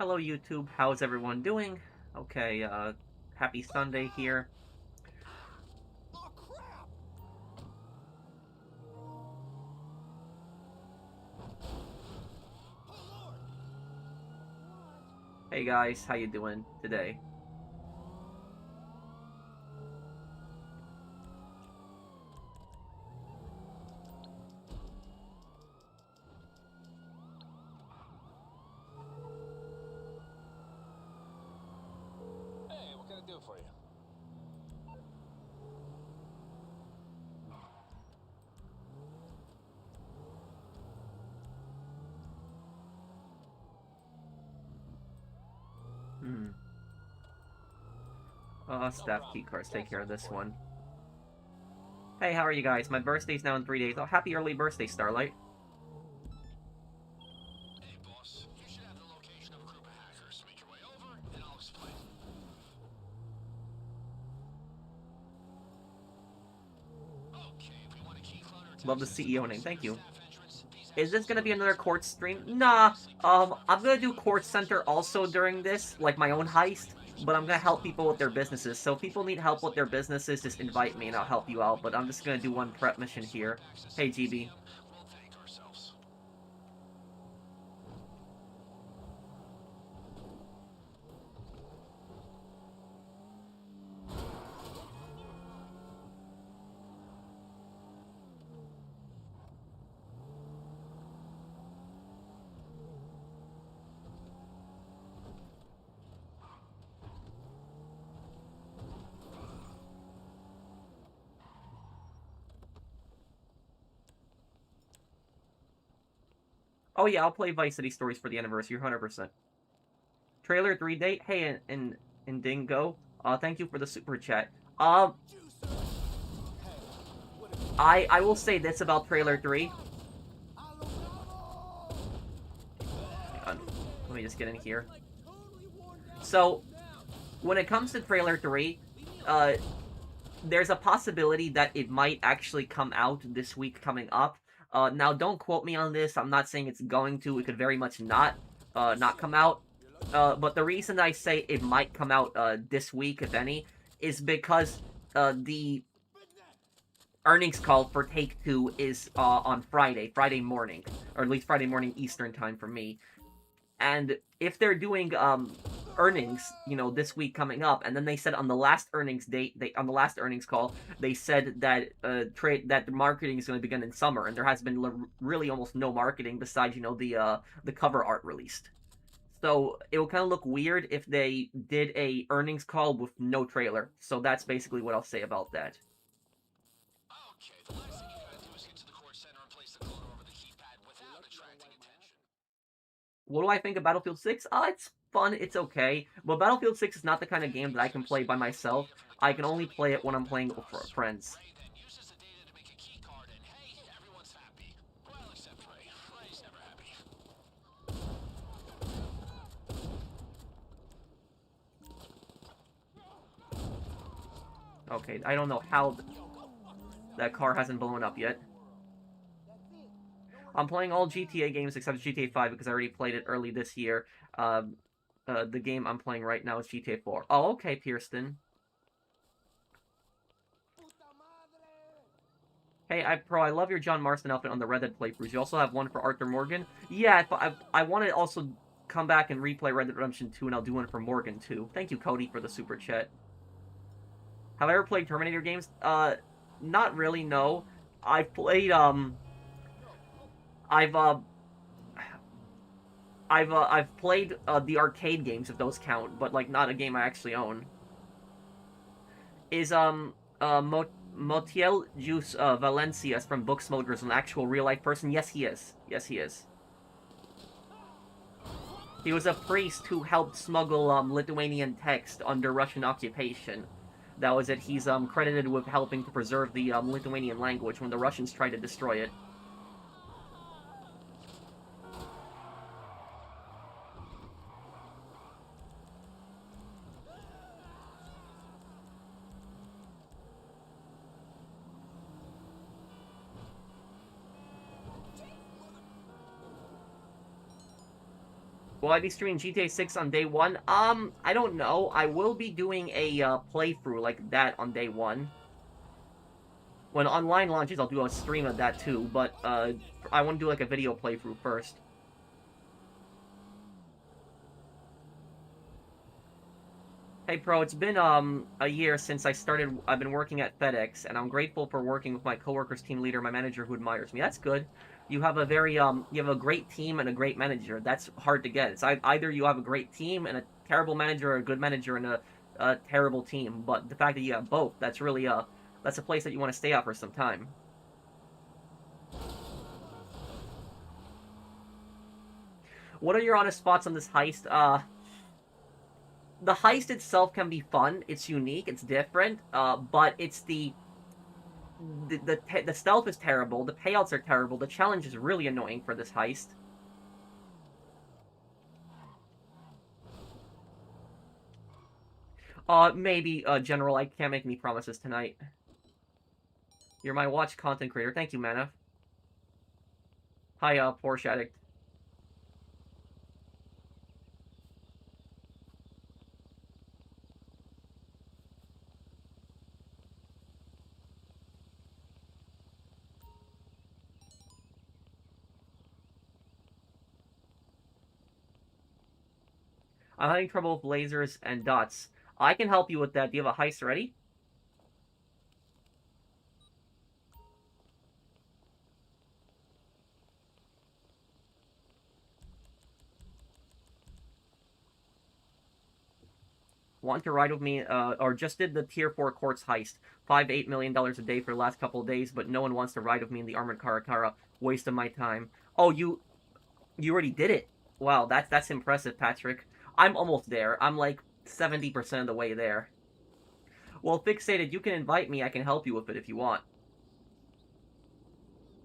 Hello YouTube, how's everyone doing? Okay, happy Sunday here. Oh crap! Oh lord! Hey guys, how you doing today? Hey, what can I do for you? Hmm. No Staff problem. key cards, Got take care of something this for you. one. Hey, how are you guys? My birthday's now in 3 days. Oh, happy early birthday, Starlight. Hey, boss. You should have the location of a group of hackers. Make your way over, and I'll explain. Okay, we want a key clutter to Love the access the CEO call name, center thank you. staff entrance. These Is this assholes gonna know be the another password. Quartz stream? They're Nah, purposely putting I'm traps in gonna the do network. Quartz Center also during this, like my own Security heist, measures but in I'm gonna place to help stop people with guys their like you. businesses. So if people need help with their businesses, just invite me and I'll help you out, but I'm just gonna do one prep mission here. Access to Hey, the GB. museum. We'll thank ourselves. Oh yeah, I'll play Vice City Stories for the anniversary, 100%. Trailer 3 date. Hey, and Dingo. Thank you for the super chat. Um, I will say this about Trailer 3. Hang on. Let me just get in here. So, when it comes to Trailer 3, uh, there's a possibility that it might actually come out this week coming up. Now, don't quote me on this. I'm not saying it's going to. It could very much not come out. But the reason I say it might come out this week, if any, is because the earnings call for Take Two is on Friday morning, or at least Friday morning Eastern time for me. And if they're doing earnings, this week coming up, and then they said on the last earnings date, they on the last earnings call, they said that that the marketing is going to begin in summer, and there has been really almost no marketing besides the cover art released. So it will kind of look weird if they did a earnings call with no trailer. So that's basically what I'll say about that. Okay, the last thing you gotta do is get to the court center and place the code over the keypad without attracting attention. What do I think of Battlefield 6? It's fun, it's okay, but Battlefield 6 is not the kind of Okay, game that I can users, play by we have the myself. data from the I can cameras only coming play in it when I'm loud and playing with proud. friends. Ray then uses the data to make a key card, and hey, everyone's happy. Well, except Ray. Ray's never happy. Okay, I don't know how that car hasn't blown up yet. I'm playing all GTA games except GTA 5 because I already played it early this year. Um, the game I'm playing right now is GTA 4. Oh, okay, Pierston. Hey, I love your John Marston outfit on the Red Dead playthroughs. You also have one for Arthur Morgan. Yeah, but I want to also come back and replay Red Dead Redemption 2, and I'll do one for Morgan too. Thank you, Cody, for the super chat. Have I ever played Terminator games? Not really. No, I've played I've I've played the arcade games if those count, but like not a game I actually own. Is Motiel Jus Valencias from Book Smokers an actual real life person? Yes, he is. Yes, he is. He was a priest who helped smuggle Lithuanian text under Russian occupation. That was it. He's credited with helping to preserve the Lithuanian language when the Russians tried to destroy it. Will I be streaming GTA 6 on day one? I don't know. I will be doing a playthrough like that on day one. When online launches, I'll do a stream of that too, but I want to do like a video playthrough first. Hey Pro, it's been a year since I've been working at FedEx, and I'm grateful for working with my coworkers, team leader, my manager who admires me. That's good. You have a very you have a great team and a great manager. That's hard to get. It's either you have a great team and a terrible manager, or a good manager and a terrible team. But the fact that you have both, that's really that's a place that you want to stay at for some time. What are your honest thoughts on this heist? The heist itself can be fun. It's unique. It's different. But it's the stealth is terrible. The payouts are terrible. The challenge is really annoying for this heist. Maybe, General. I can't make any promises tonight. You're my watch content creator. Thank you, Mana. Hi, Porsche Addict. I'm having trouble with lasers and dots. I can help you with that. Do you have a heist ready? Want to ride with me, or just did the Tier 4 Quartz heist. $5-8 million a day for the last couple of days, but no one wants to ride with me in the Armored Caracara. Waste of my time. Oh, you already did it. Wow, that's impressive, Patrick. I'm almost there. I'm like 70% of the way there. Well, Fixated, you can invite me. I can help you with it if you want.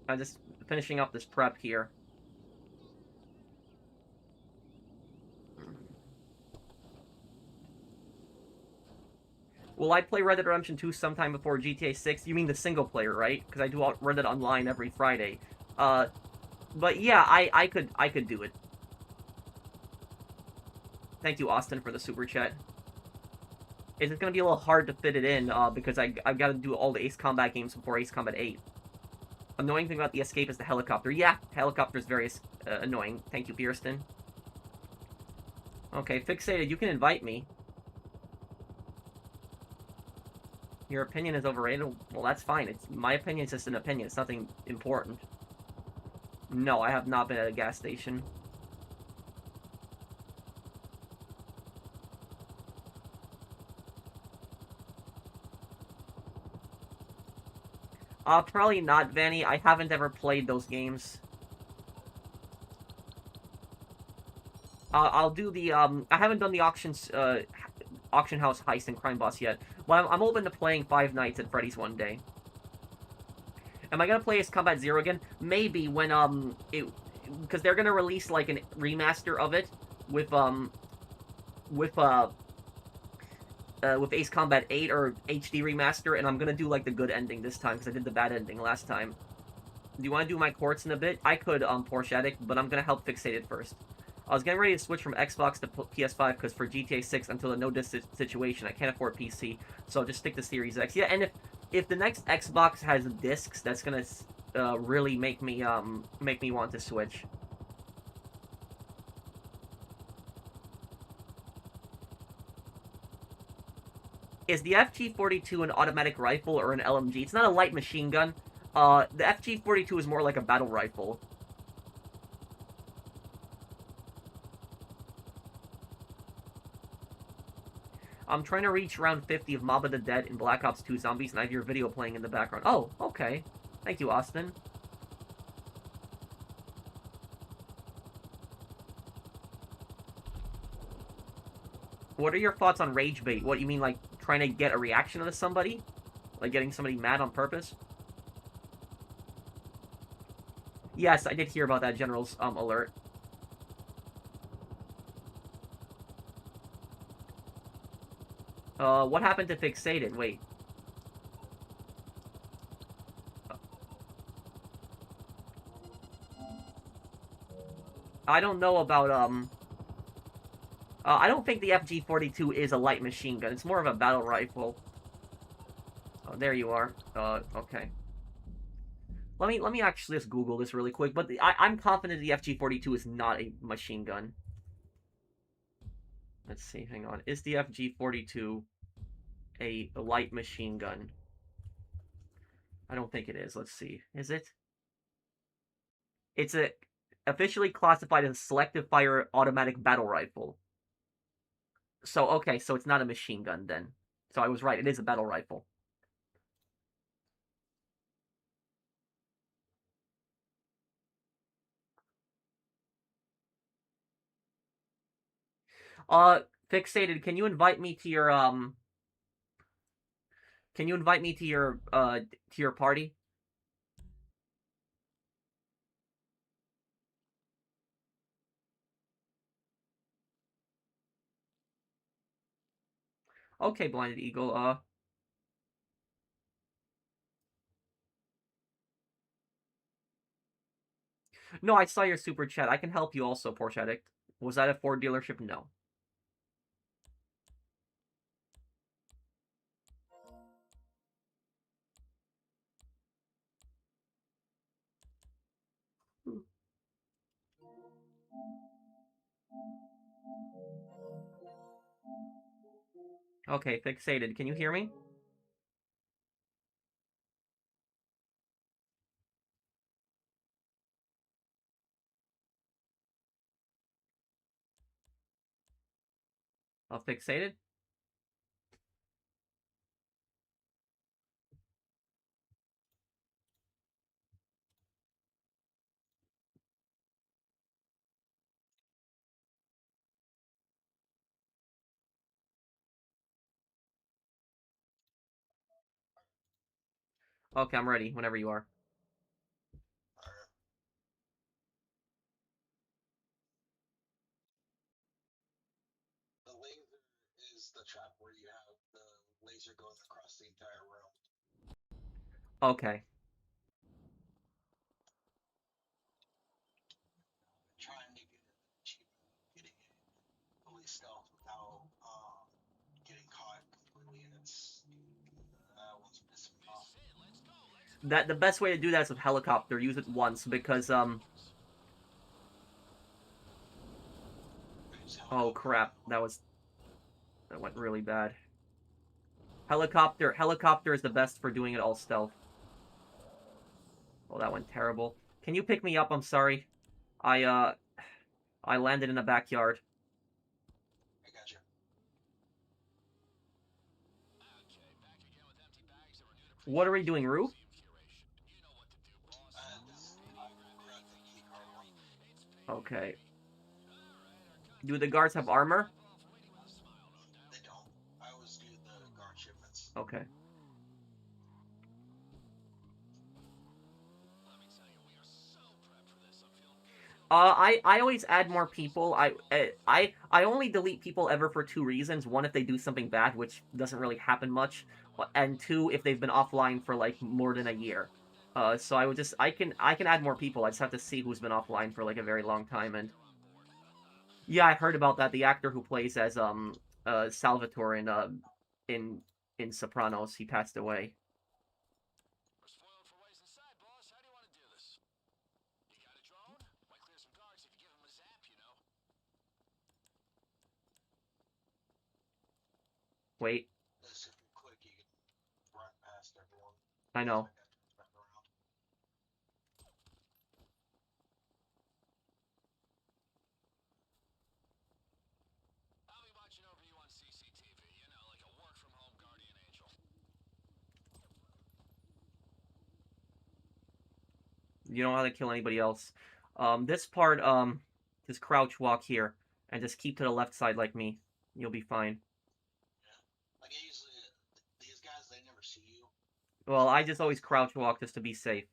I'm just finishing up this prep here. Will I play Red Dead Redemption 2 sometime before GTA 6? You mean the single player, right? Because I do Red Dead Online every Friday. But yeah, I could do it. Thank you, Austin, for the super chat. It's going to be a little hard to fit it in, because I've got to do all the Ace Combat games before Ace Combat 8. Annoying thing about the escape is the helicopter. Yeah, helicopter is very annoying. Thank you, Pierston. Okay, Fixated, you can invite me. Your opinion is overrated? Well, that's fine. My opinion is just an opinion. It's nothing important. No, I have not been at a gas station. Probably not, Vanny. I haven't ever played those games. I'll do the, I haven't done the auction house heist and crime boss yet. Well, I'm open to playing Five Nights at Freddy's one day. Am I gonna play Ace Combat Zero again? Maybe when, because they're gonna release, like, a remaster of it with Ace Combat 8 or HD remaster, and I'm gonna do, like, the good ending this time, because I did the bad ending last time. Do you want to do my quartz in a bit? I could, Porsche Addict, but I'm gonna help Fixate it first. I was getting ready to switch from Xbox to PS5, because for GTA 6, until the no-disc situation, I can't afford PC, so I'll just stick to Series X. Yeah, and if the next Xbox has discs, that's gonna really make me want to switch. Is the FG-42 an automatic rifle or an LMG? It's not a light machine gun. The FG-42 is more like a battle rifle. I'm trying to reach round 50 of Mob of the Dead in Black Ops 2 Zombies, and I have your video playing in the background. Oh, okay. Thank you, Austin. What are your thoughts on rage bait? What, you mean, like, trying to get a reaction out of somebody? Like getting somebody mad on purpose? Yes, I did hear about that General's alert. What happened to Fixated? Wait. I don't know about, I don't think the FG-42 is a light machine gun. It's more of a battle rifle. Oh, there you are. Okay. Let me actually just Google this really quick. But I'm confident the FG-42 is not a machine gun. Let's see. Hang on. Is the FG-42 a light machine gun? I don't think it is. Let's see. Is it? It's officially classified as a selective fire automatic battle rifle. So, okay, so it's not a machine gun then. So I was right. It is a battle rifle. Fixated, can you invite me to your can you invite me to your party? Okay, Blinded Eagle. No, I saw your super chat. I can help you also, Porsche Addict. Was that a Ford dealership? No. Okay, Fixated, can you hear me? Fixated? Okay, I'm ready, whenever you are. The laser is the trap where you have the laser going across the entire room. Okay. Trying to get getting it fully stealth without getting caught completely, and it's what's pissing me off. The best way to do that is with helicopter. Use it once because oh crap, that went really bad. Helicopter is the best for doing it all stealth. Oh, that went terrible. Can you pick me up? I'm sorry. I landed in a backyard. I got you. What are we doing, Rue? Okay. Do the guards have armor? They don't. I always do the guard shipments. Okay. I always add more people. I only delete people ever for two reasons. One, if they do something bad, which doesn't really happen much, and two, if they've been offline for like more than a year. So I can add more people. I just have to see who's been offline for like a very long time. And yeah, I heard about that. The actor who plays as Salvatore in in Sopranos, he passed away. We're spoiled for ways inside, boss. How do you want to do this? You got a drone? Might clear some guards if you give them a zap, you know. Wait, This, if you're quick, you can run past everyone. I know. I'll be watching over you on CCTV, you know, like a work-from-home guardian angel. You don't know how to kill anybody else. This part, just crouch walk here and just keep to the left side like me. You'll be fine. Yeah. Like, usually, these guys, they never see you. Well, I just always crouch walk just to be safe.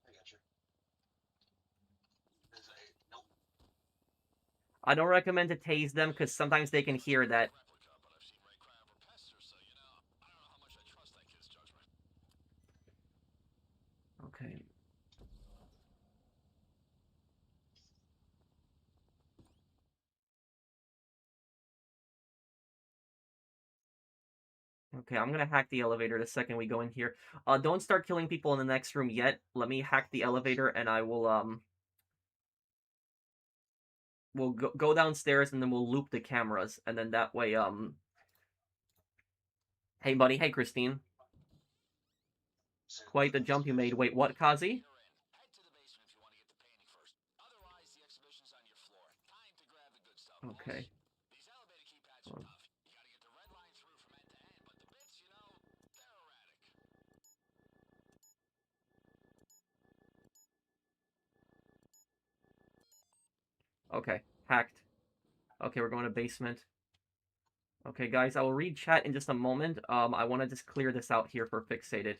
I got you. Nope. I don't recommend to tase them because sometimes they can hear that. Replica, but I've seen Ray Crab or Pester, so, you know, I don't know how much I trust that kid's judgment. Okay. Okay, I'm gonna hack the elevator the second we go in here. Don't start killing people in the next room yet. Let me hack the elevator, and I will we'll go downstairs, and then we'll loop the cameras, and then that way Hey buddy, hey Christine. So Quite the jump you made. Wait, what, Kazi? Okay. Hold on. Okay, hacked. Okay, we're going to basement. Okay, guys, I will read chat in just a moment. I want to just clear this out here for Fixated.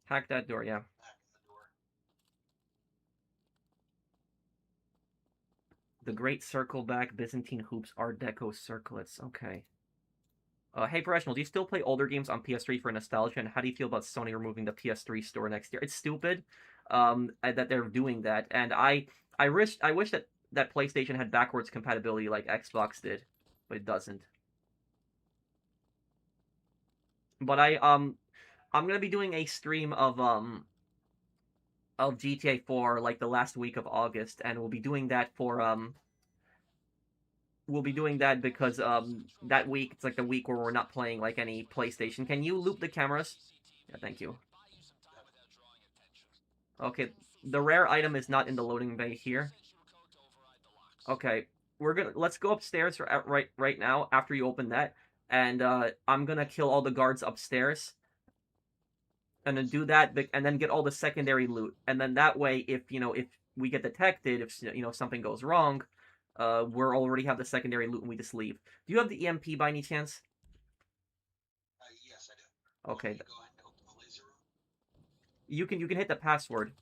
Hack that door, yeah. hacking the door. The Great Circleback, Byzantine Hoops, Art Deco Circlets. Okay. Hey, Professional, do you still play older games on PS3 for nostalgia? And how do you feel about Sony removing the PS3 store next year? It's stupid that they're doing that. And I wish that PlayStation had backwards compatibility like Xbox did, but it doesn't. But I'm gonna be doing a stream of GTA 4 like the last week of August, and we'll be doing that because that week it's like the week where we're not playing like any PlayStation. Can you loop the cameras? Yeah, thank you. Okay, the rare item is not in the loading bay here. Okay, let's go upstairs right now after you open that, and I'm gonna kill all the guards upstairs, and then do that, and then get all the secondary loot, and then that way, if we get detected, if something goes wrong, we're already have the secondary loot and we just leave. Do you have the EMP by any chance? Yes, I do. Okay, Go ahead and open the laser room. you can hit the password.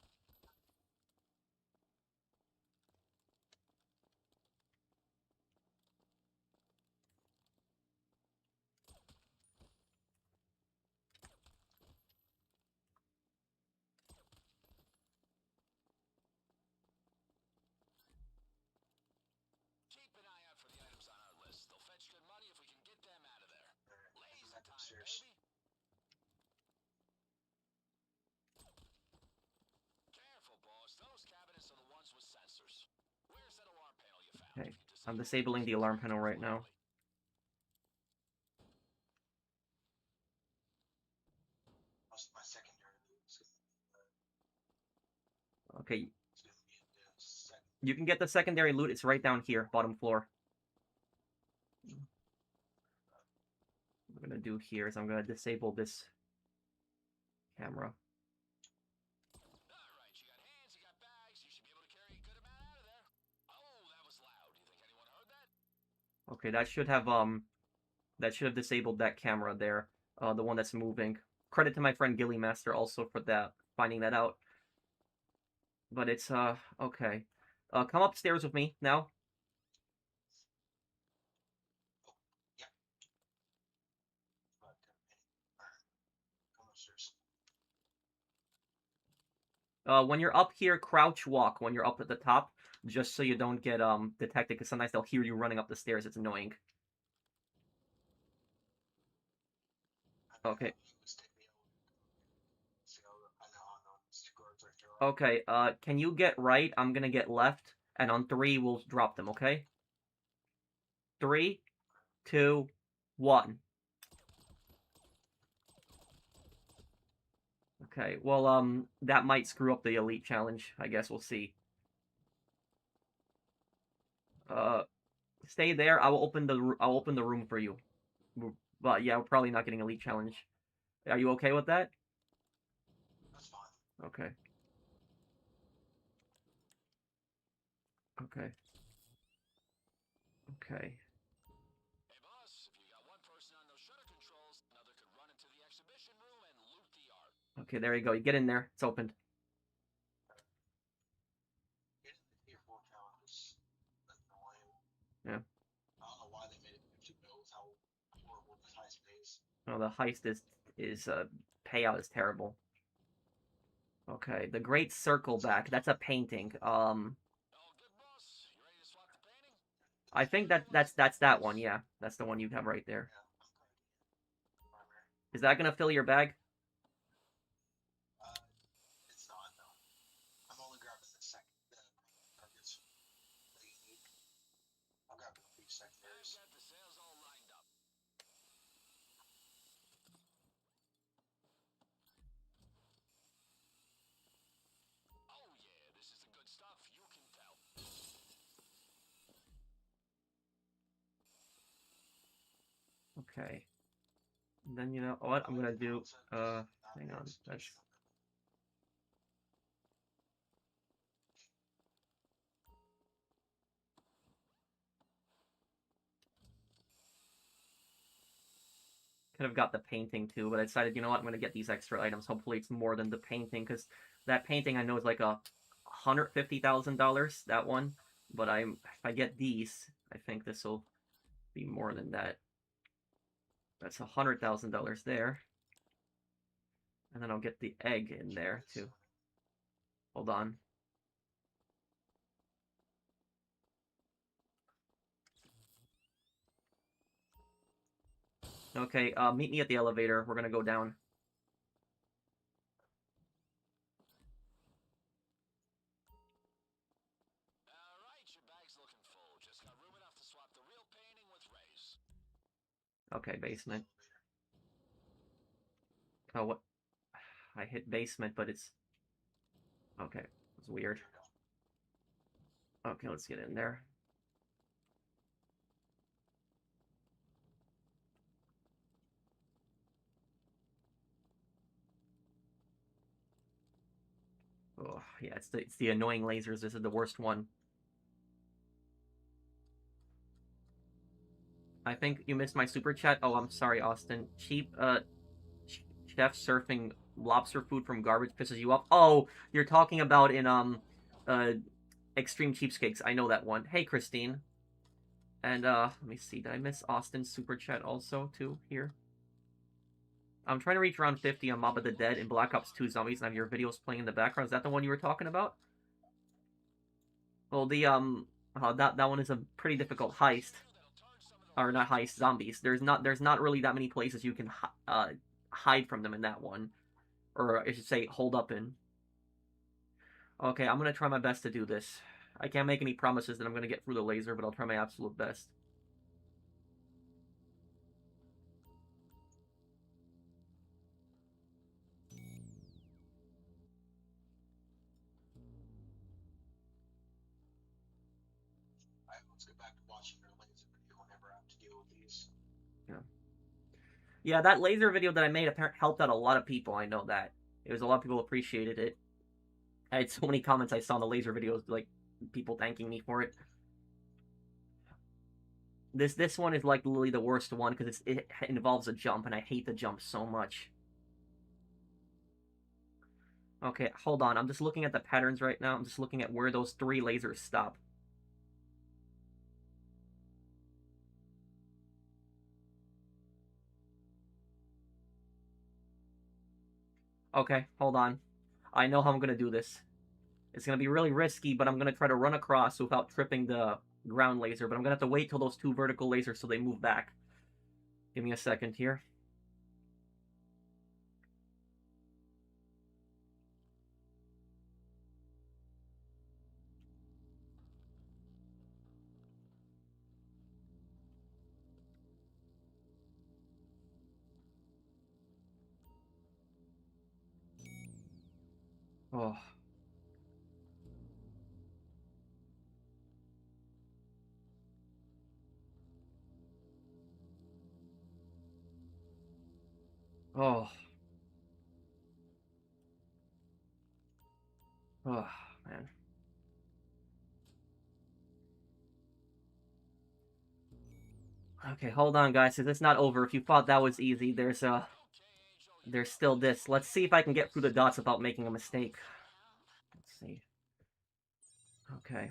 Upstairs. Okay, I'm disabling the alarm panel right now. My secondary loot. Okay, It's gonna be the second. you can get the secondary loot. It's right down here, bottom floor. What I'm gonna do here is I'm gonna disable this camera. Okay, that should have disabled that camera there, the one that's moving. Credit to my friend Gilly Master also for that, finding that out. But it's okay. Come upstairs with me now. Yeah. Come upstairs. When you're up here, crouch walk when you're up at the top, just so you don't get detected, because sometimes they'll hear you running up the stairs. It's annoying. Okay. Okay, can you get right? I'm gonna get left, and on 3, we'll drop them, okay? 3, 2, 1. Okay, well, that might screw up the Elite Challenge. I guess we'll see. Stay there. I'll open the room for you. But yeah, we're probably not getting Elite Challenge. Are you okay with that? That's fine. Okay. Okay. Okay. Okay, there you go. You get in there. It's opened. Yeah. I don't know why they made it 50 mils. How horrible this heist pays. Well, the heist is payout is terrible. Okay, the Great Circle back. That's a painting. I think that's that one. Yeah, that's the one you have right there. Is that gonna fill your bag? It's not, no. I'm only grabbing the second targets that you need. I'm grabbing a few secondaries. Okay. And then you know what I'm gonna do. Hang on. That's could have got the painting too, but I decided, you know what, I'm gonna get these extra items. Hopefully, it's more than the painting, because that painting I know is like $150,000. That one, but if I get these, I think this will be more than that. That's $100,000 there. And then I'll get the egg in there too. Hold on. Okay, meet me at the elevator. We're gonna go down. Okay, basement. Oh, what? I hit basement, but it's... Okay, it's weird. Okay, let's get in there. Oh, yeah, it's the annoying lasers. This is the worst one. I think you missed my super chat. Oh, I'm sorry, Austin. Cheap, chef surfing lobster food from garbage pisses you off. Oh, you're talking about in, Extreme Cheapskates. I know that one. Hey, Christine. And, let me see. Did I miss Austin's super chat also, too, here? I'm trying to reach around 50 on Mob of the Dead in Black Ops 2 Zombies, and I have your videos playing in the background. Is that the one you were talking about? Well, the, that one is a pretty difficult heist. Or not heist, zombies. There's not really that many places you can, hide from them in that one. Or, I should say, hold up in. Okay, I'm gonna try my best to do this. I can't make any promises that I'm gonna get through the laser, but I'll try my absolute best. Let's get back to watching their laser video whenever I have to deal with these. Yeah. Yeah, that laser video that I made helped out a lot of people. I know that. It was a lot of people appreciated it. I had so many comments I saw in the laser videos, like people thanking me for it. This one is like literally the worst one because it involves a jump, and I hate the jump so much. Okay, hold on. I'm just looking at the patterns right now. I'm just looking at where those 3 lasers stop. Okay, hold on. I know how I'm gonna do this. It's gonna be really risky, but I'm gonna try to run across without tripping the ground laser, but I'm gonna have to wait till those 2 vertical lasers so they move back. Give me a second here. Oh. Oh. Oh, man. Okay, hold on, guys. It's not over. If you thought that was easy, there's still this. Let's see if I can get through the dots without making a mistake. Let's see. Okay.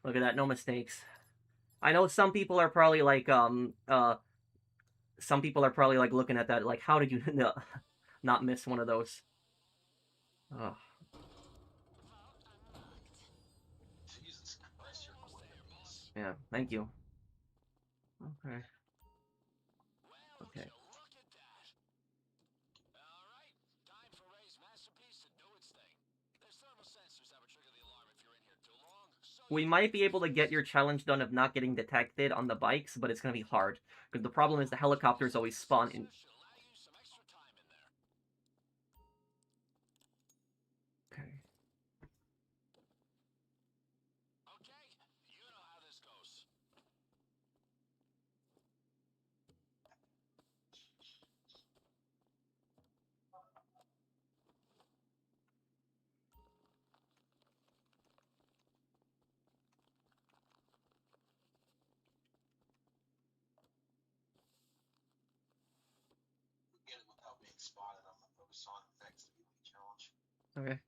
Look at that, no mistakes. I know some people are probably like some people are probably like looking at that like, how did you not miss one of those? Oh, Jesus Christ, you're quick at this. yeah, thank you. Okay. Okay. We might be able to get your challenge done of not getting detected on the bikes, but it's gonna be hard. Because the problem is the helicopters always spawn in. Okay. Get it without being spotted. I'm gonna focus on effects to the challenge. Okay.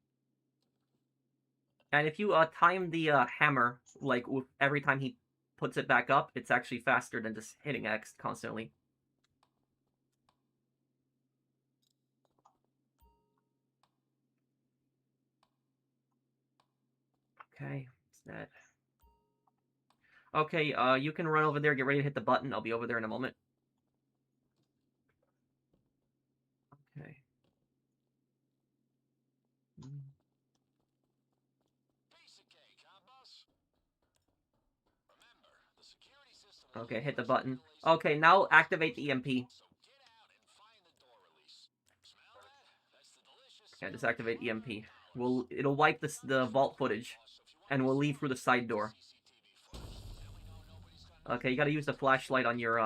And if you time the hammer like with every time he puts it back up, it's actually faster than just hitting X constantly. Okay, what's that? Okay, you can run over there, get ready to hit the button. I'll be over there in a moment. Okay. Okay, hit the button. Okay, now activate the EMP. Yeah, just activate EMP. It'll wipe the vault footage, and we'll leave through the side door. Okay, you gotta use the flashlight on your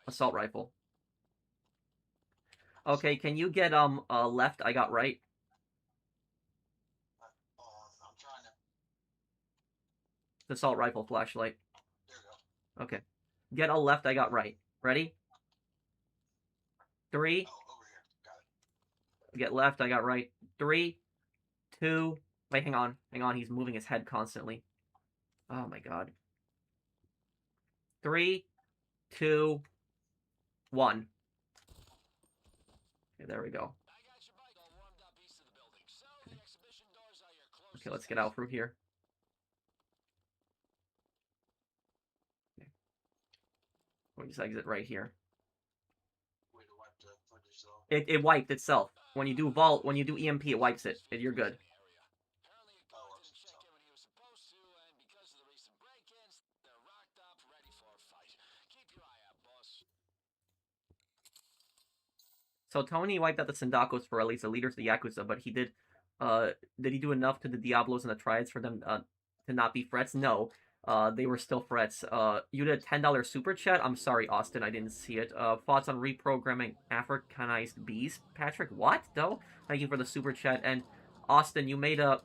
assault rifle. Okay, can you get left? I got right. I'm trying to. The assault rifle flashlight. There we go. Okay. Get a left, I got right. Ready? 3. Oh, over here. Got it. Get left, I got right. 3, 2. Wait, hang on. Hang on, he's moving his head constantly. Oh my god. 3, 2, 1. Okay, there we go. Okay, let's get out through here. Okay. We'll just exit right here. Way to wipe the footage though. It wiped itself. When you do vault, when you do EMP, it wipes it. You're good. So Tony wiped out the Sindakos for at least the leaders of the Yakuza, but he did he do enough to the Diablos and the Triads for them to not be threats? No. They were still threats. You did a $10 super chat. I'm sorry, Austin, I didn't see it. Thoughts on reprogramming Africanized bees? Patrick, what? Though? Thank you for the super chat. And Austin, you made a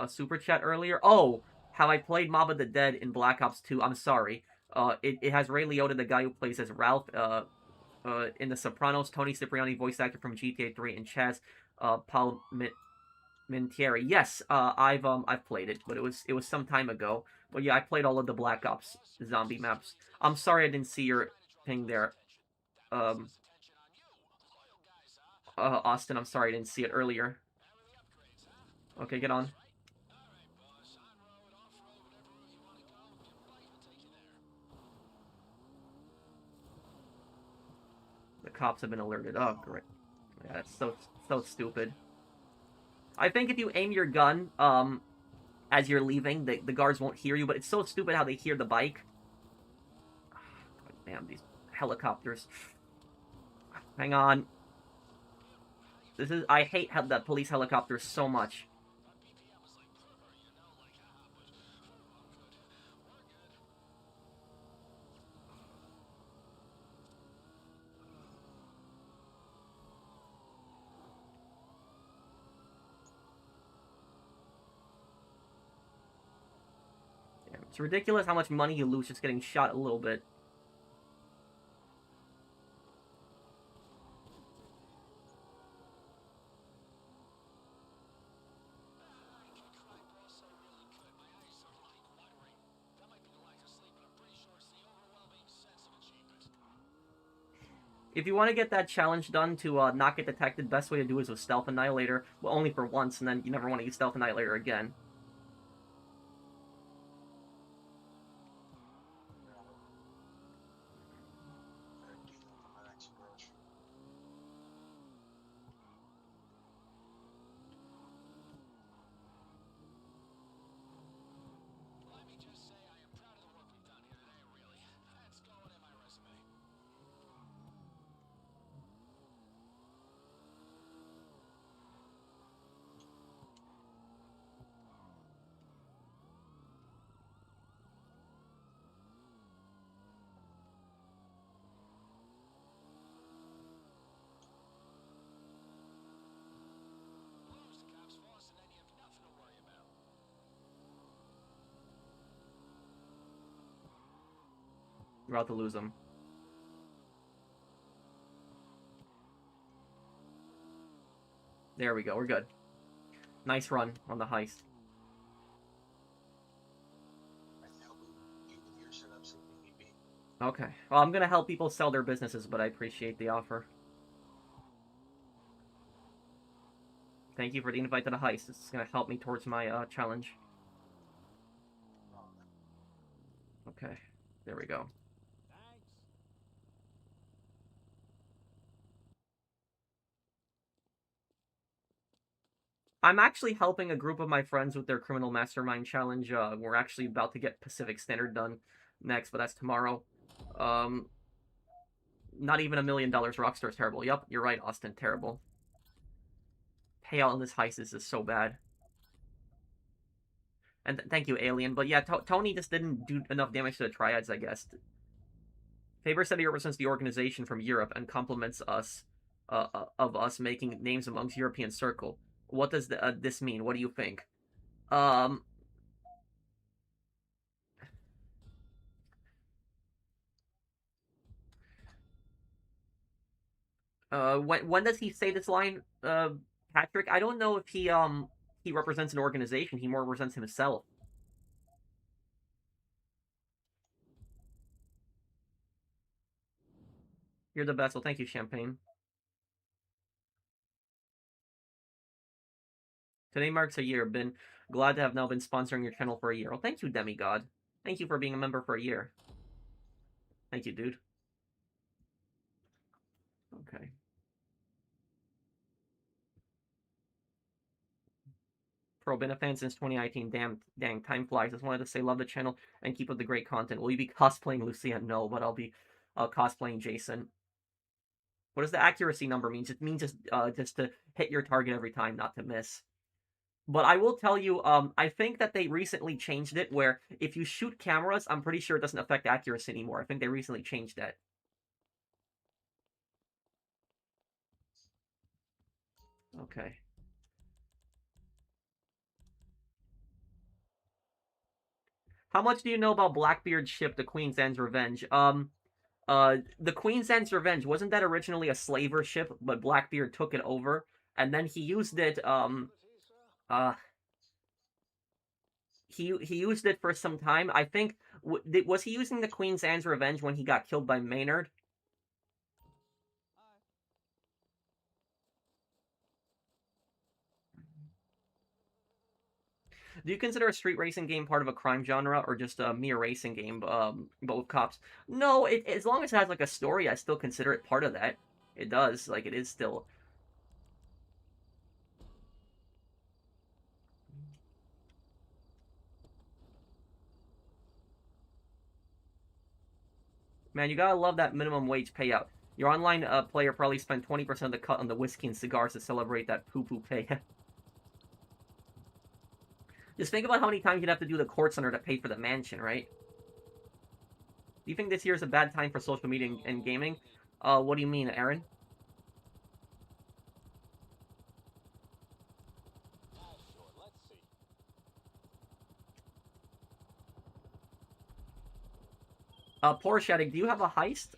super chat earlier. Oh, how I played Mob of the Dead in Black Ops 2. I'm sorry. It has Ray Liotta, the guy who plays as Ralph, in The Sopranos, Tony Cipriani, voice actor from GTA 3, and Chaz Palminteri. Yes, I've played it, but it was some time ago. But yeah, I played all of the Black Ops zombie maps. I'm sorry I didn't see your thing there. Austin, I'm sorry I didn't see it earlier. Okay, get on. The cops have been alerted. Oh, great. Yeah, that's so stupid. I think if you aim your gun, as you're leaving, the guards won't hear you, but it's so stupid how they hear the bike. God damn, these helicopters. Hang on. I hate the police helicopters so much. It's ridiculous how much money you lose just getting shot a little bit. If you want to get that challenge done to not get detected, best way to do it is with Stealth Annihilator. Well, only for once, and then you never want to use Stealth Annihilator again. You're about to lose them. There we go. We're good. Nice run on the heist. Okay. Well, I'm gonna help people sell their businesses, but I appreciate the offer. Thank you for the invite to the heist. This is gonna help me towards my challenge. Okay. There we go. I'm actually helping a group of my friends with their Criminal Mastermind challenge. We're actually about to get Pacific Standard done next, but that's tomorrow. Not even $1 million. Rockstar's terrible. Yup, you're right, Austin. Terrible. Payout on this heist is just so bad. And thank you, Alien. But yeah, Tony just didn't do enough damage to the Triads, I guess. Faber said he represents the organization from Europe and compliments us of us making names amongst European circle. What does this mean? What do you think? When does he say this line, Patrick? I don't know if he represents an organization. He more represents himself. You're the best. Well, thank you, Champagne. Today marks a year. Been glad to have now been sponsoring your channel for a year. Well, thank you, Demigod. Thank you for being a member for a year. Thank you, dude. Okay. Pro, been a fan since 2019. Dang, time flies. Just wanted to say love the channel and keep up the great content. Will you be cosplaying Lucia? No, but I'll be cosplaying Jason. What does the accuracy number mean? It means just to hit your target every time, not to miss. But I will tell you, I think that they recently changed it where if you shoot cameras, I'm pretty sure it doesn't affect accuracy anymore. I think they recently changed that. Okay. How much do you know about Blackbeard's ship, the Queen's End's Revenge? The Queen's End's Revenge, wasn't that originally a slaver ship, but Blackbeard took it over, and then he used it, he used it for some time. I think, was he using the Queen's End's Revenge when he got killed by Maynard? Do you consider a street racing game part of a crime genre or just a mere racing game, but with cops? No, as long as it has like a story, I still consider it part of that. It does, like it is still. Man, you gotta love that minimum wage payout. Your online player probably spent 20% of the cut on the whiskey and cigars to celebrate that poo-poo pay. Just think about how many times you'd have to do the court center to pay for the mansion, right? Do you think this year is a bad time for social media and gaming? What do you mean, Aaron? Porsche, do you have a heist?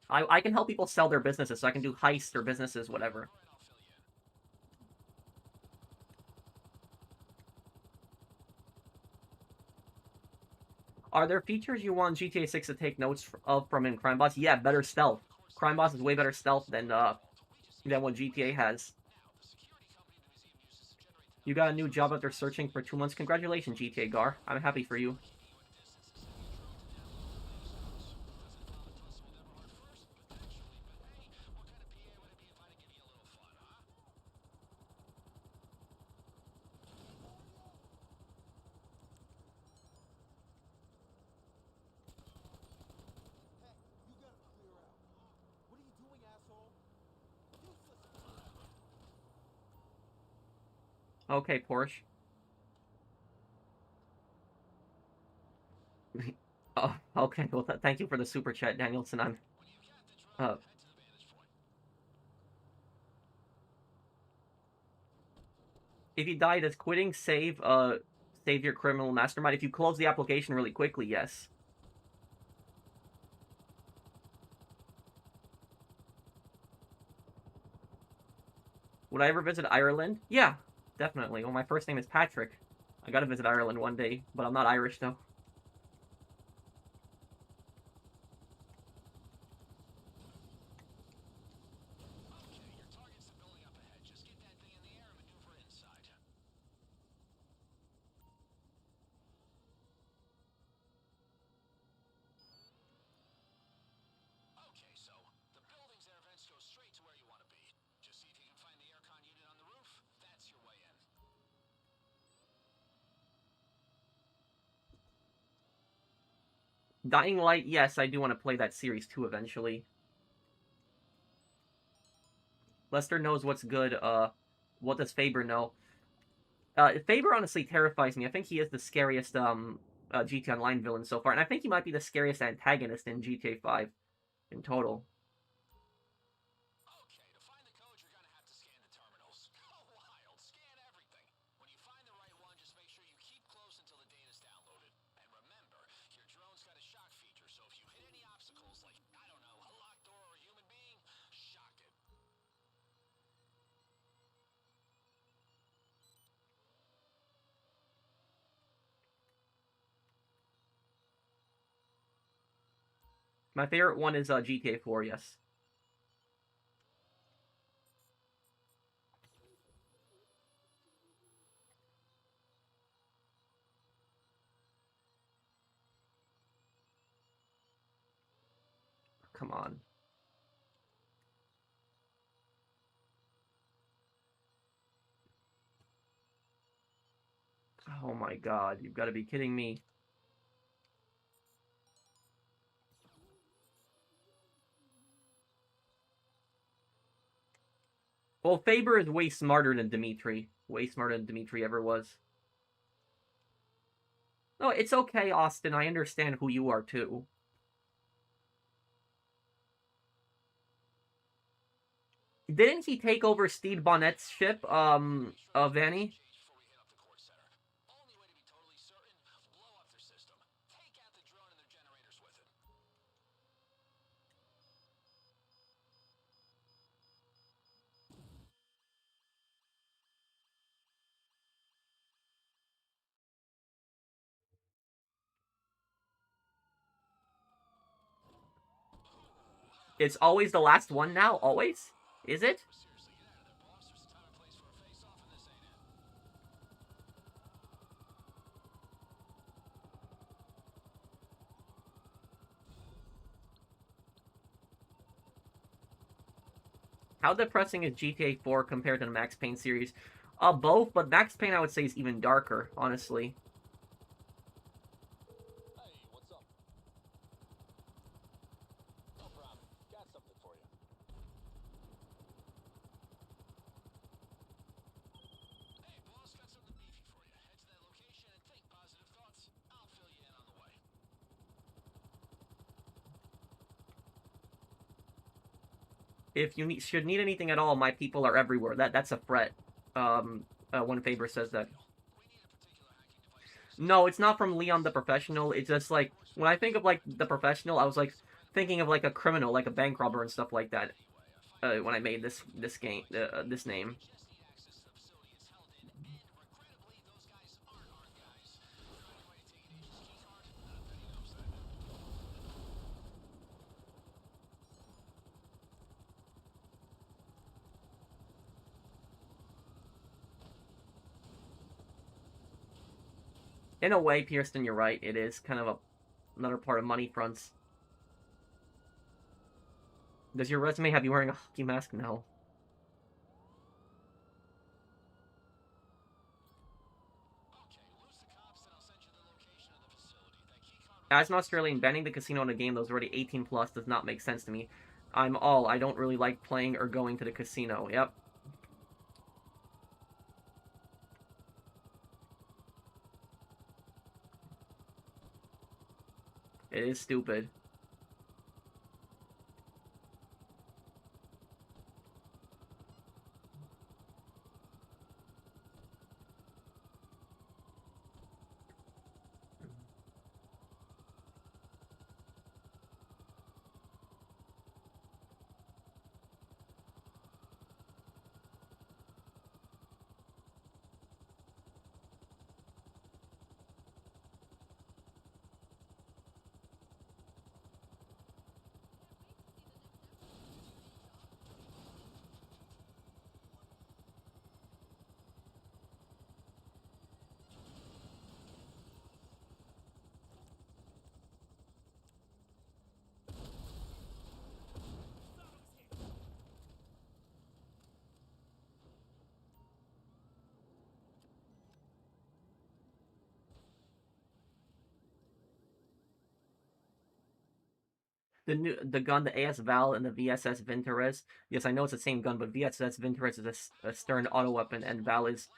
I can help people sell their businesses, so I can do heists or businesses, whatever. Are there features you want GTA 6 to take notes of from in Crime Boss? Yeah, better stealth. Crime Boss is way better stealth than what GTA has. You got a new job after searching for 2 months. Congratulations, GTA Gar. I'm happy for you. Okay, Porsche. Oh, okay. Well, thank you for the super chat, Danielson. I'm. If you die, does quitting save your criminal mastermind? If you close the application really quickly, yes. Would I ever visit Ireland? Yeah, definitely. Well, my first name is Patrick. I gotta visit Ireland one day, but I'm not Irish though. Dying Light, yes, I do want to play that series too eventually. Lester knows what's good. What does Faber know? Faber honestly terrifies me. I think he is the scariest GTA Online villain so far, and I think he might be the scariest antagonist in GTA 5 in total. My favorite one is GTA 4, yes. Come on. Oh my god, you've got to be kidding me. Well, Faber is way smarter than Dimitri. Way smarter than Dimitri ever was. No, it's okay, Austin. I understand who you are too. Didn't he take over Steve Bonnet's ship, Vanny? It's always the last one now? Always? Is it? How depressing is GTA 4 compared to the Max Payne series? Both, but Max Payne I would say is even darker, honestly. If you should need anything at all, my people are everywhere. That's a threat. When Faber says that. No, it's not from Leon the Professional. It's just like when I think of like the Professional, I was like thinking of like a criminal, like a bank robber and stuff like that. When I made this game, this name. In a way, Pierston, you're right. It is kind of another part of money fronts. Does your resume have you wearing a hockey mask? No. As an Australian, banning the casino in a game that was already 18 plus does not make sense to me. I don't really like playing or going to the casino. Yep. It is stupid. The gun, the AS Val and the VSS Vintorez. Yes, I know it's the same gun, but VSS Vintorez is a stern auto weapon, and Val is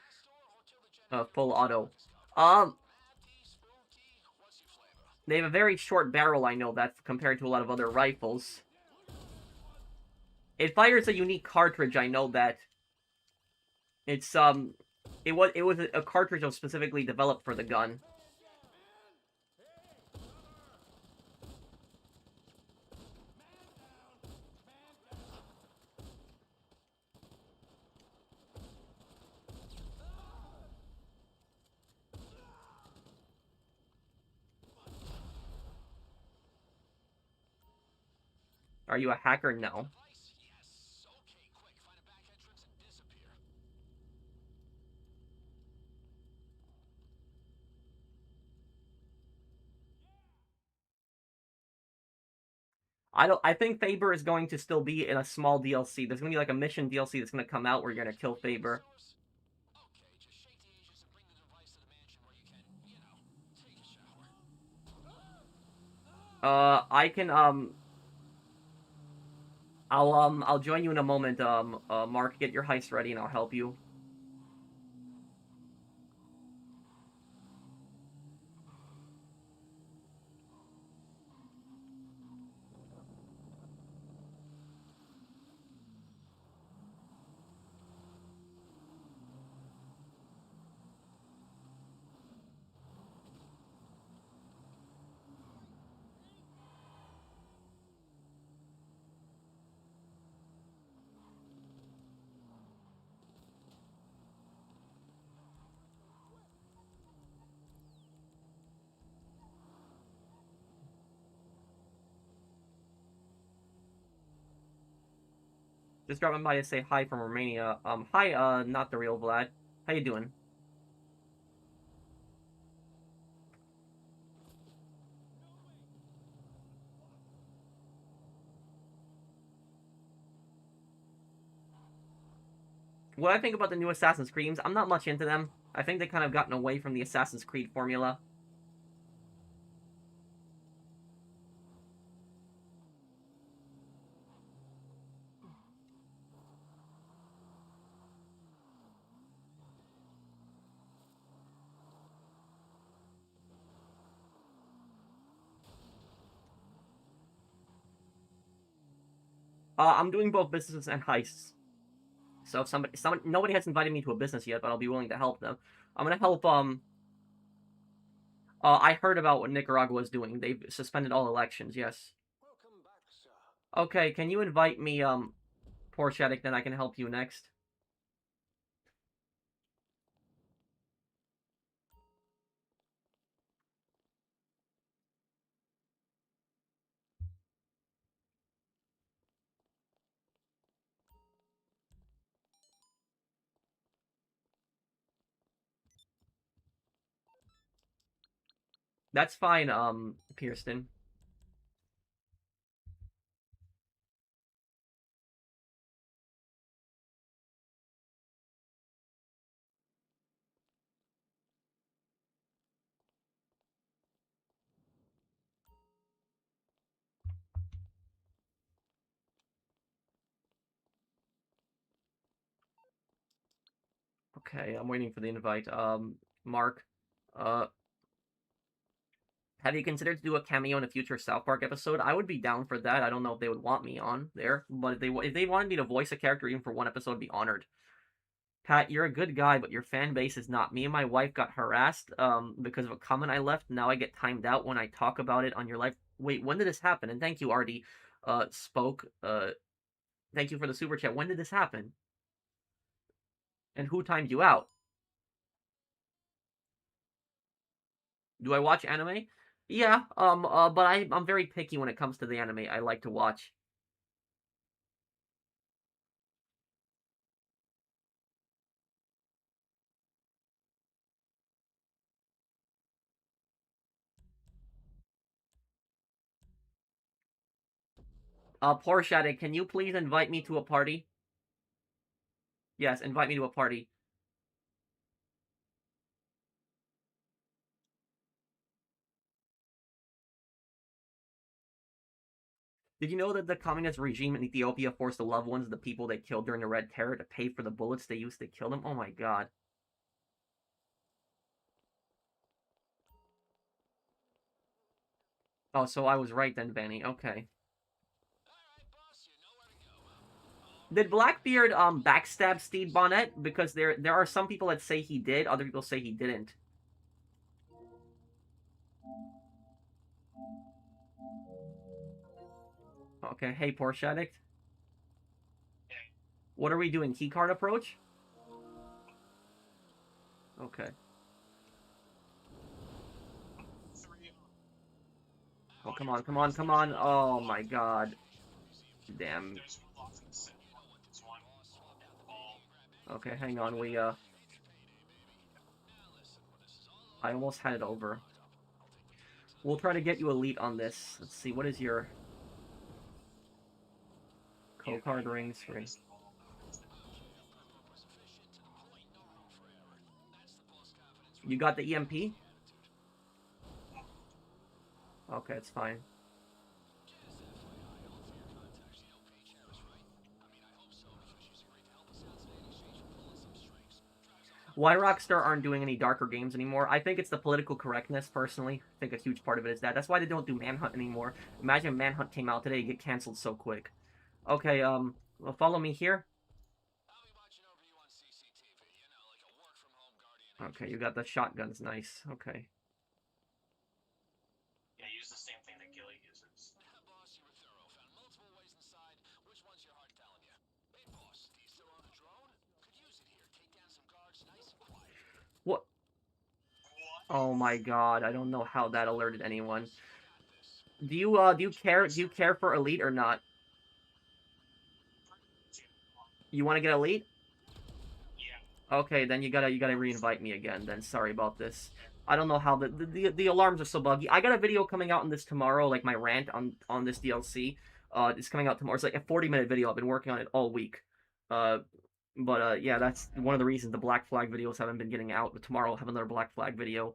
full auto. Um, they have a very short barrel. I know that compared to a lot of other rifles. It fires a unique cartridge. I know that. It's it was a cartridge that was specifically developed for the gun. Are you a hacker? No. I don't. I think Faber is going to still be in a small DLC. There's gonna be like a mission DLC that's gonna come out where you're gonna kill Faber. I can I'll join you in a moment. Mark, get your heist ready, and I'll help you. Just dropping by to say hi from Romania. Hi, not the real Vlad. How you doing? What I think about the new Assassin's Creed games, I'm not much into them. I think they kind of gotten away from the Assassin's Creed formula. I'm doing both businesses and heists. So if nobody has invited me to a business yet, but I'll be willing to help them. I'm gonna help. I heard about what Nicaragua is doing. They've suspended all elections. Yes. Okay. Can you invite me, Porsche, then I can help you next. That's fine, Kirsten. Okay, I'm waiting for the invite. Mark, uh, have you considered to do a cameo in a future South Park episode? I would be down for that. I don't know if they would want me on there, but if they wanted me to voice a character even for one episode, I'd be honored. Pat, you're a good guy, but your fan base is not. Me and my wife got harassed because of a comment I left. Now I get timed out when I talk about it on your live. Wait, when did this happen? And thank you, Artie. Spoke. Thank you for the super chat. When did this happen? And who timed you out? Do I watch anime? Yeah. But I'm very picky when it comes to the anime I like to watch. Porshade, can you please invite me to a party? Yes, invite me to a party. Did you know that the communist regime in Ethiopia forced the loved ones of the people they killed during the Red Terror to pay for the bullets they used to kill them? Oh my god. Oh, so I was right then, Vanny. Okay. Did Blackbeard backstab Steve Bonnet? Because there are some people that say he did, other people say he didn't. Okay, hey Porsche Addict. What are we doing? Keycard approach? Okay. Oh, come on, come on, come on. Oh my god. Damn. Okay, hang on. I almost had it over. We'll try to get you elite on this. Let's see, what is your co-card rings for? You got the EMP? Okay, it's fine. Why Rockstar aren't doing any darker games anymore? I think it's the political correctness, personally. I think a huge part of it is that. That's why they don't do Manhunt anymore. Imagine Manhunt came out today, it'd get canceled so quick. Okay, well, follow me here. Okay, you got the shotguns, nice. Okay. Yeah, use the same thing that Gilly uses. What? Oh my god, I don't know how that alerted anyone. Do you care for Elite or not? You want to get Elite? Yeah. Okay, then you gotta re-invite me again. Then sorry about this. I don't know how the alarms are so buggy. I got a video coming out on this tomorrow, like my rant on this DLC. It's coming out tomorrow. It's like a 40-minute video. I've been working on it all week. Uh, but yeah, that's one of the reasons the Black Flag videos haven't been getting out. But tomorrow I'll have another Black Flag video.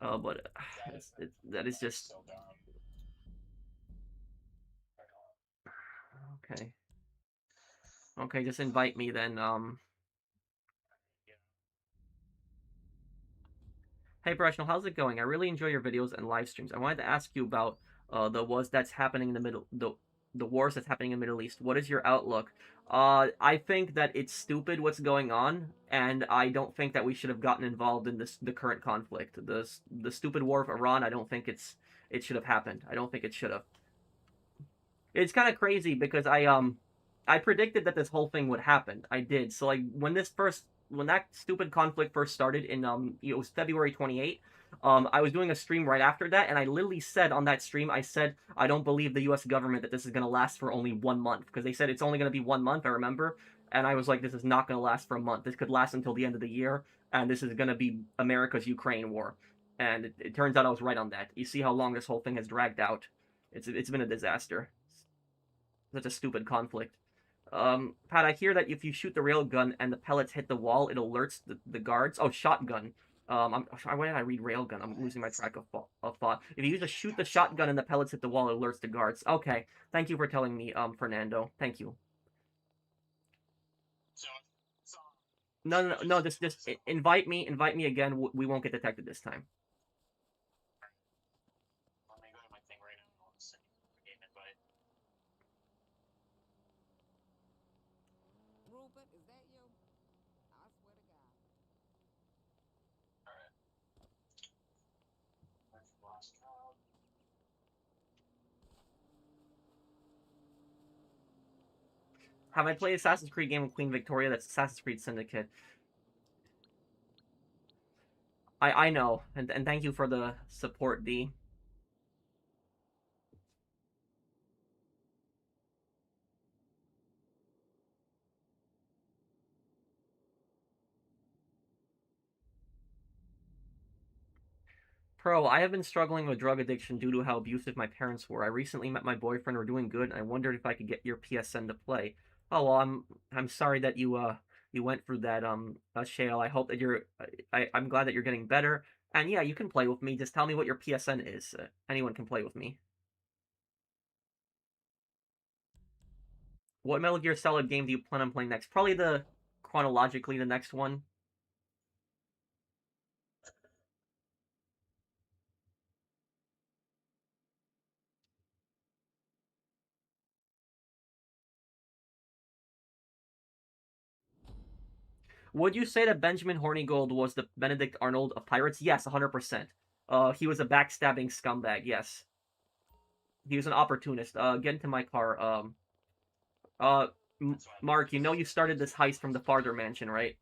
But that is just okay. Okay, just invite me then. Hey, Professional, how's it going? I really enjoy your videos and live streams. I wanted to ask you about the wars that's happening in the Middle East. What is your outlook? I think that it's stupid what's going on, and I don't think that we should have gotten involved in the current conflict. The stupid war of Iran. I don't think it should have happened. I don't think it should have. It's kind of crazy because I predicted that this whole thing would happen. I did. So like when that stupid conflict first started in it was February 28th. I was doing a stream right after that, and I literally said on that stream, I said I don't believe the U.S. government that this is gonna last for only 1 month because they said it's only gonna be 1 month. I remember, and I was like, this is not gonna last for a month. This could last until the end of the year, and this is gonna be America's Ukraine war. And it turns out I was right on that. You see how long this whole thing has dragged out. It's been a disaster. Such a stupid conflict. Pat, I hear that if you shoot the railgun and the pellets hit the wall, it alerts the guards. Oh, shotgun. Why did I read railgun? I'm losing my track of thought. If you use a shoot the shotgun and the pellets hit the wall, it alerts the guards. Okay, thank you for telling me, Fernando. Thank you. So, so No. Just invite me again. We won't get detected this time. let me go to my thing right now and send you a game invite. Rupert, is that you? I swear to God. Alright. That's the last job. Have I played Assassin's Creed game with Queen Victoria? That's Assassin's Creed Syndicate. I know, and thank you for the support, D. Pro, I have been struggling with drug addiction due to how abusive my parents were. I recently met my boyfriend. We're doing good, and I wondered if I could get your PSN to play. Oh well, I'm sorry that you went through that, Shale. I hope that I'm glad that you're getting better. And yeah, you can play with me. Just tell me what your PSN is. Anyone can play with me. What Metal Gear Solid game do you plan on playing next? Probably chronologically the next one. Would you say that Benjamin Hornigold was the Benedict Arnold of Pirates? Yes, 100%. He was a backstabbing scumbag. Yes, he was an opportunist. Get into my car. Uh, Mark, you know you started this heist from the Farther Mansion, right?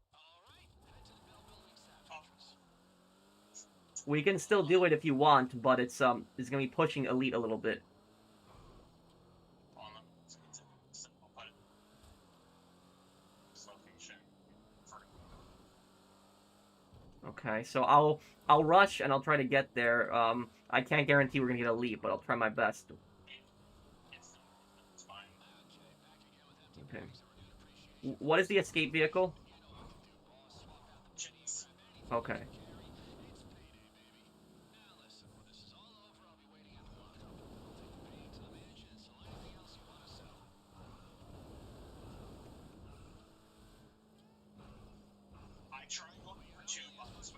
We can still do it if you want, but it's gonna be pushing Elite a little bit. Okay, so I'll rush and I'll try to get there. I can't guarantee we're gonna get Elite, but I'll try my best. Okay. What is the escape vehicle? Okay. I tried looking for two buttons,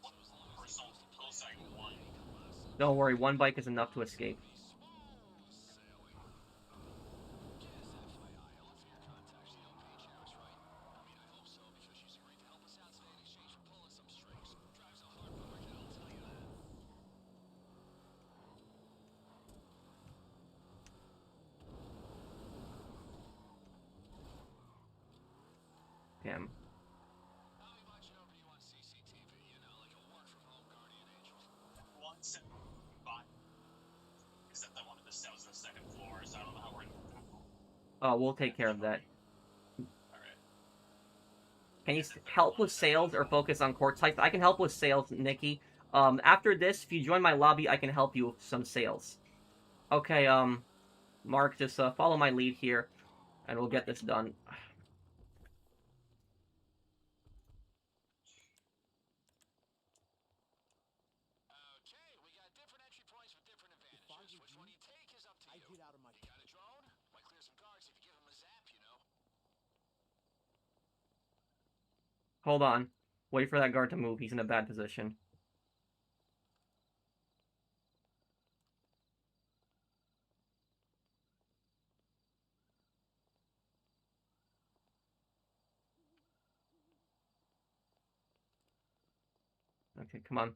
but personal close-side one. Don't worry, one bike is enough to escape. Damn. Except I wanted this house on the second floor, so I don't know how we're gonna do that. Oh, we'll take care of that. Alright. Can you help with sales or focus on court types? I can help with sales, Nikki. After this, if you join my lobby, I can help you with some sales. Okay, Mark, just follow my lead here, and we'll get this done. Hold on. Wait for that guard to move. He's in a bad position. Okay, come on.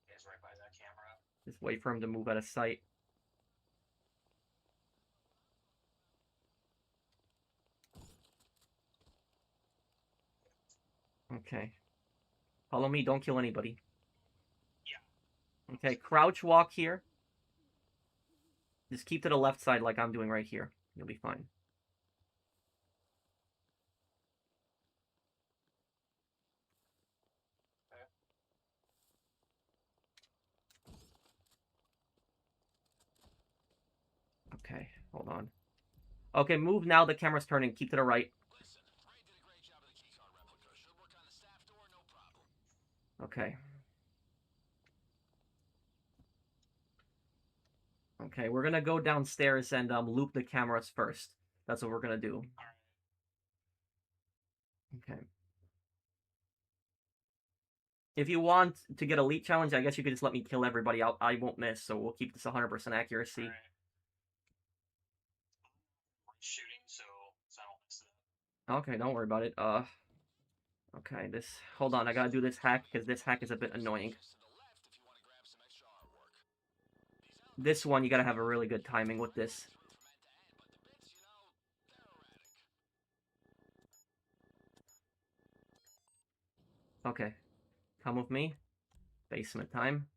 He's right by that camera. Just wait for him to move out of sight. Okay. Follow me. Don't kill anybody. Yeah. Okay, crouch walk here. Just keep to the left side like I'm doing right here. You'll be fine. Okay, hold on. Okay, move now. The camera's turning. Keep to the right. Okay. Okay, we're gonna go downstairs and loop the cameras first. That's what we're gonna do. Okay. If you want to get Elite Challenge, I guess you could just let me kill everybody out. I won't miss, so we'll keep this 100% accuracy. Alright. Shooting, so I don't miss it. Okay, don't worry about it. Okay, hold on, I gotta do this hack, because this hack is a bit annoying. This one, you gotta have a really good timing with this. Okay, come with me. Basement time.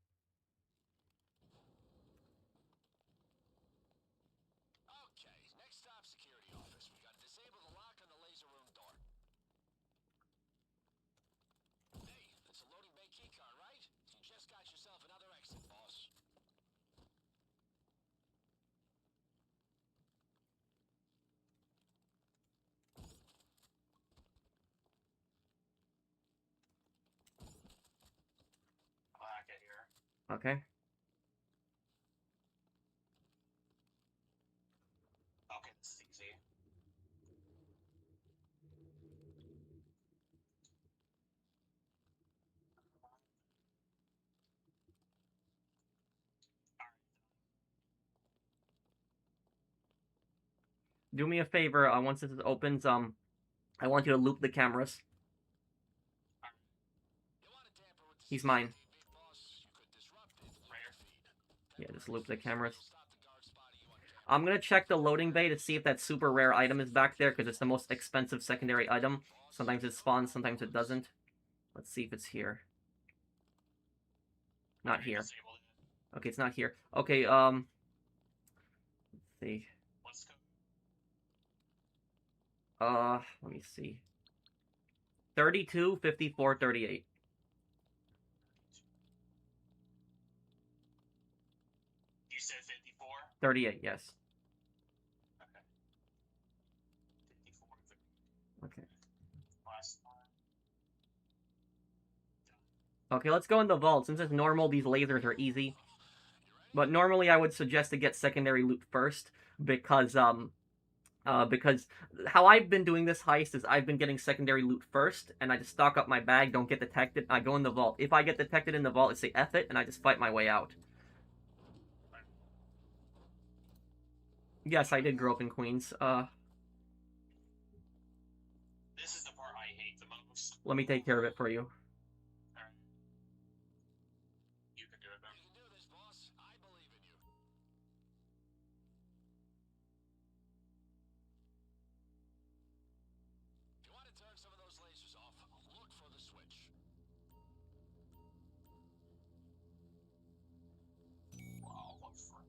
I'll get here. Okay. Okay, this is easy. Do me a favor, once this opens, I want you to loop the cameras. He's mine. Yeah, just loop the cameras. I'm gonna check the loading bay to see if that super rare item is back there, because it's the most expensive secondary item. Sometimes it spawns, sometimes it doesn't. Let's see if it's here. Not here. Okay, it's not here. Okay, let's see. Let's go. Let me see. 32, 54, 38. You said 54? 38, yes. Okay. 54. Okay. Last one. Okay, let's go in the vault. Since it's normal, these lasers are easy. But normally I would suggest to get secondary loot first, because how I've been doing this heist is I've been getting secondary loot first, and I just stock up my bag, don't get detected, I go in the vault. If I get detected in the vault, I say F it, and I just fight my way out. Yes, I did grow up in Queens. This is the part I hate the most. Let me take care of it for you. Alright. You can do it then. You can do this, boss. I believe in you. If you want to turn some of those lasers off, look for the switch. Wow, what for?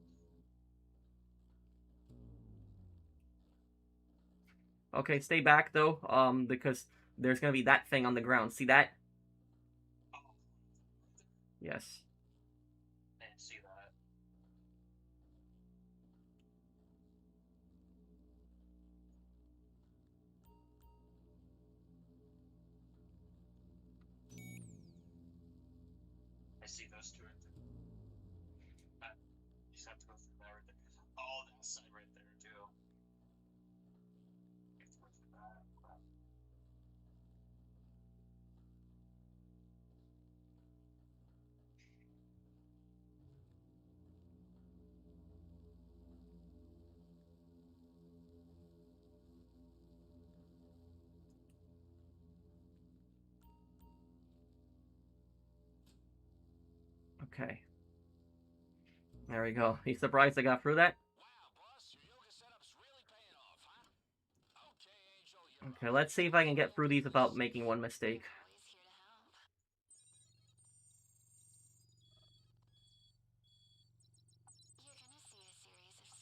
Okay, stay back though, because there's gonna be that thing on the ground. See that? Oh. Yes. I didn't see that. I see those two right there. You just have to go through that right there. Oh, that side right there too. You have to go through that. Crap. Okay. There we go. You surprised I got through that? Wow, boss, your yoga setup's really paying off, huh? Okay, Angel, you're Okay, let's see if I can get through these without making one mistake. Always here to help.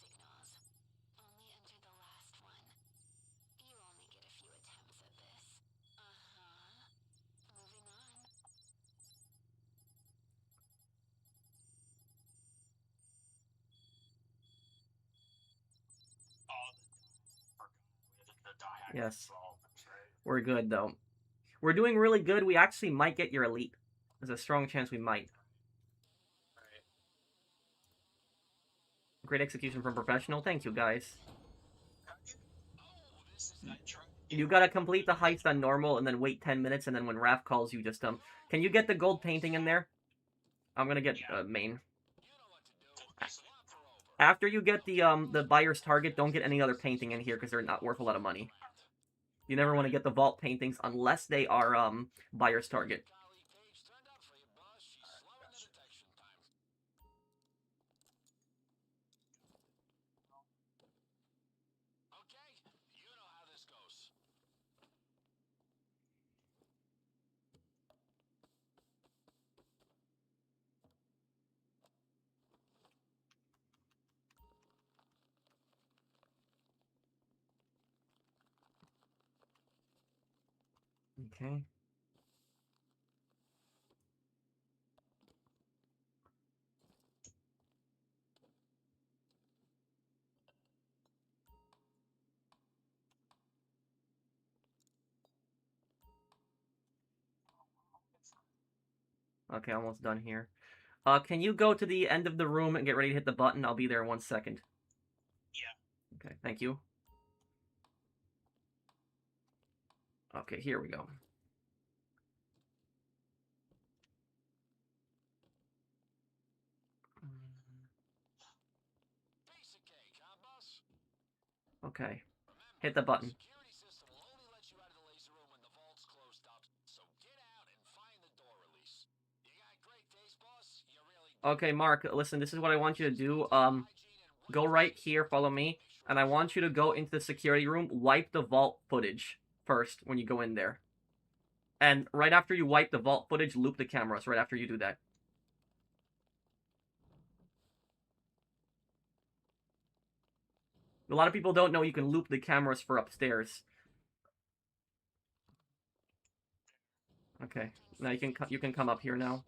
You're gonna see a series of signals. Only enter the last one. You only get a few attempts at this. Moving on. Yes. We're good, though. We're doing really good. We actually might get your elite. There's a strong chance we might. Great execution from professional. Thank you, guys. You gotta complete the heist on normal and then wait 10 minutes, and then when Raph calls you, just, can you get the gold painting in there? I'm gonna get, main. After you get the buyer's target, don't get any other painting in here, because they're not worth a lot of money. You never want to get the vault paintings unless they are, buyer's target. Okay. Okay, almost done here. Can you go to the end of the room and get ready to hit the button? I'll be there in 1 second. Yeah. Okay, thank you. Okay, here we go. Okay. Hit the button. Okay, Mark, listen, this is what I want you to do. Go right here, follow me, and I want you to go into the security room, wipe the vault footage first when you go in there. And right after you wipe the vault footage, loop the cameras right after you do that. A lot of people don't know you can loop the cameras for upstairs. Okay, now you can come up here now.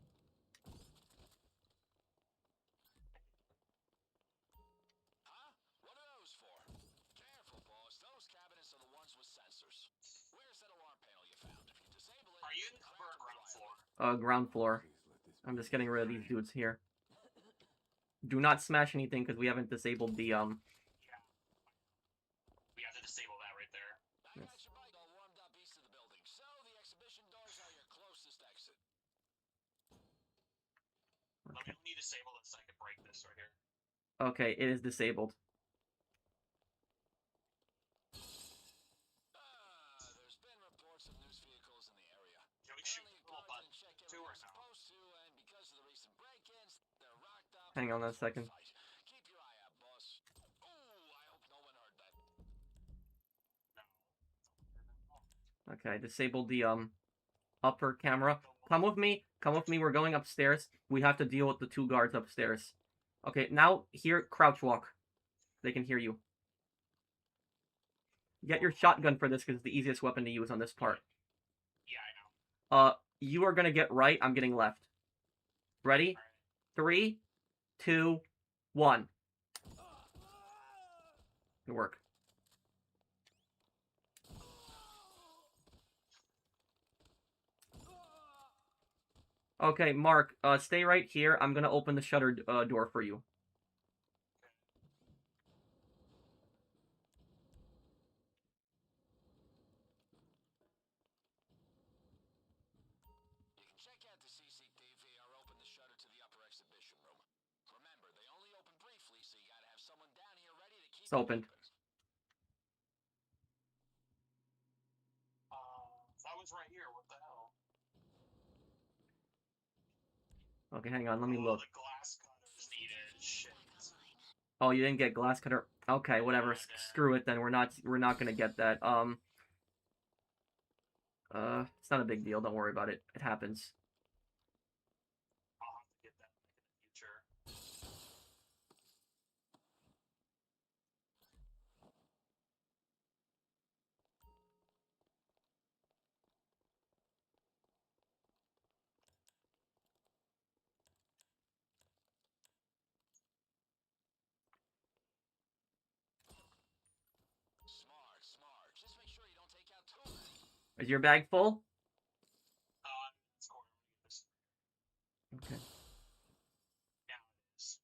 Are you in the upper or ground floor? Ground floor. I'm just getting rid of these dudes here. Do not smash anything because we haven't disabled the We have to disable that right there. Yes. Let me disable it so I can break this right here. Okay, it is disabled. There's been reports of news vehicles in the area. Can we shoot little button two or no? And because of the recent break-ins, they're rocked up. Hang on a second. Keep your eye out, boss. Ooh, I hope no one heard that. No. Okay, I disabled the upper camera. Come with me. Come with me. We're going upstairs. We have to deal with the 2 guards upstairs. Okay, now here, crouch walk. They can hear you. Get your shotgun for this because it's the easiest weapon to use on this part. Yeah, I know. You are gonna get right. I'm getting left. Ready? 3, 2, 1. Good work. Okay, Mark, stay right here. I'm gonna open the shutter door for you. You can check out the CCTV or open the shutter to the upper exhibition room. Remember, they only open briefly, so you gotta have someone down here ready to keep It's opened. That was right here. What the hell? Okay, hang on. Let me look. The glass cutters needed. Shit. Oh, you didn't get glass cutter. Okay, whatever. Screw it then. We're not gonna get that. It's not a big deal. Don't worry about it. It happens. I'll have to get that in the future. Smart. smart. Just make sure you don't take out too many. Is your bag full? It's going to this. Okay. Now it is.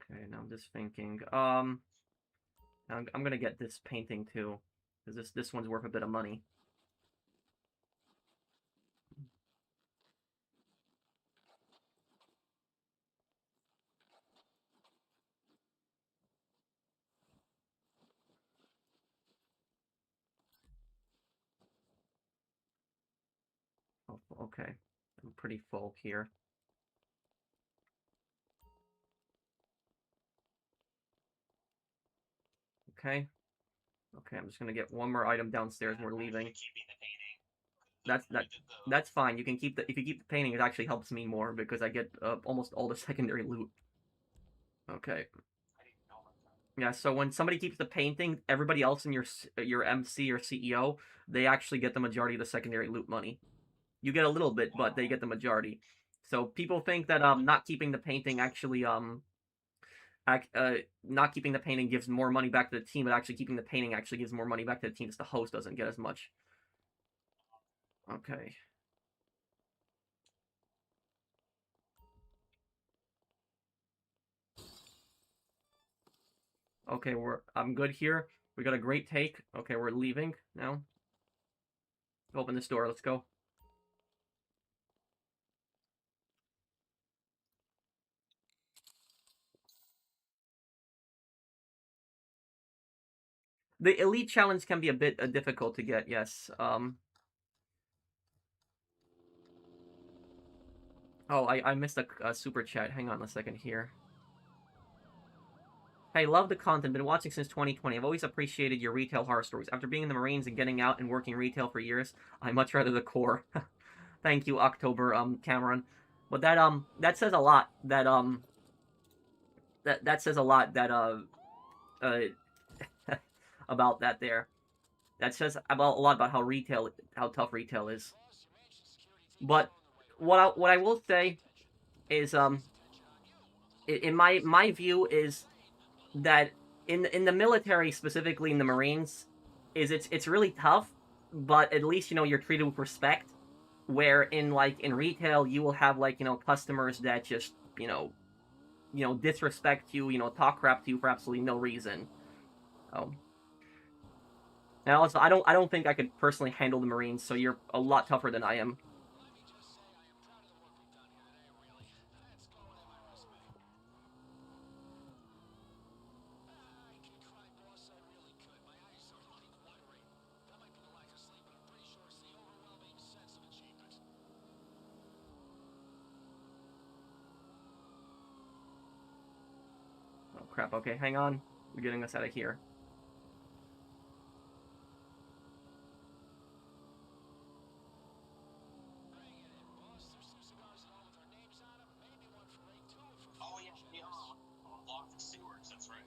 Okay, now I'm just thinking. I'm gonna get this painting too, because this one's worth a bit of money. Oh, okay, I'm pretty full here. Okay. Okay, I'm just gonna get one more item downstairs and we're leaving. Keeping the painting. That's fine. You can keep if you keep the painting, it actually helps me more because I get almost all the secondary loot. Okay. I didn't know about that. Yeah, so when somebody keeps the painting, everybody else in your MC or CEO, they actually get the majority of the secondary loot money. You get a little bit, but they get the majority. So people think that not keeping the painting actually not keeping the painting gives more money back to the team, but actually keeping the painting actually gives more money back to the team, just the host doesn't get as much. Okay. Okay, I'm good here. We got a great take. Okay, we're leaving now. Open this door, let's go. The elite challenge can be a bit difficult to get, yes. Oh, I missed a super chat. Hang on a second here. Hey, love the content. Been watching since 2020. I've always appreciated your retail horror stories. After being in the Marines and getting out and working retail for years, I much rather the core. Thank you, October, Cameron. But that says a lot. That says a lot. About that there. That says about a lot about how tough retail is. But what I will say is in my view is that in the military, specifically in the Marines, is it's really tough, but at least you're treated with respect. Where in retail, you will have customers that just disrespect you, talk crap to you for absolutely no reason. And also, I don't think I could personally handle the Marines, so you're a lot tougher than I am. Oh crap, okay, hang on. We're getting us out of here. Oh yeah, lock the sewers. That's right.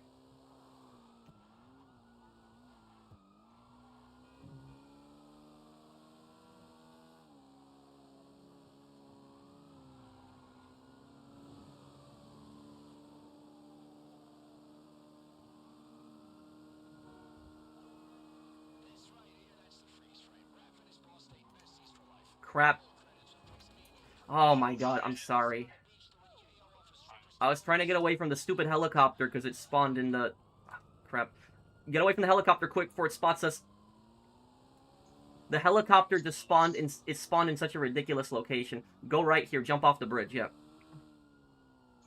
Crap. Oh my god, I'm sorry. I was trying to get away from the stupid helicopter because it spawned in the... crap. Get away from the helicopter quick before it spots us. The helicopter just spawned in such a ridiculous location. Go right here, jump off the bridge, yeah.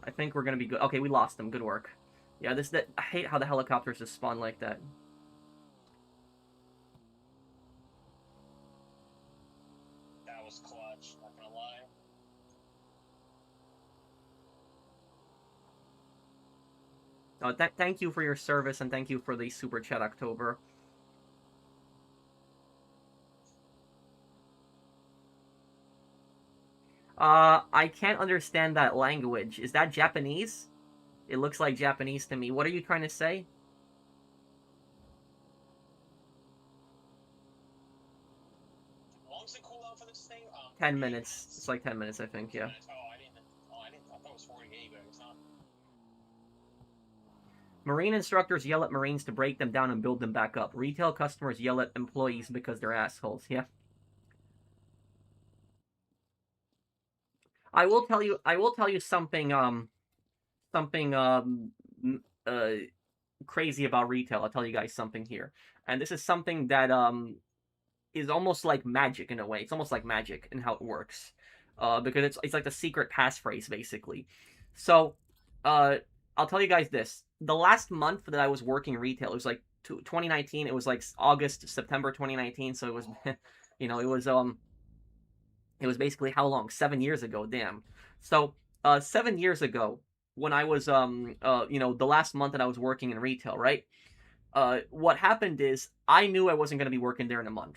I think we're gonna be good. Okay, we lost them, good work. Yeah, I hate how the helicopters just spawn like that. That was clutch, not gonna lie. Thank you for your service, and thank you for the super chat, October. I can't understand that language. Is that Japanese? It looks like Japanese to me. What are you trying to say? How long's the cooldown for this thing? 10 minutes. It's like 10 minutes, I think, yeah. I thought it was 48, but it's not. Marine instructors yell at Marines to break them down and build them back up. Retail customers yell at employees because they're assholes. Yeah. I will tell you something something crazy about retail. I'll tell you guys something here. And this is something that is almost like magic in a way. It's almost like magic in how it works. Because it's like the secret passphrase basically. So, I'll tell you guys this. The last month that I was working retail, it was like 2019. It was like August, September 2019. So it was, you know, it was basically how long? 7 years ago. Damn. So, 7 years ago, when I was you know, the last month that I was working in retail, right? What happened is I knew I wasn't going to be working there in a month.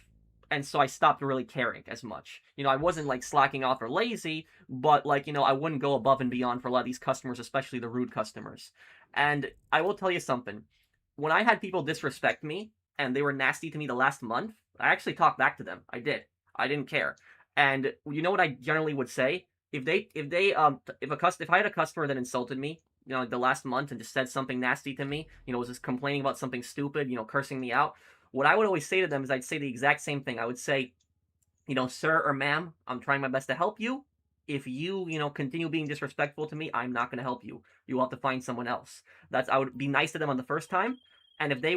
And so I stopped really caring as much. You know, I wasn't like slacking off or lazy, but like, you know, I wouldn't go above and beyond for a lot of these customers, especially the rude customers. And I will tell you something. When I had people disrespect me and they were nasty to me the last month, I actually talked back to them. I did. I didn't care. And you know what I generally would say? If I had a customer that insulted me, you know, like the last month and just said something nasty to me, you know, was just complaining about something stupid, you know, cursing me out, what I would always say to them is I'd say the exact same thing. I would say, you know, sir or ma'am, I'm trying my best to help you. If you, you know, continue being disrespectful to me, I'm not going to help you. You will have to find someone else. I would be nice to them on the first time. And if they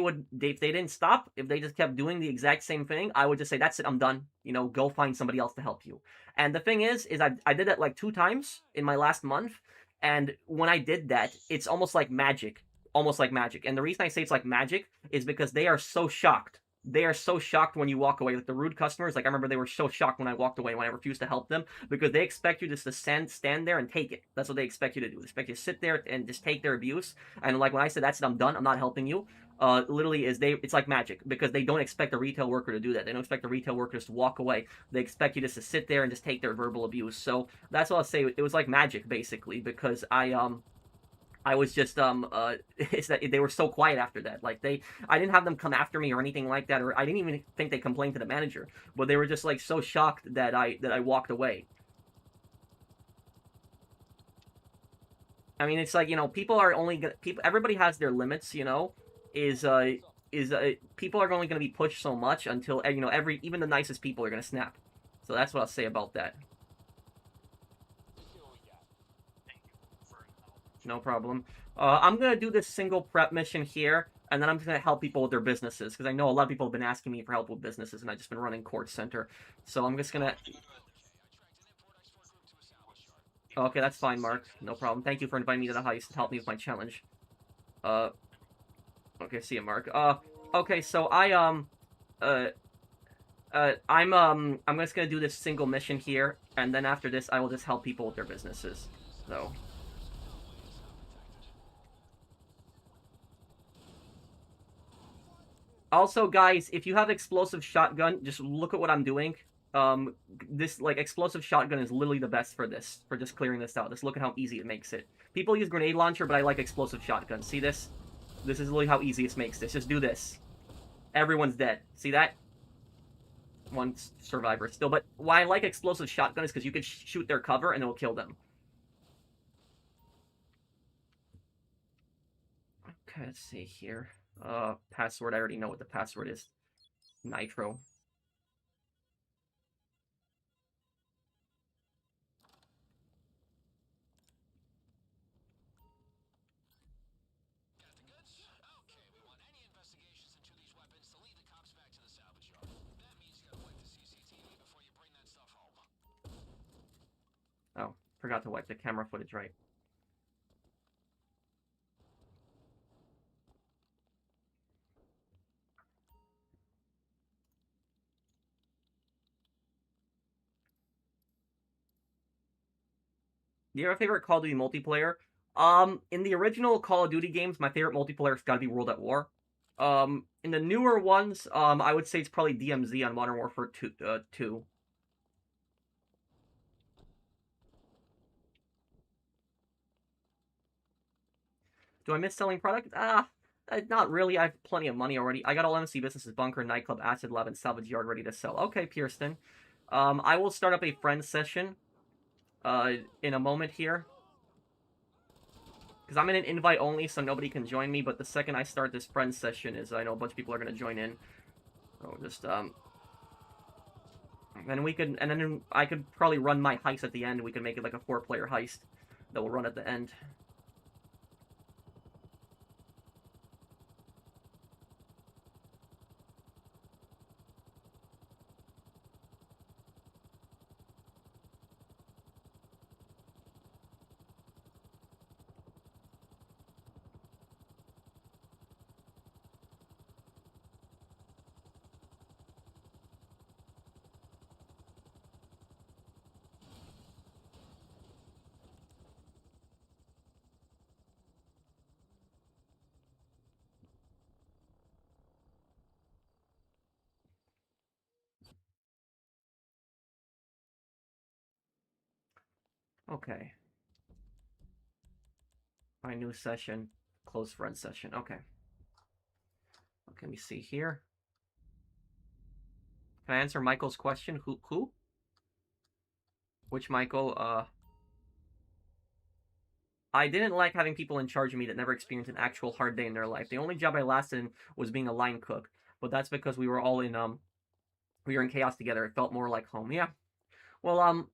didn't stop, if they just kept doing the exact same thing, I would just say, that's it, I'm done. You know, go find somebody else to help you. And the thing is I did that like 2 times in my last month. And when I did that, it's almost like magic. Almost like magic. And the reason I say it's like magic is because they are so shocked. They are so shocked when you walk away. Like the rude customers, like I remember they were so shocked when I walked away, when I refused to help them, because they expect you just to stand there and take it. That's what they expect you to do. They expect you to sit there and just take their abuse. And like when I said, that's it, I'm done, I'm not helping you, literally it's like magic, because they don't expect a retail worker to do that. They don't expect the retail workers to walk away. They expect you just to sit there and just take their verbal abuse. So that's what I'll say. It was like magic basically, because I was just it's that they were so quiet after that. Like I didn't have them come after me or anything like that, or I didn't even think they complained to the manager, but they were just like so shocked that I walked away. I mean, it's like, you know, people are only gonna everybody has their limits, you know. Is People are only going to be pushed so much until, you know, even the nicest people are going to snap. So that's what I'll say about that. No problem. I'm going to do this single prep mission here, and then I'm just going to help people with their businesses, because I know a lot of people have been asking me for help with businesses, and I've just been running Court Center. So I'm just going to... Okay, that's fine, Mark. No problem. Thank you for inviting me to the house to help me with my challenge. Okay, see you, Mark. Okay, so I'm just gonna do this single mission here, and then after this, I will just help people with their businesses. So... Also, guys, if you have explosive shotgun, just look at what I'm doing. This, like, explosive shotgun is literally the best for this, for just clearing this out. Just look at how easy it makes it. People use grenade launcher, but I like explosive shotgun. See this? This is literally how easy this makes this. Just do this. Everyone's dead. See that? One survivor still. But why I like explosive shotgun is because you can shoot their cover and it'll kill them. Okay, let's see here. Password, I already know what the password is. Nitro. Got the goods? Okay, we want any investigations into these weapons to lead the cops back to the salvage yard. That means you gotta wipe the CCTV before you bring that stuff home. Oh, forgot to wipe the camera footage, right. Do you have a favorite Call of Duty multiplayer? In the original Call of Duty games, my favorite multiplayer's gotta be World at War. In the newer ones, I would say it's probably DMZ on Modern Warfare 2. Do I miss selling product? Not really. I have plenty of money already. I got all MC businesses, bunker, nightclub, acid lab, and salvage yard ready to sell. Okay, Pierston. I will start up a friend session in a moment here. Because I'm in an invite only, so nobody can join me, but the second I start this friend session I know a bunch of people are going to join in. So just, and then I could probably run my heist at the end. We could make it like a 4-player heist that will run at the end. Okay. My new session. Close friend session. Okay. Let me see here. Can I answer Michael's question? Who? Which Michael? I didn't like having people in charge of me that never experienced an actual hard day in their life. The only job I lasted in was being a line cook, but that's because we were all in we were in chaos together. It felt more like home. Yeah. Well,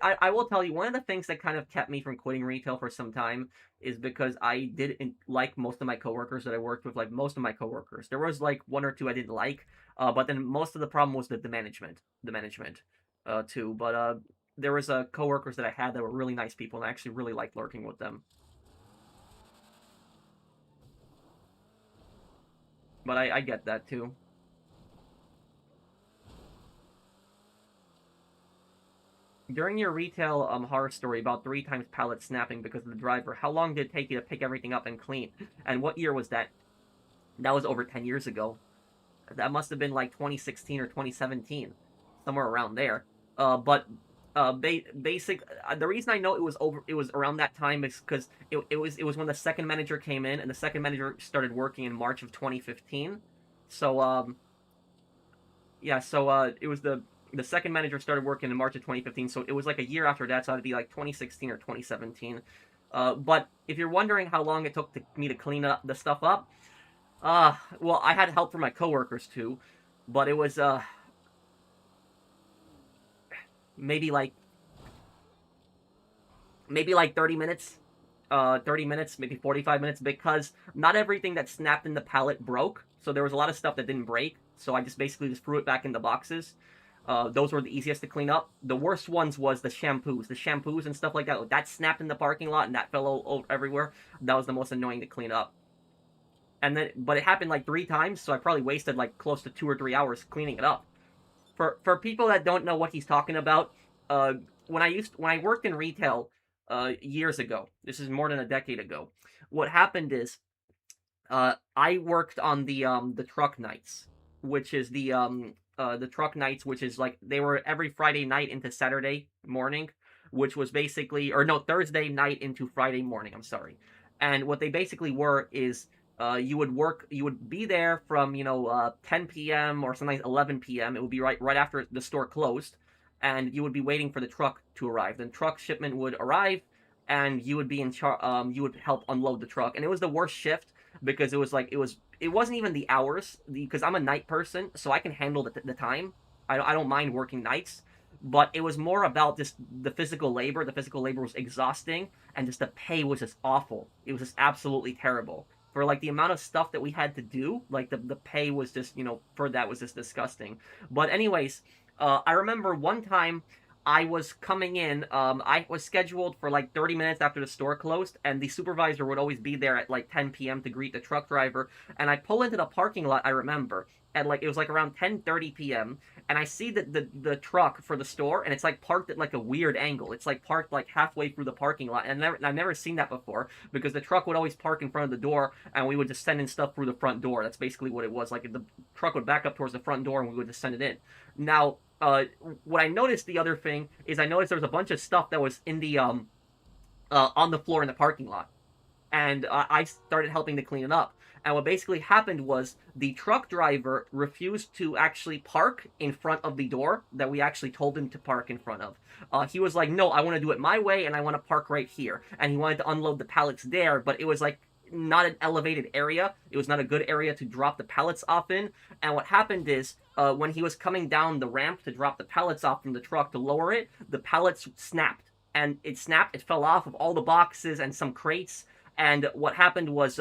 I will tell you, one of the things that kind of kept me from quitting retail for some time is because I didn't like most of my coworkers that I worked with. Like most of my coworkers, there was like one or two I didn't like, but then most of the problem was the management, too. But there was coworkers that I had that were really nice people, and I actually really liked working with them. But I get that too. During your retail horror story about 3 times pallet snapping because of the driver, how long did it take you to pick everything up and clean? And what year was that? That was over 10 years ago. That must have been like 2016 or 2017, somewhere around there. But basic. The reason I know it was around that time is because it was when the second manager came in, and the second manager started working in March of 2015. So yeah, so it was the second manager started working in March of 2015, so it was like a year after that, so it'd be like 2016 or 2017. But if you're wondering how long it took me to clean up the stuff up, well, I had help from my coworkers too, but it was maybe like 30 minutes. 30 minutes, maybe 45 minutes, because not everything that snapped in the pallet broke. So there was a lot of stuff that didn't break. So I just basically just threw it back in the boxes. Those were the easiest to clean up. The worst ones was the shampoos and stuff like that. That snapped in the parking lot and that fell all everywhere. That was the most annoying to clean up. And then, but it happened like 3 times, so I probably wasted like close to 2 or 3 hours cleaning it up. For people that don't know what he's talking about, when I worked in retail years ago, this is more than a decade ago. What happened is, I worked on the truck nights, which is the truck nights, which is like they were every Friday night into Saturday morning, which was basically, or no, Thursday night into Friday morning. I'm sorry. And what they basically were is you would be there from 10 p.m. or sometimes 11 p.m. It would be right after the store closed, and you would be waiting for the truck to arrive. Then truck shipment would arrive, and you would be in charge. You would help unload the truck, and it was the worst shift because it wasn't even the hours, because I'm a night person, so I can handle the time. I don't mind working nights, but it was more about just the physical labor. The physical labor was exhausting, and just the pay was just awful. It was just absolutely terrible. For like the amount of stuff that we had to do, like the pay was just, for that was just disgusting. But anyways, I remember one time I was coming in. I was scheduled for like 30 minutes after the store closed, and the supervisor would always be there at like 10 p.m. to greet the truck driver. And I pull into the parking lot, I remember, at like it was like around 10:30 p.m. And I see the truck for the store, and it's like parked at like a weird angle. It's like parked like halfway through the parking lot, and I've never seen that before, because the truck would always park in front of the door, and we would just send in stuff through the front door. That's basically what it was. Like the truck would back up towards the front door, and we would just send it in. Now, what I noticed, the other thing is, I noticed there was a bunch of stuff that was in the on the floor in the parking lot, and I started helping to clean it up. And what basically happened was the truck driver refused to actually park in front of the door that we actually told him to park in front of. He was like, no, I want to do it my way, and I want to park right here. And he wanted to unload the pallets there, but it was like not an elevated area. It was not a good area to drop the pallets off in. And what happened is, when he was coming down the ramp to drop the pallets off from the truck to lower it, the pallets snapped. And it snapped, it fell off of all the boxes and some crates. And what happened was,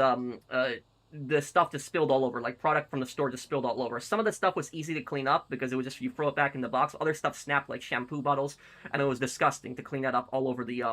the stuff just spilled all over, like product from the store just spilled all over. Some of the stuff was easy to clean up because it was just, you throw it back in the box. Other stuff snapped like shampoo bottles, and it was disgusting to clean that up all over the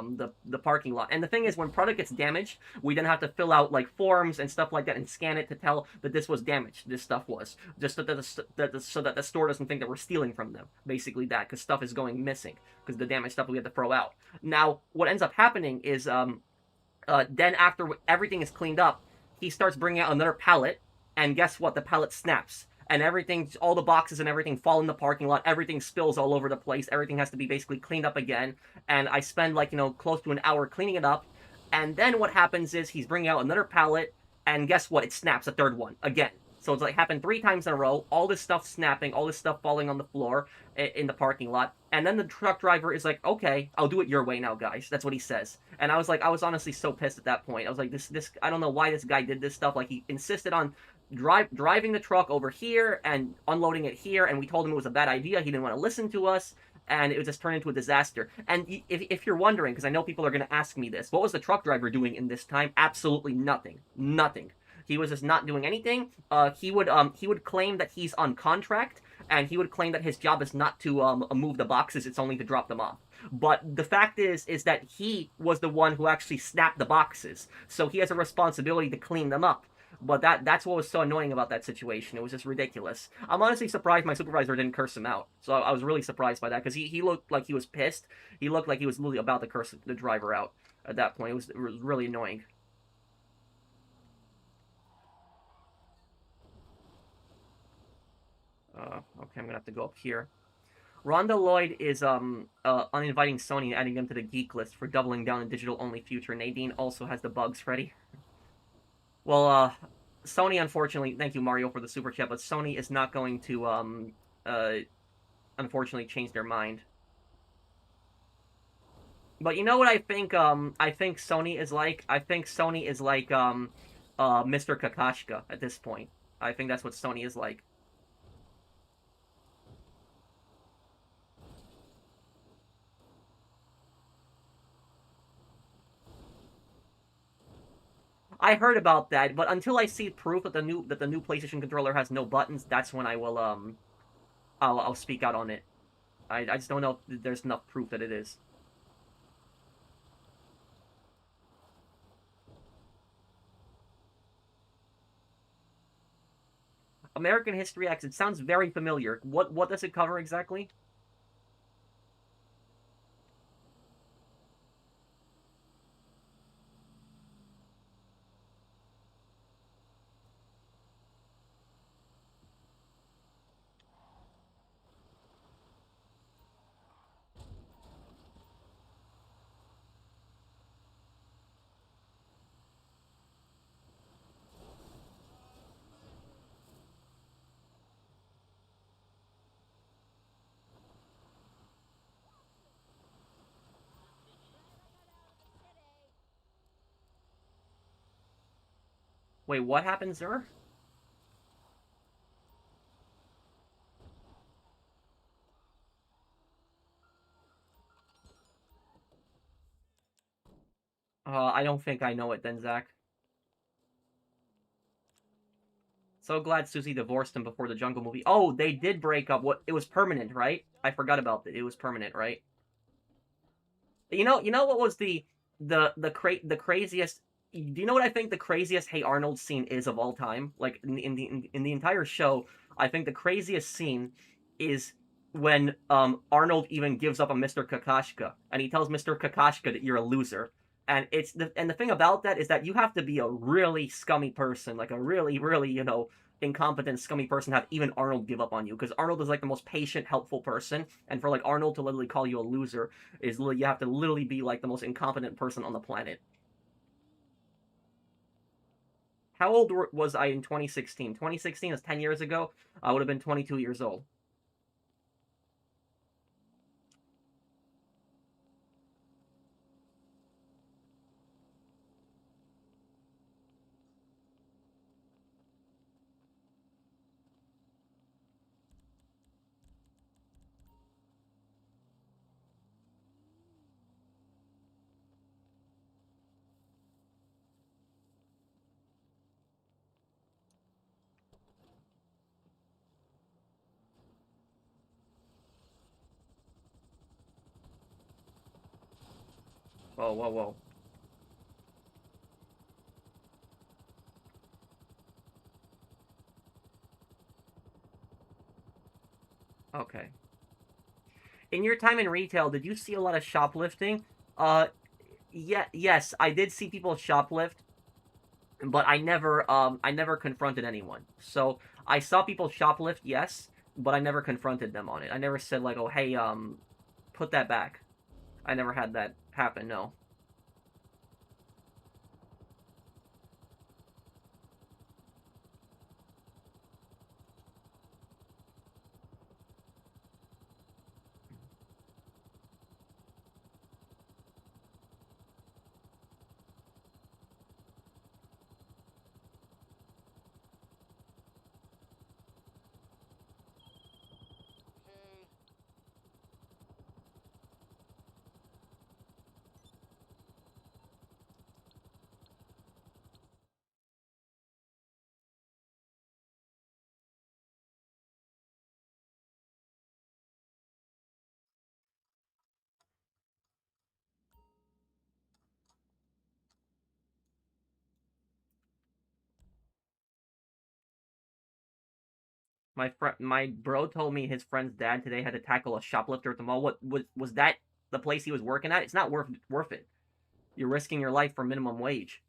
parking lot. And the thing is, when product gets damaged, we then have to fill out like forms and stuff like that and scan it to tell that this was damaged, this stuff was. Just so that the store doesn't think that we're stealing from them. Basically that, because stuff is going missing, because the damaged stuff we have to throw out. Now, what ends up happening is, then after everything is cleaned up, he starts bringing out another pallet, and guess what? The pallet snaps. And everything, all the boxes and everything fall in the parking lot. Everything spills all over the place. Everything has to be basically cleaned up again. And I spend like, close to an hour cleaning it up. And then what happens is he's bringing out another pallet, and guess what? It snaps, a third one, again. So it's like happened 3 times in a row, all this stuff snapping, all this stuff falling on the floor in the parking lot. And then the truck driver is like, okay, I'll do it your way now, guys. That's what he says. And I was like, I was honestly so pissed at that point. I was like, this, I don't know why this guy did this stuff. Like, he insisted on driving the truck over here and unloading it here, and we told him it was a bad idea. He didn't want to listen to us, and it just turned into a disaster. And if you're wondering, because I know people are going to ask me this, what was the truck driver doing in this time? Absolutely nothing. Nothing. He was just not doing anything. He would claim that he's on contract, and he would claim that his job is not to move the boxes, it's only to drop them off. But the fact is that he was the one who actually snapped the boxes, so he has a responsibility to clean them up. But that's what was so annoying about that situation. It was just ridiculous. I'm honestly surprised my supervisor didn't curse him out. So I was really surprised by that, because he looked like he was pissed. He looked like he was really about to curse the driver out at that point. It was really annoying. Okay, I'm gonna have to go up here. Rhonda Lloyd is uninviting Sony and adding them to the geek list for doubling down in digital-only future. Nadine also has the bugs, Freddy. Well, Sony, unfortunately, thank you, Mario, for the super chat, but Sony is not going to, unfortunately change their mind. But you know what I think Sony is like? I think Sony is like, Mr. Kakashka at this point. I think that's what Sony is like. I heard about that, but until I see proof that the new PlayStation controller has no buttons, that's when I will I'll speak out on it. I just don't know if there's enough proof that it is. American History X, it sounds very familiar. What does it cover exactly? Wait, what happened, sir? I don't think I know it then, Zach. So glad Susie divorced him before the Jungle movie. Oh, they did break up. What? It was permanent, right? I forgot about it. It was permanent, right? You know what was the craziest? Do you know what I think the craziest Hey Arnold scene is of all time? Like in the entire show, I think the craziest scene is when Arnold even gives up on Mr. Kakashka, and he tells Mr. Kakashka that you're a loser. And the thing about that is that you have to be a really scummy person, like a really, really, incompetent, scummy person to have even Arnold give up on you. Because Arnold is like the most patient, helpful person. And for like Arnold to literally call you a loser is you have to literally be like the most incompetent person on the planet. How old was I in 2016? 2016 is 10 years ago. I would have been 22 years old. Whoa, whoa, whoa. Okay. In your time in retail, did you see a lot of shoplifting? Yeah, yes, I did see people shoplift, but I never confronted anyone. So I saw people shoplift, yes, but I never confronted them on it. I never said like, "Oh, hey, put that back." I never had that happen. No. Okay. My bro told me his friend's dad today had to tackle a shoplifter at the mall. What was that the place he was working at? It's not worth it. You're risking your life for minimum wage.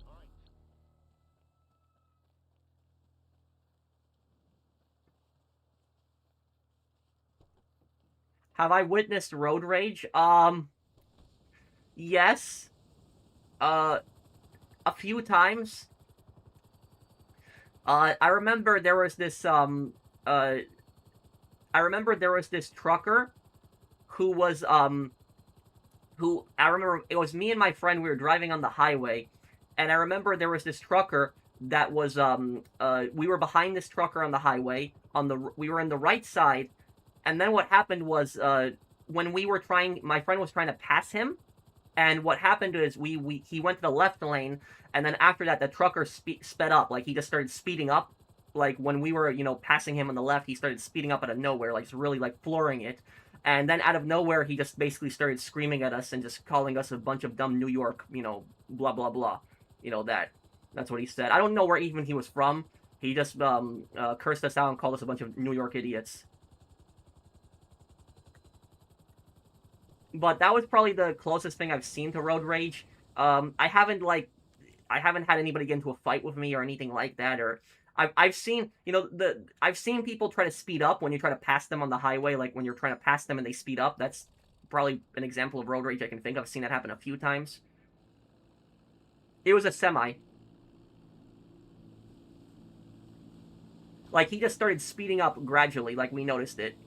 All right. Have I witnessed road rage? Yes. Uh, a few times. I remember there was this uh I remember there was this trucker who was who I remember it was me and my friend, we were driving on the highway, and I remember there was this trucker that was we were behind this trucker on the highway, we were in the right side, and then what happened was when we were trying my friend was trying to pass him, and what happened is we he went to the left lane, and then after that the trucker sped up, like he just started speeding up, like when we were passing him on the left, he started speeding up out of nowhere, like just really like flooring it, and then out of nowhere he just basically started screaming at us and just calling us a bunch of dumb New York, blah blah blah, that's what he said. I don't know where even he was from. He just cursed us out and called us a bunch of New York idiots. But that was probably the closest thing I've seen to road rage. I haven't had anybody get into a fight with me or anything like that. Or I've seen I've seen people try to speed up when you try to pass them on the highway. Like when you're trying to pass them and they speed up. That's probably an example of road rage I can think of. I've seen that happen a few times. It was a semi. Like he just started speeding up gradually. Like we noticed it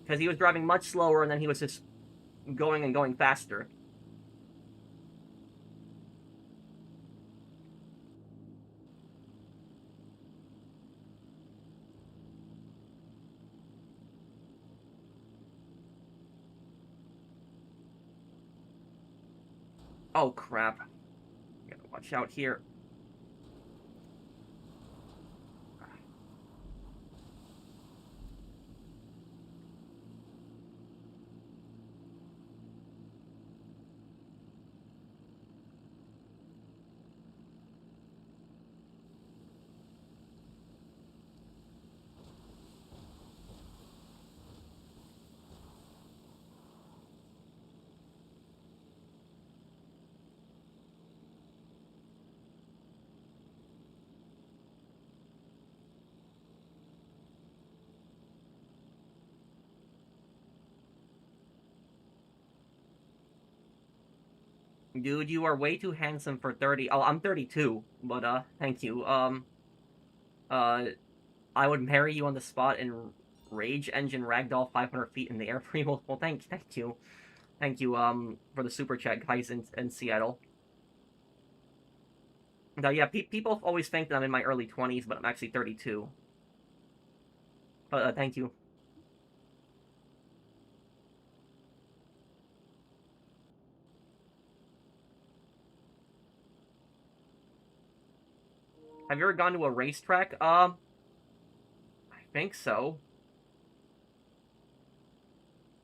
because he was driving much slower and then he was just going and going faster. Oh crap. Gotta watch out here. Dude, you are way too handsome for 30. Oh, I'm 32, but thank you. Uh, I would marry you on the spot in Rage Engine Ragdoll 500 feet in the air. Well, thank you. Thank you, for the super chat, guys in Seattle. Now, yeah, people always think that I'm in my early 20s, but I'm actually 32. But, thank you. Have you ever gone to a racetrack? I think so.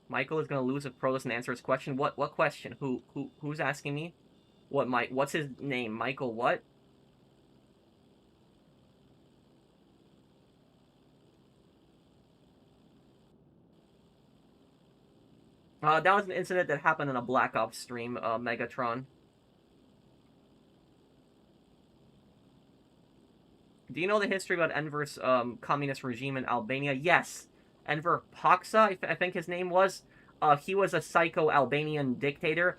Michael is gonna lose if Pro doesn't answer his question. What question? Who's asking me? What's his name? Michael what? That was an incident that happened in a Black Ops stream, Megatron. Do you know the history about Enver's communist regime in Albania? Yes. Enver Hoxha, I think his name was. He was a psycho Albanian dictator.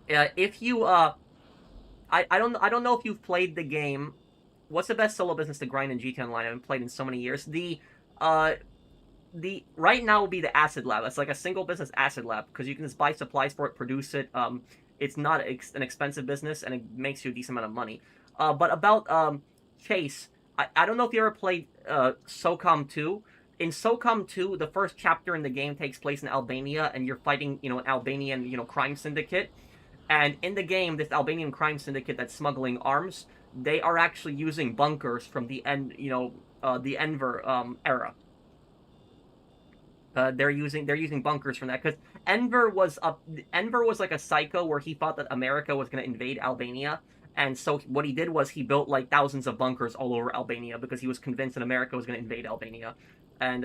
If you I don't know if you've played the game. What's the best solo business to grind in GTA Online? I haven't played in so many years. The right now will be the Acid Lab. It's like a single business Acid Lab because you can just buy supplies for it, produce it. It's not an expensive business and it makes you a decent amount of money. But about Chase, I don't know if you ever played SOCOM 2. In SOCOM 2, the first chapter in the game takes place in Albania, and you're fighting, an Albanian, crime syndicate. And in the game, this Albanian crime syndicate that's smuggling arms, they are actually using bunkers from the the Enver era. They're using bunkers from that because Enver was like a psycho where he thought that America was going to invade Albania, and so what he did was he built like thousands of bunkers all over Albania because he was convinced that America was going to invade Albania, and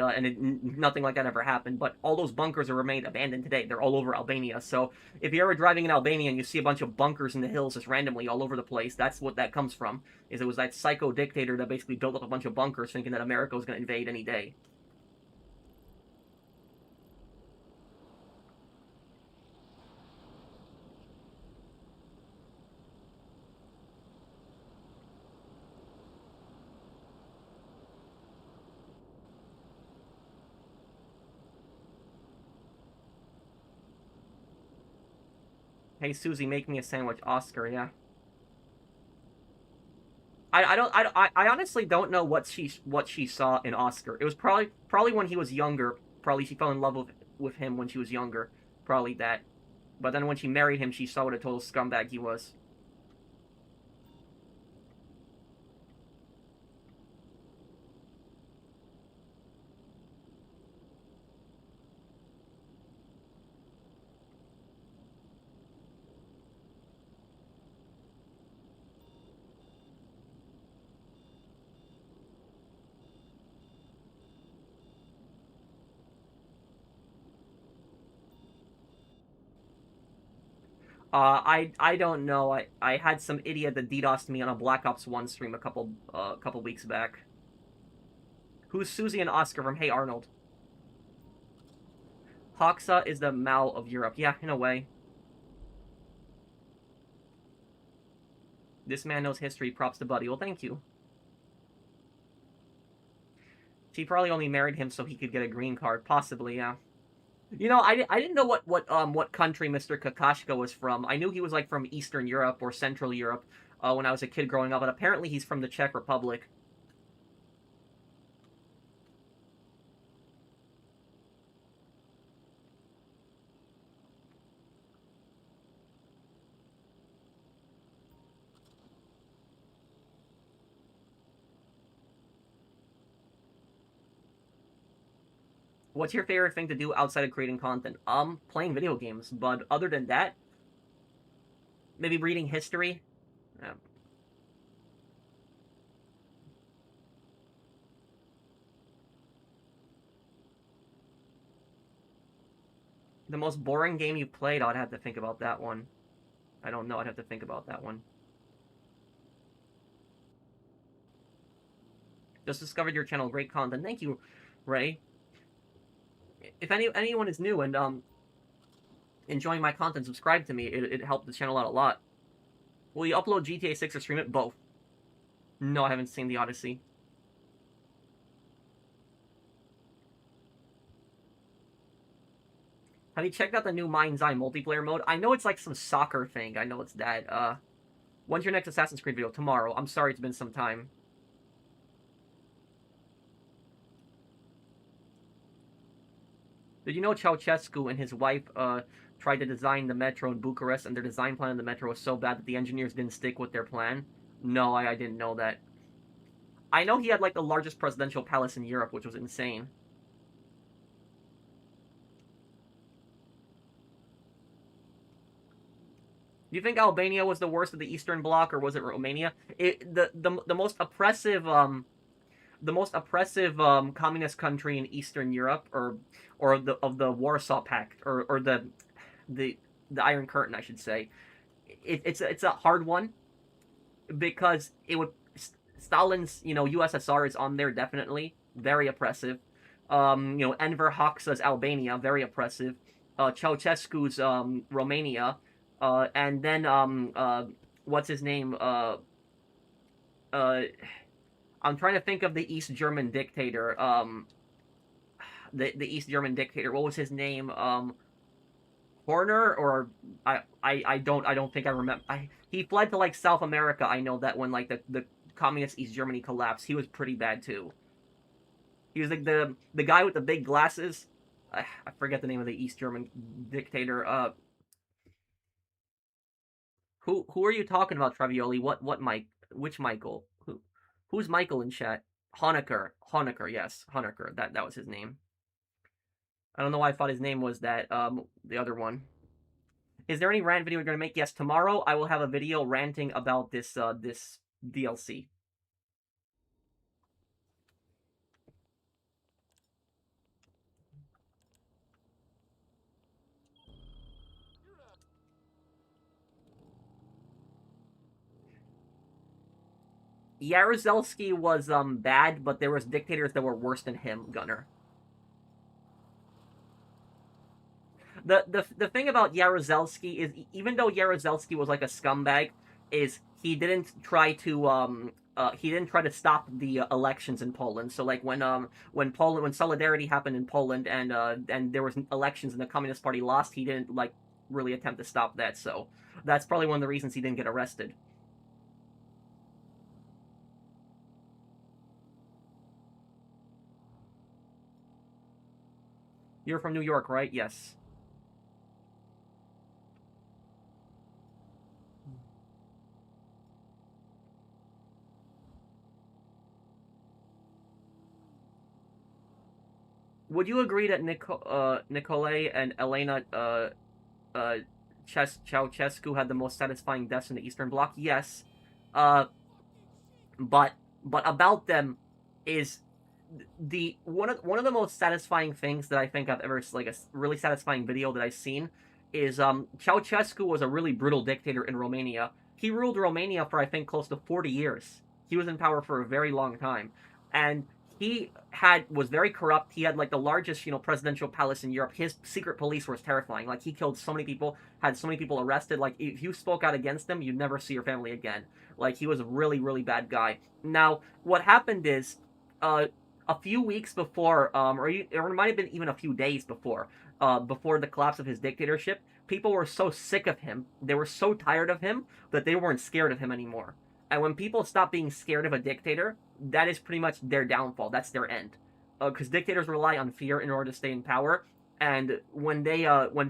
nothing like that ever happened. But all those bunkers are remained abandoned today. They're all over Albania. So if you're ever driving in Albania and you see a bunch of bunkers in the hills just randomly all over the place, that's what that comes from. Is it was that psycho dictator that basically built up a bunch of bunkers thinking that America was going to invade any day. Hey Susie, make me a sandwich. Oscar, yeah. I honestly don't know what she saw in Oscar. It was probably when he was younger. Probably she fell in love with him when she was younger. Probably that. But then when she married him, she saw what a total scumbag he was. I don't know. I had some idiot that DDoSed me on a Black Ops 1 stream a couple weeks back. Who's Susie and Oscar from Hey Arnold? Hoxha is the Mao of Europe. Yeah, in a way. This man knows history. Props to Buddy. Well, thank you. She probably only married him so he could get a green card. Possibly, yeah. I didn't know what country Mr. Kakashka was from. I knew he was like from Eastern Europe or Central Europe when I was a kid growing up, but apparently he's from the Czech Republic. What's your favorite thing to do outside of creating content? Playing video games. But other than that, maybe reading history. The most boring game you played, I'd have to think about that one. I don't know, I'd have to think about that one. Just discovered your channel, great content. Thank you, Ray. If anyone is new and enjoying my content, subscribe to me. It helped the channel out a lot. Will you upload GTA 6 or stream it? Both. No, I haven't seen the Odyssey. Have you checked out the new Mind's Eye multiplayer mode? I know it's like some soccer thing. I know it's that. When's your next Assassin's Creed video? Tomorrow. I'm sorry it's been some time. Did you know Ceausescu and his wife tried to design the metro in Bucharest, and their design plan of the metro was so bad that the engineers didn't stick with their plan? No, I didn't know that. I know he had like the largest presidential palace in Europe, which was insane. Do you think Albania was the worst of the Eastern Bloc, or was it Romania? The most oppressive communist country in Eastern Europe, or of the Warsaw Pact, or the Iron Curtain, I should say. It's a hard one, because it would Stalin's USSR is on there, definitely very oppressive. Enver Hoxha's Albania, very oppressive. Ceausescu's Romania. And then what's his name? I'm trying to think of the East German dictator. The East German dictator. What was his name? Horner, or I don't think I remember. He fled to like South America. I know that when like the communist East Germany collapsed, he was pretty bad too. He was like the guy with the big glasses. I forget the name of the East German dictator. Who are you talking about, Travioli? What Mike? Which Michael? Who's Michael in chat? Honecker, yes, Honecker. That was his name. I don't know why I thought his name was that. The other one. Is there any rant video you're gonna make? Yes, tomorrow I will have a video ranting about this this DLC. Jaruzelski was bad, but there was dictators that were worse than him, Gunner. The thing about Jaruzelski is, even though Jaruzelski was like a scumbag, is he didn't try to stop the elections in Poland. So like when Solidarity happened in Poland, and there was elections and the Communist Party lost, he didn't like really attempt to stop that. So that's probably one of the reasons he didn't get arrested. You're from New York, right? Yes. Would you agree that Nikolai and Elena Ceausescu had the most satisfying deaths in the Eastern Bloc? Yes. But about them is one of the most satisfying things that I think I've ever, like a really satisfying video that I've seen, is Ceausescu was a really brutal dictator in Romania. He ruled Romania for I think close to 40 years. He was in power for a very long time, and he was very corrupt. He had like the largest, presidential palace in Europe. His secret police was terrifying. Like he killed so many people, had so many people arrested. Like if you spoke out against him, you'd never see your family again. Like he was a really, really bad guy. Now, what happened is, a few weeks before, or it might have been even a few days before the collapse of his dictatorship, people were so sick of him, they were so tired of him, that they weren't scared of him anymore. And when people stop being scared of a dictator, that is pretty much their downfall. That's their end. Because dictators rely on fear in order to stay in power. And when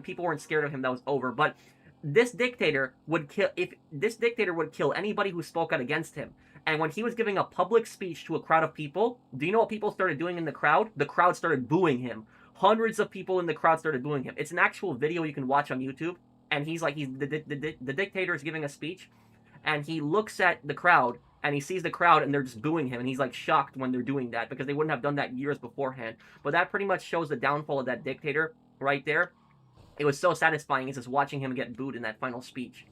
people weren't scared of him, that was over. But this dictator would kill anybody who spoke out against him. And when he was giving a public speech to a crowd of people, do you know what people started doing in the crowd? The crowd started booing him. Hundreds of people in the crowd started booing him. It's an actual video you can watch on YouTube. And the dictator is giving a speech, and he looks at the crowd, and he sees the crowd, and they're just booing him, and he's like shocked when they're doing that, because they wouldn't have done that years beforehand. But that pretty much shows the downfall of that dictator right there. It was so satisfying, it's just watching him get booed in that final speech.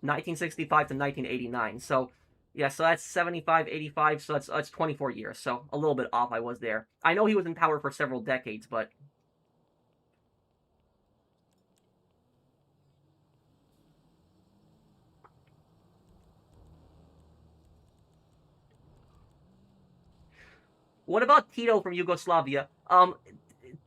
1965 to 1989. So, Yeah, so that's 75, 85, so that's 24 years. So a little bit off I was there. I know he was in power for several decades, but what about Tito from Yugoslavia?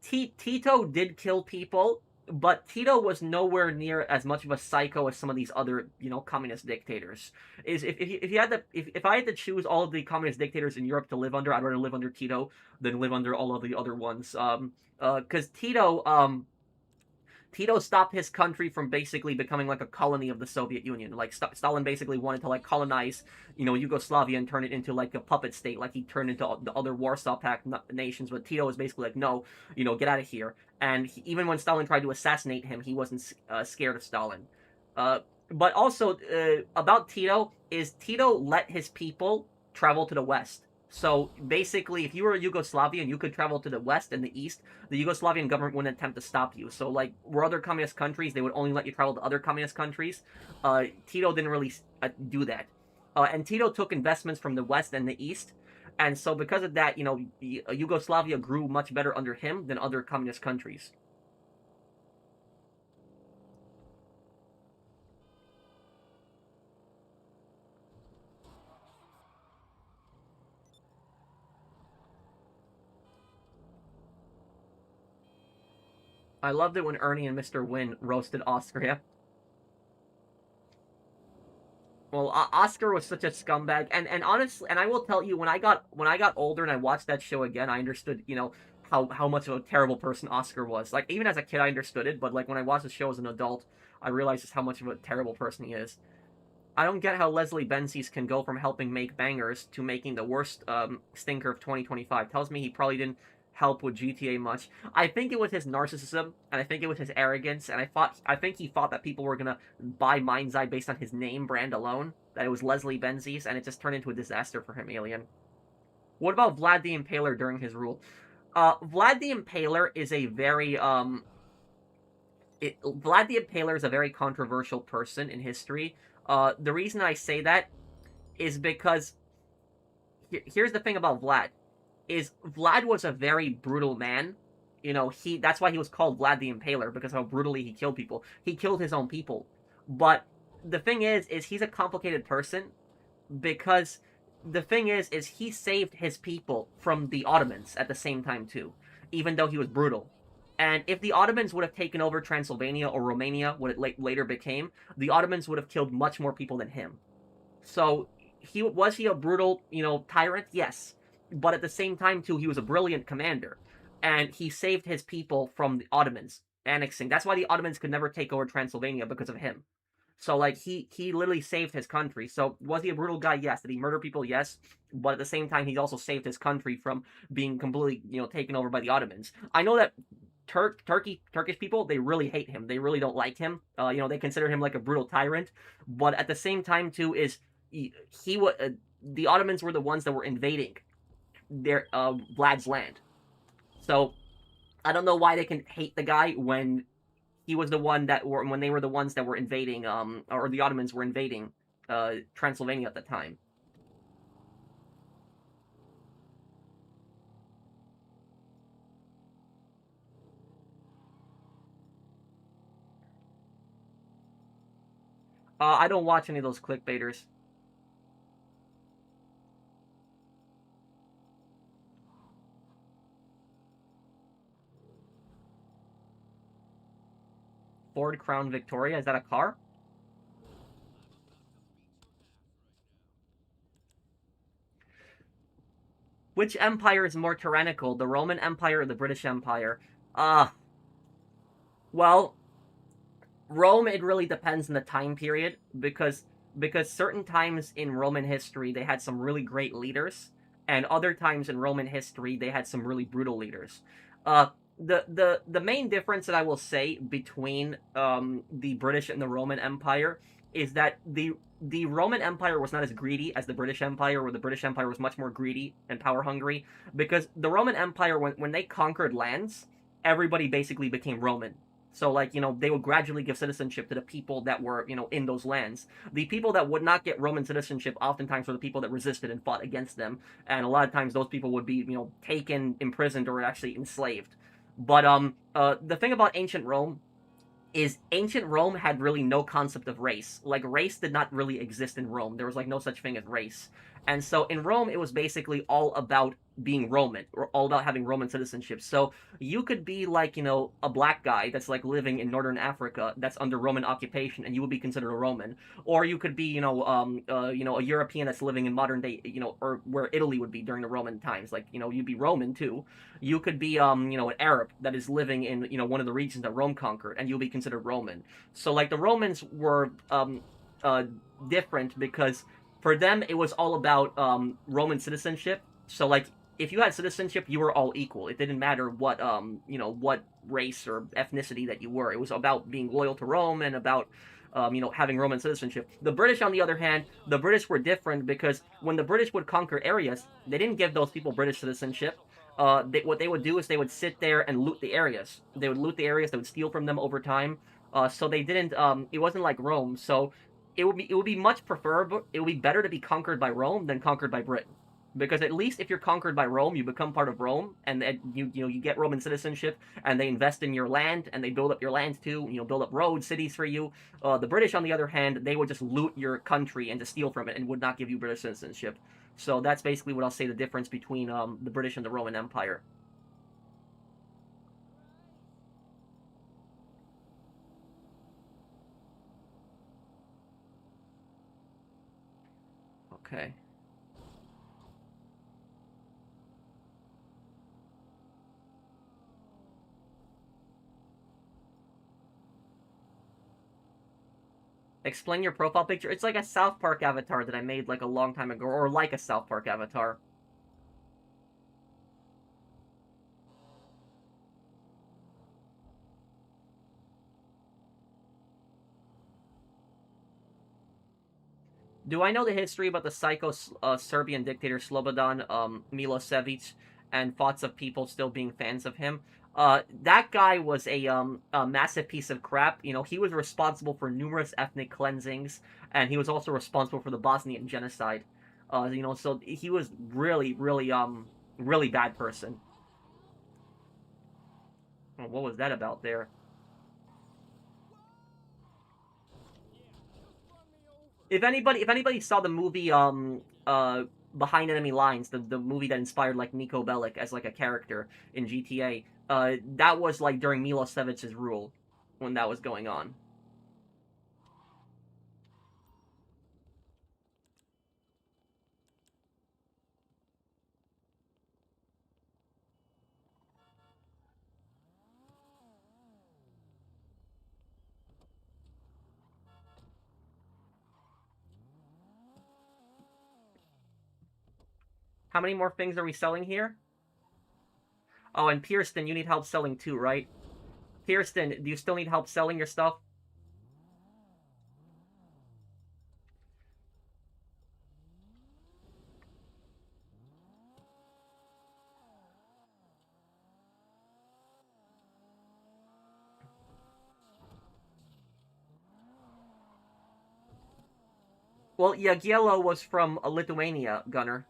Tito did kill people, but Tito was nowhere near as much of a psycho as some of these other, communist dictators. Is if you had to if I had to choose all of the communist dictators in Europe to live under, I'd rather live under Tito than live under all of the other ones. Because Tito stopped his country from basically becoming like a colony of the Soviet Union. Like Stalin basically wanted to like colonize, Yugoslavia and turn it into like a puppet state, like he turned into the other Warsaw Pact nations. But Tito was basically like, no, get out of here. And even when Stalin tried to assassinate him, he wasn't scared of Stalin. But also about Tito is Tito let his people travel to the West. So basically, if you were a Yugoslavian, you could travel to the West and the East. The Yugoslavian government wouldn't attempt to stop you. So, like, were other communist countries, they would only let you travel to other communist countries. Tito didn't really do that. And Tito took investments from the West and the East. And so because of that, Yugoslavia grew much better under him than other communist countries. I loved it when Ernie and Mr. Wynn roasted Oscar. Yeah. Well, Oscar was such a scumbag, and honestly, and I will tell you, when I got older and I watched that show again, I understood, how much of a terrible person Oscar was. Like even as a kid, I understood it, but like when I watched the show as an adult, I realized just how much of a terrible person he is. I don't get how Leslie Benzies can go from helping make bangers to making the worst stinker of 2025. Tells me he probably didn't help with GTA much. I think it was his narcissism, and I think it was his arrogance, and I think he thought that people were gonna buy Mind's Eye based on his name brand alone, that it was Leslie Benzies, and it just turned into a disaster for him, Alien. What about Vlad the Impaler during his rule? Vlad the Impaler is a very Vlad the Impaler is a very controversial person in history. The reason I say that is because here's the thing about Vlad. Is Vlad was a very brutal man. That's why he was called Vlad the Impaler, because how brutally he killed people. He killed his own people. But the thing is he's a complicated person, because the thing is he saved his people from the Ottomans at the same time too, even though he was brutal. And if the Ottomans would have taken over Transylvania or Romania, what it later became, the Ottomans would have killed much more people than him. So was he a brutal, tyrant? Yes. But at the same time, too, he was a brilliant commander. And he saved his people from the Ottomans annexing. That's why the Ottomans could never take over Transylvania, because of him. So, like, he literally saved his country. So, was he a brutal guy? Yes. Did he murder people? Yes. But at the same time, he also saved his country from being completely, taken over by the Ottomans. I know that Turkish people, they really hate him. They really don't like him. They consider him like a brutal tyrant. But at the same time, too, the Ottomans were the ones that were invading their Vlad's land. So I don't know why they can hate the guy when he was the one when they were the ones that were invading or the Ottomans were invading Transylvania at the time. I don't watch any of those clickbaiters. Ford Crown Victoria, is that a car? Which empire is more tyrannical, the Roman Empire or the British Empire? Well, Rome, it really depends on the time period, because certain times in Roman history they had some really great leaders, and other times in Roman history they had some really brutal leaders. The main difference that I will say between the British and the Roman Empire is that the Roman Empire was not as greedy as the British Empire, where the British Empire was much more greedy and power hungry, because the Roman Empire, when they conquered lands, everybody basically became Roman. So, like, they would gradually give citizenship to the people that were, in those lands. The people that would not get Roman citizenship oftentimes were the people that resisted and fought against them. And a lot of times those people would be, taken, imprisoned, or actually enslaved. But the thing about ancient Rome is ancient Rome had really no concept of race. Like, race did not really exist in Rome. There was, like, no such thing as race. And so in Rome, it was basically all about being Roman, or all about having Roman citizenship. So you could be, like, a black guy that's, like, living in northern Africa that's under Roman occupation, and you would be considered a Roman. Or you could be, a European that's living in modern day, or where Italy would be during the Roman times. Like, you'd be Roman too. You could be, an Arab that is living in, one of the regions that Rome conquered, and you'll be considered Roman. So, like, the Romans were different because for them it was all about Roman citizenship. So, like, if you had citizenship, you were all equal. It didn't matter what what race or ethnicity that you were. It was about being loyal to Rome and about having Roman citizenship. The British, on the other hand, the British were different because when the British would conquer areas, they didn't give those people British citizenship. What they would do is they would sit there and loot the areas. They would loot the areas. They would steal from them over time. So they didn't. It wasn't like Rome. So it would be much preferable. It would be better to be conquered by Rome than conquered by Britain, because at least if you're conquered by Rome, you become part of Rome, and you get Roman citizenship, and they invest in your land, and they build up your land too. Build up roads, cities for you. The British, on the other hand, they would just loot your country and just steal from it, and would not give you British citizenship. So that's basically what I'll say the difference between the British and the Roman Empire. Okay. Explain your profile picture. It's like a South Park avatar that I made like a long time ago, or like a South Park avatar. Do I know the history about the psycho Serbian dictator Slobodan Milosevic and thoughts of people still being fans of him? That guy was a massive piece of crap. He was responsible for numerous ethnic cleansings, and he was also responsible for the Bosnian genocide. So he was really, really, really bad person. Oh, what was that about there? If anybody saw the movie Behind Enemy Lines, the movie that inspired like Niko Bellic as like a character in GTA, that was like during Milosevic's rule when that was going on. How many more things are we selling here? Oh, and Pierston, you need help selling too, right? Pierston, do you still need help selling your stuff? Well, Jagiello was from Lithuania, Gunner.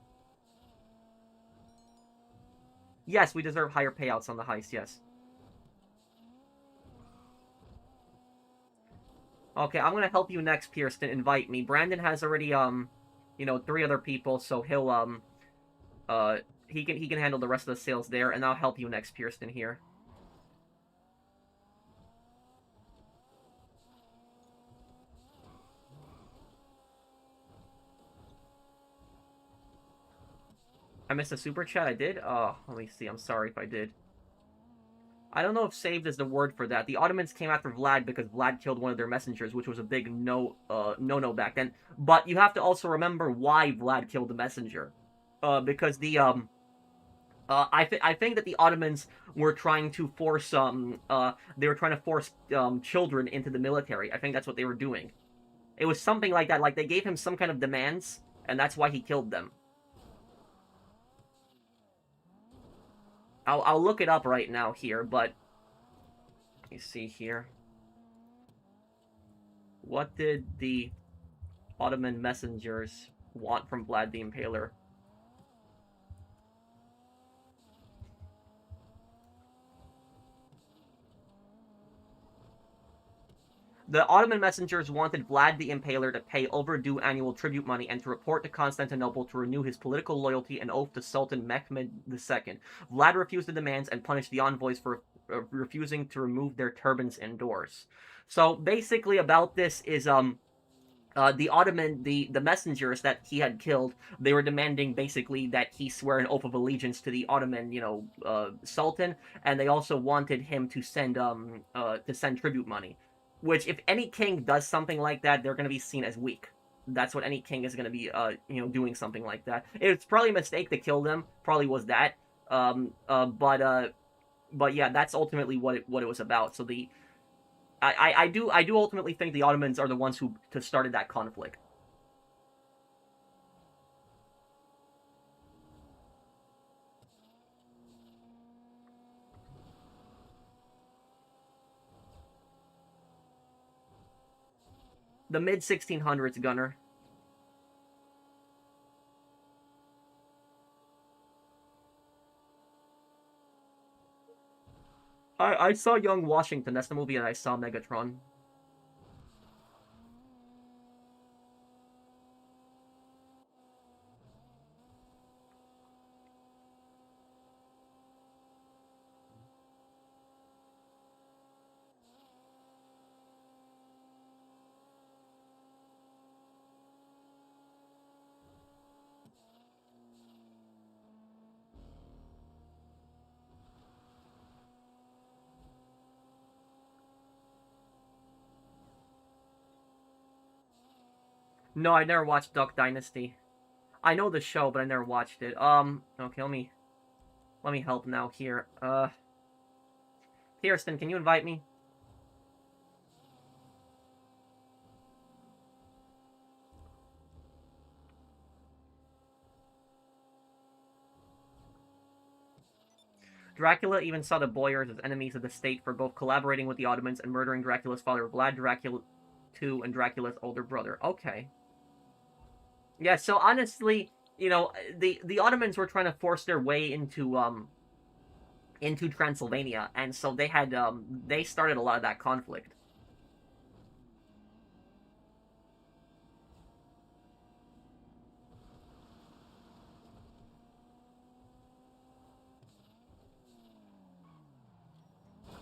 Yes, we deserve higher payouts on the heist, yes. Okay, I'm gonna help you next, Pierston. Invite me. Brandon has already, 3 other people, so he'll, he can handle the rest of the sales there, and I'll help you next, Pierston, here. I missed a super chat, I did? Oh, let me see, I'm sorry if I did. I don't know if saved is the word for that. The Ottomans came after Vlad because Vlad killed one of their messengers, which was a big no-no back then. But you have to also remember why Vlad killed the messenger. Because the, I think that the Ottomans were trying to force, children into the military. I think that's what they were doing. It was something like that, like they gave him some kind of demands, and that's why he killed them. I'll look it up right now here, but Let me see here. What did the Ottoman messengers want from Vlad the Impaler? The Ottoman messengers wanted Vlad the Impaler to pay overdue annual tribute money and to report to Constantinople to renew his political loyalty and oath to Sultan Mehmed II. Vlad refused the demands and punished the envoys for refusing to remove their turbans indoors. So basically about this is the Ottoman, the messengers that he had killed, they were demanding basically that he swear an oath of allegiance to the Ottoman, Sultan, and they also wanted him to send tribute money. Which, if any king does something like that, they're going to be seen as weak. That's what any king is going to be, doing something like that. It's probably a mistake to kill them. Probably was that. But yeah, that's ultimately what it was about. So I do ultimately think the Ottomans are the ones who started that conflict. The mid-1600s, Gunner. I saw Young Washington. That's the movie that I saw, Megatron. No, I never watched Duck Dynasty. I know the show, but I never watched it. Okay, let me help now here. Kirsten, can you invite me? Dracula even saw the Boyars as enemies of the state for both collaborating with the Ottomans and murdering Dracula's father, Vlad Dracula II, and Dracula's older brother. Okay. Yeah, so honestly, the Ottomans were trying to force their way into Transylvania, and so they started a lot of that conflict.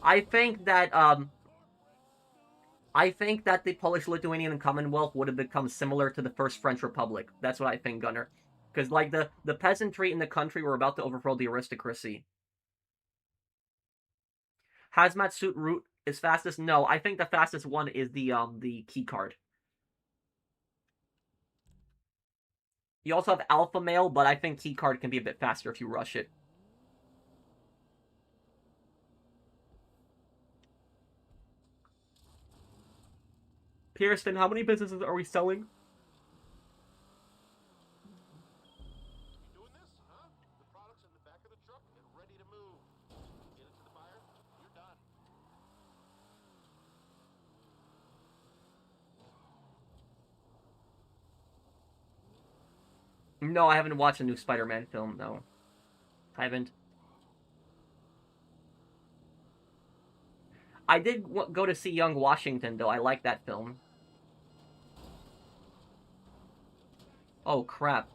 I think that the Polish-Lithuanian Commonwealth would have become similar to the First French Republic. That's what I think, Gunner. Because, like, the peasantry in the country were about to overthrow the aristocracy. Hazmat suit route is fastest? No, I think the fastest one is the key card. You also have Alpha Mail, but I think key card can be a bit faster if you rush it. Pearson, how many businesses are we selling? Doing this, huh? The product's in the back of the truck and ready to move. Get it to the buyer, you're done. No, I haven't watched a new Spider-Man film, no. I haven't. I did go to see Young Washington, though. I like that film. Oh, crap.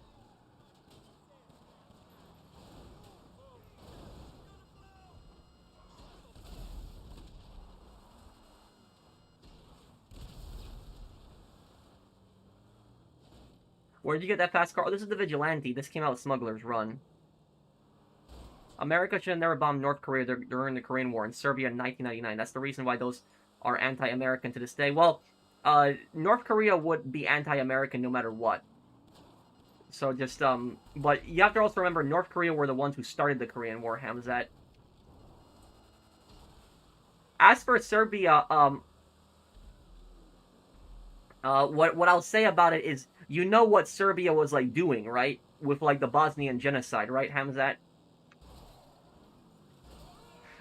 Where did you get that fast car? Oh, this is the Vigilante. This came out with Smuggler's Run. America should have never bombed North Korea during the Korean War and Serbia in 1999. That's the reason why those are anti-American to this day. Well, North Korea would be anti-American no matter what. So just, but you have to also remember, North Korea were the ones who started the Korean War, Hamzat. As for Serbia, what I'll say about it is, you know what Serbia was, like, doing, right? With, like, the Bosnian genocide, right, Hamzat?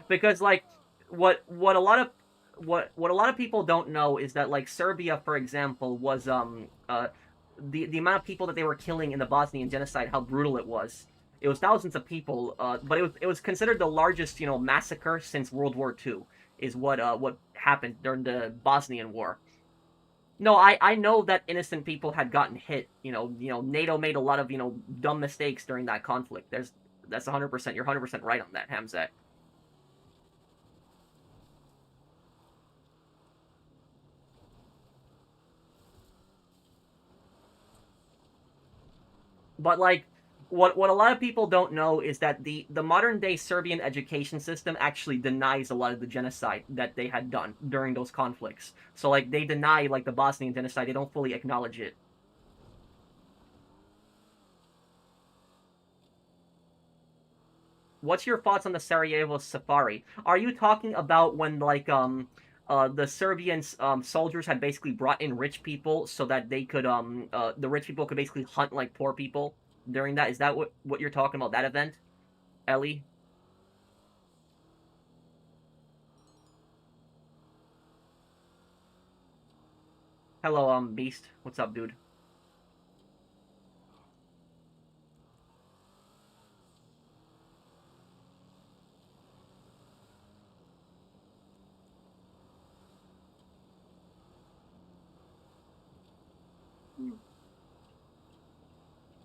Because, like, what a lot of what a lot of people don't know is that like Serbia, for example, was the amount of people that they were killing in the Bosnian genocide, how brutal it was. It was thousands of people, but it was considered the largest massacre since World War II. Is what happened during the Bosnian War. No, I know that innocent people had gotten hit. NATO made a lot of dumb mistakes during that conflict. That's 100%. You're 100% right on that, Hamzat. But like what a lot of people don't know is that the modern day Serbian education system actually denies a lot of the genocide that they had done during those conflicts. So like they deny like the Bosnian genocide, they don't fully acknowledge it. What's your thoughts on the Sarajevo Safari? Are you talking about when like the Serbian soldiers had basically brought in rich people so that they could the rich people could basically hunt like poor people during that? Is that what you're talking about, that event, Ellie? Hello, Beast. What's up, dude?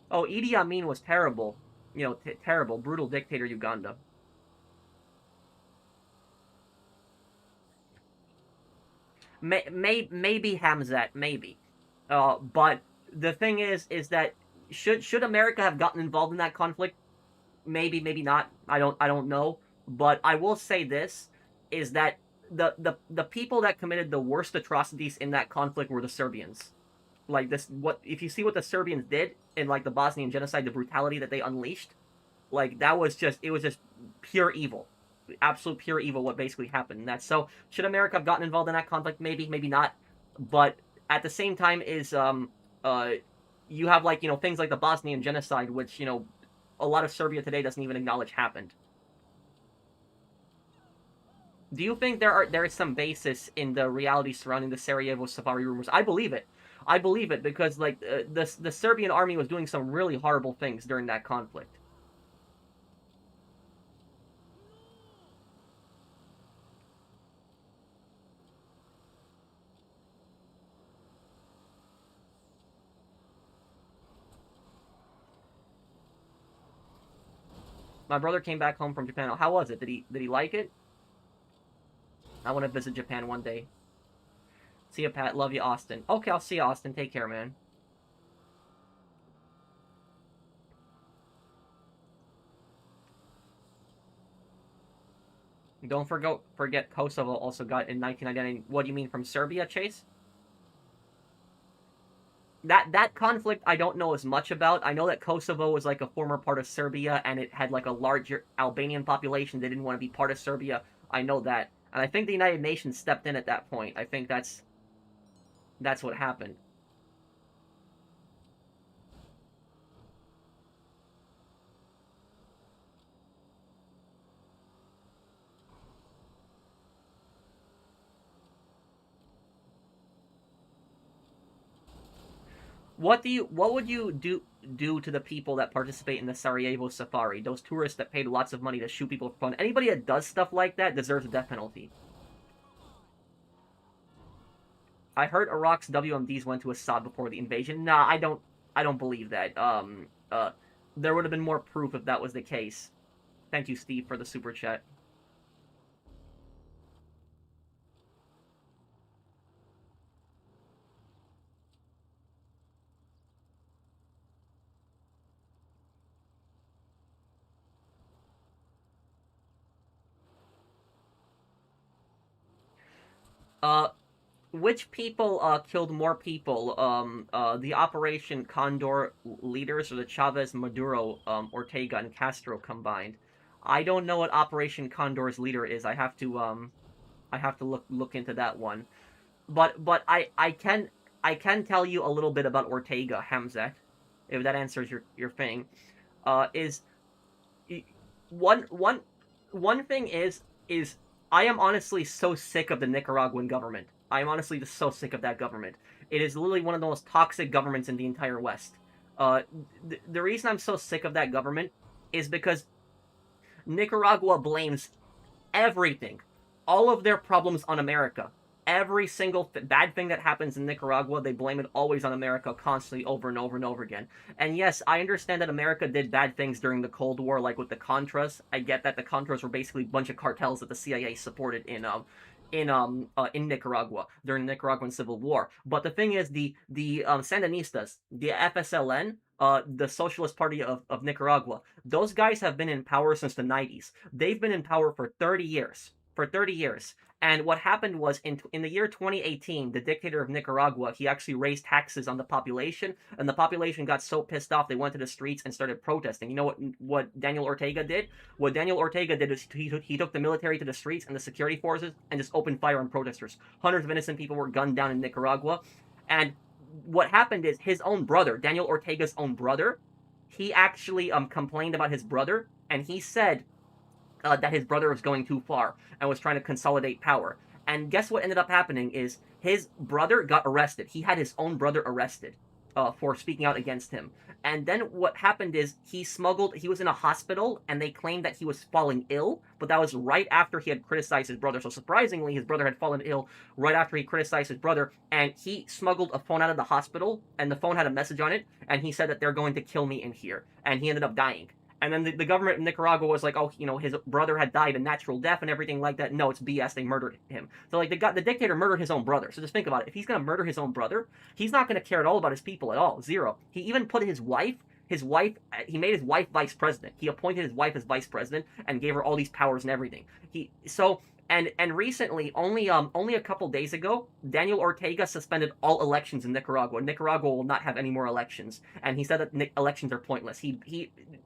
Oh, Idi Amin was terrible. Terrible, brutal dictator Uganda. Maybe Hamzat, maybe. But the thing is that should America have gotten involved in that conflict? Maybe, maybe not. I don't know. But I will say this is that the people that committed the worst atrocities in that conflict were the Serbians. Like this, what if you see what the Serbians did in like the Bosnian genocide, the brutality that they unleashed, like that was just it was just pure evil, absolute pure evil. What basically happened. And that's so. Should America have gotten involved in that conflict? Maybe, maybe not. But at the same time, is you have like things like the Bosnian genocide, which a lot of Serbia today doesn't even acknowledge happened. Do you think there is some basis in the reality surrounding the Sarajevo Safari rumors? I believe it. I believe it because like the Serbian army was doing some really horrible things during that conflict. My brother came back home from Japan. How was it? Did he like it? I want to visit Japan one day. See you, Pat. Love you, Austin. Okay, I'll see you, Austin. Take care, man. Don't forget Kosovo also got in 1999. What do you mean from Serbia, Chase? That conflict I don't know as much about. I know that Kosovo was like a former part of Serbia and it had like a larger Albanian population. They didn't want to be part of Serbia. I know that. And I think the United Nations stepped in at that point. I think that's what happened. What would you do to the people that participate in the Sarajevo Safari? Those tourists that paid lots of money to shoot people for fun. Anybody that does stuff like that deserves a death penalty. I heard Iraq's WMDs went to Assad before the invasion. Nah, I don't believe that. There would have been more proof if that was the case. Thank you, Steve, for the super chat. Uh, which people killed more people? The Operation Condor leaders or the Chavez, Maduro, Ortega, and Castro combined? I don't know what Operation Condor's leader is. I have to look into that one. But I can tell you a little bit about Ortega, Hamzat, if that answers your thing. Is one one one thing is I am honestly so sick of the Nicaraguan government. I am honestly just so sick of that government. It is literally one of the most toxic governments in the entire West. Uh, the reason I'm so sick of that government is because Nicaragua blames everything, all of their problems on America. Every single bad thing that happens in Nicaragua, they blame it always on America, constantly, over and over and over again. And yes, I understand that America did bad things during the Cold War, like with the Contras. I get that the Contras were basically a bunch of cartels that the CIA supported in Nicaragua during the Nicaraguan Civil War. But the thing is, the Sandinistas, the FSLN, the Socialist Party of Nicaragua, those guys have been in power since the 90s. They've been in power for 30 years. For 30 years. And what happened was in the year 2018, the dictator of Nicaragua, he actually raised taxes on the population, and the population got so pissed off they went to the streets and started protesting. You know what Daniel Ortega did? What Daniel Ortega did is he took the military to the streets and the security forces and just opened fire on protesters. Hundreds of innocent people were gunned down in Nicaragua. And what happened is his own brother, Daniel Ortega's own brother, he actually complained about his brother, and he said that his brother was going too far and was trying to consolidate power. And guess what ended up happening is his brother got arrested. He had his own brother arrested for speaking out against him. And then what happened is he was in a hospital, and they claimed that he was falling ill, but that was right after he had criticized his brother. So surprisingly, his brother had fallen ill right after he criticized his brother, and he smuggled a phone out of the hospital, and the phone had a message on it, and he said that they're going to kill me in here, and he ended up dying. And then the government of Nicaragua was like, oh, his brother had died a natural death and everything like that. No, it's BS. They murdered him. So like the dictator murdered his own brother. So just think about it. If he's gonna murder his own brother, he's not gonna care at all about his people at all. Zero. He even put his wife, he made his wife vice president. He appointed his wife as vice president and gave her all these powers and everything. And recently, only a couple days ago, Daniel Ortega suspended all elections in Nicaragua. Nicaragua will not have any more elections, and he said that elections are pointless.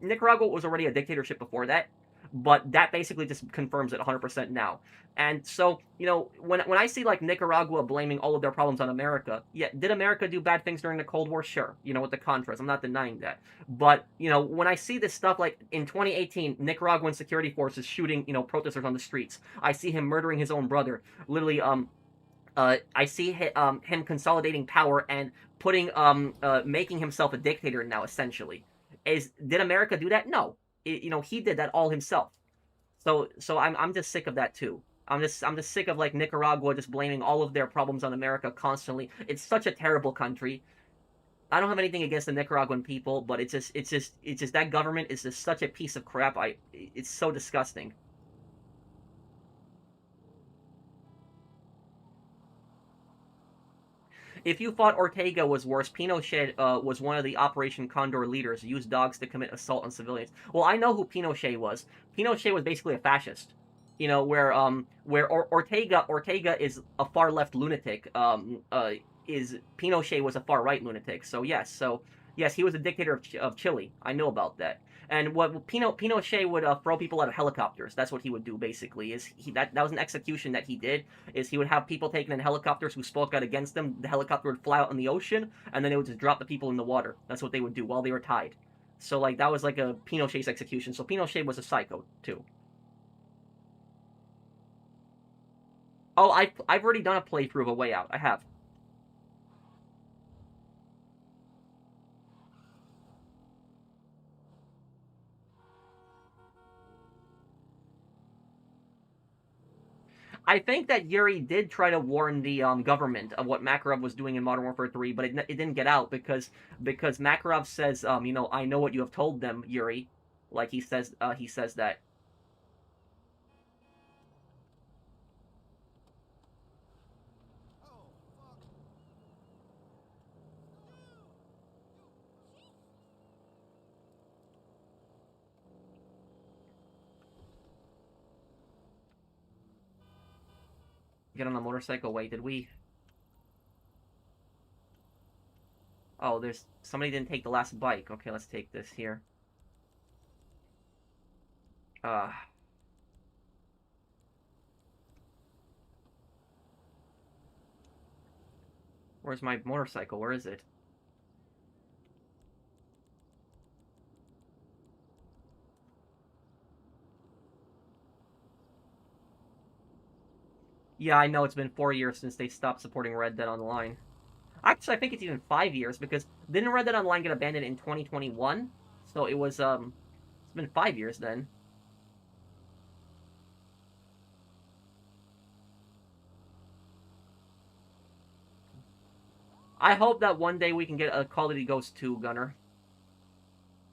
Nicaragua was already a dictatorship before that, but that basically just confirms it 100% now. And so, when I see like Nicaragua blaming all of their problems on America, yeah, did America do bad things during the Cold War? Sure, with the Contras, I'm not denying that. But when I see this stuff like in 2018, Nicaraguan security forces shooting protesters on the streets, I see him murdering his own brother, literally I see him consolidating power and making himself a dictator now, essentially. Did America do that? No. He did that all himself. So I'm just sick of that too. I'm just sick of like Nicaragua just blaming all of their problems on America constantly. It's such a terrible country. I don't have anything against the Nicaraguan people, but it's just that government is just such a piece of crap. It's so disgusting. If you thought Ortega was worse, Pinochet was one of the Operation Condor leaders, used dogs to commit assault on civilians. Well, I know who Pinochet was. Pinochet was basically a fascist. Ortega is a far left lunatic. Is Pinochet was a far right lunatic. So yes, he was a dictator of Chile. I know about that. And what Pinochet would throw people out of helicopters. That's what he would do basically. That was an execution that he did. Is he would have people taken in helicopters who spoke out against him. The helicopter would fly out in the ocean, and then they would just drop the people in the water. That's what they would do while they were tied. So like that was like a Pinochet's execution. So Pinochet was a psycho too. Oh, I've already done a playthrough of A Way Out. I have. I think that Yuri did try to warn the government of what Makarov was doing in Modern Warfare 3, but it didn't get out because Makarov says, I know what you have told them, Yuri. Like he says that. Get on a motorcycle. Wait, did we? Oh, somebody didn't take the last bike. Okay, let's take this here. Where's my motorcycle? Where is it? Yeah, I know it's been 4 years since they stopped supporting Red Dead Online. Actually, I think it's even 5 years because didn't Red Dead Online get abandoned in 2021? So it was it's been 5 years then. I hope that one day we can get a Call of Duty Ghost 2, Gunner.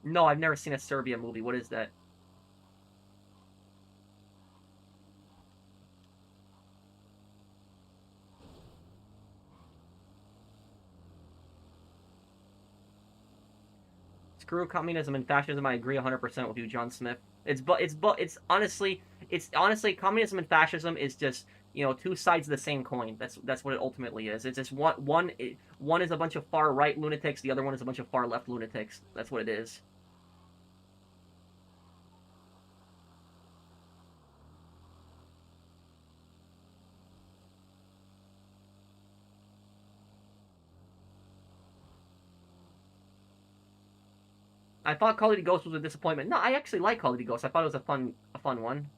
No, I've never seen a Serbia movie. What is that? Screw communism and fascism. I agree 100% with you, John Smith. It's honestly communism and fascism is just, you know, two sides of the same coin. That's what it ultimately is. It's just one is a bunch of far right lunatics, the other one is a bunch of far left lunatics. That's what it is. I thought Call of Duty Ghosts was a disappointment. No, I actually like Call of Duty Ghosts. I thought it was a fun one.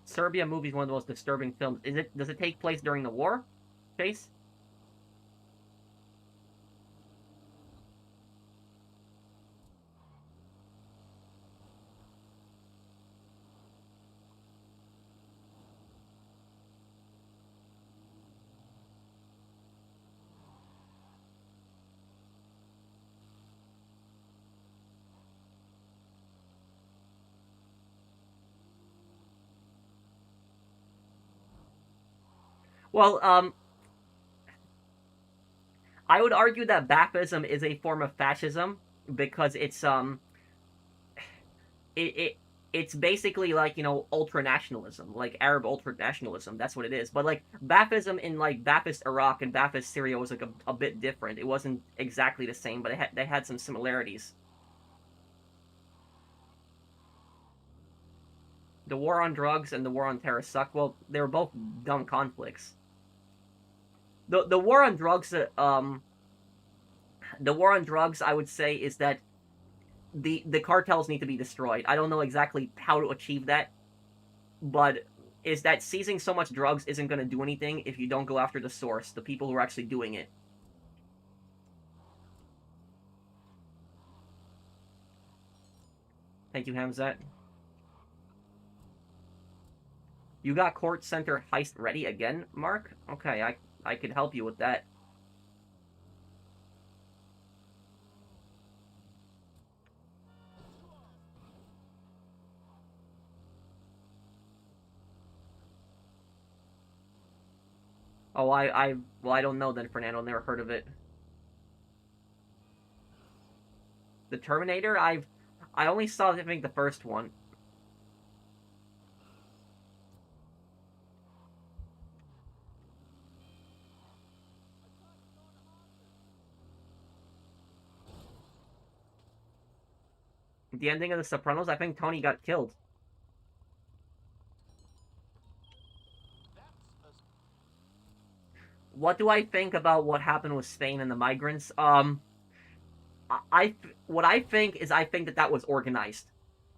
Serbia movie is one of the most disturbing films. Does it take place during the war? Chase? Well, I would argue that Ba'athism is a form of fascism because it it's basically like, you know, ultranationalism, like Arab ultranationalism. That's what it is. But like Ba'athism in like Ba'athist Iraq and Ba'athist Syria was like a bit different. It wasn't exactly the same, but they had some similarities. The war on drugs and the war on terror suck. Well, they were both dumb conflicts. The war on drugs, the war on drugs, I would say, is that the cartels need to be destroyed. I don't know exactly how to achieve that, but is that seizing so much drugs isn't going to do anything if you don't go after the source, the people who are actually doing it. Thank you, Hamzat. You got court center heist ready again, Mark? Okay, I could help you with that. Oh, well, I don't know then, Fernando. Never heard of it. The Terminator? I only saw, I think, the first one. The ending of The Sopranos, I think Tony got killed. What do I think about what happened with Spain and the migrants? What I think is I think that was organized.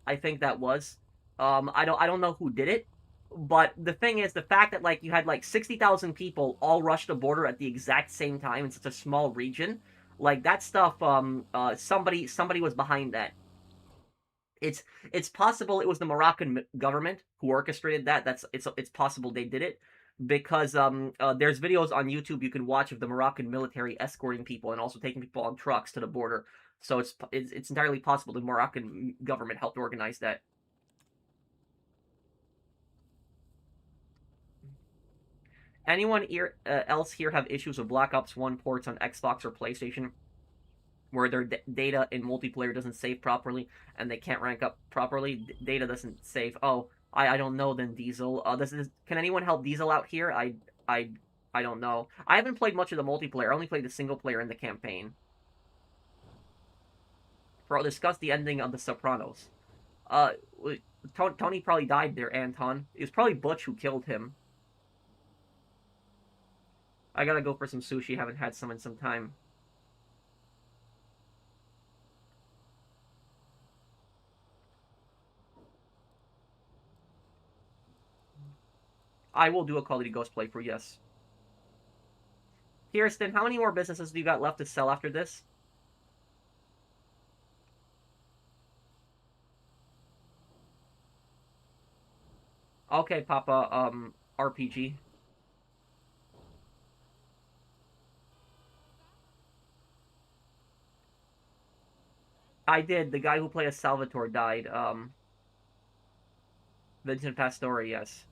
I think that was. I don't know who did it, but the thing is the fact that like you had like 60,000 people all rush the border at the exact same time in such a small region, like that stuff. Somebody was behind that. It's possible it was the Moroccan government who orchestrated that. It's possible they did it because there's videos on YouTube you can watch of the Moroccan military escorting people and also taking people on trucks to the border. So it's entirely possible the Moroccan government helped organize that. Anyone else here have issues with Black Ops 1 ports on Xbox or PlayStation? Where their data in multiplayer doesn't save properly and they can't rank up properly. Data doesn't save. Oh, I don't know then, Diesel. Can anyone help Diesel out here? I I don't know. I haven't played much of the multiplayer. I only played the single player in the campaign. Bro, discuss the ending of The Sopranos. Uh, Tony probably died there, Anton. It was probably Butch who killed him. I gotta go for some sushi. Haven't had some in some time. I will do a Call of Duty Ghost playthrough, yes. Kirsten, how many more businesses do you got left to sell after this? Okay, Papa, RPG. I did. The guy who played as Salvatore died. Vincent Pastore, yes.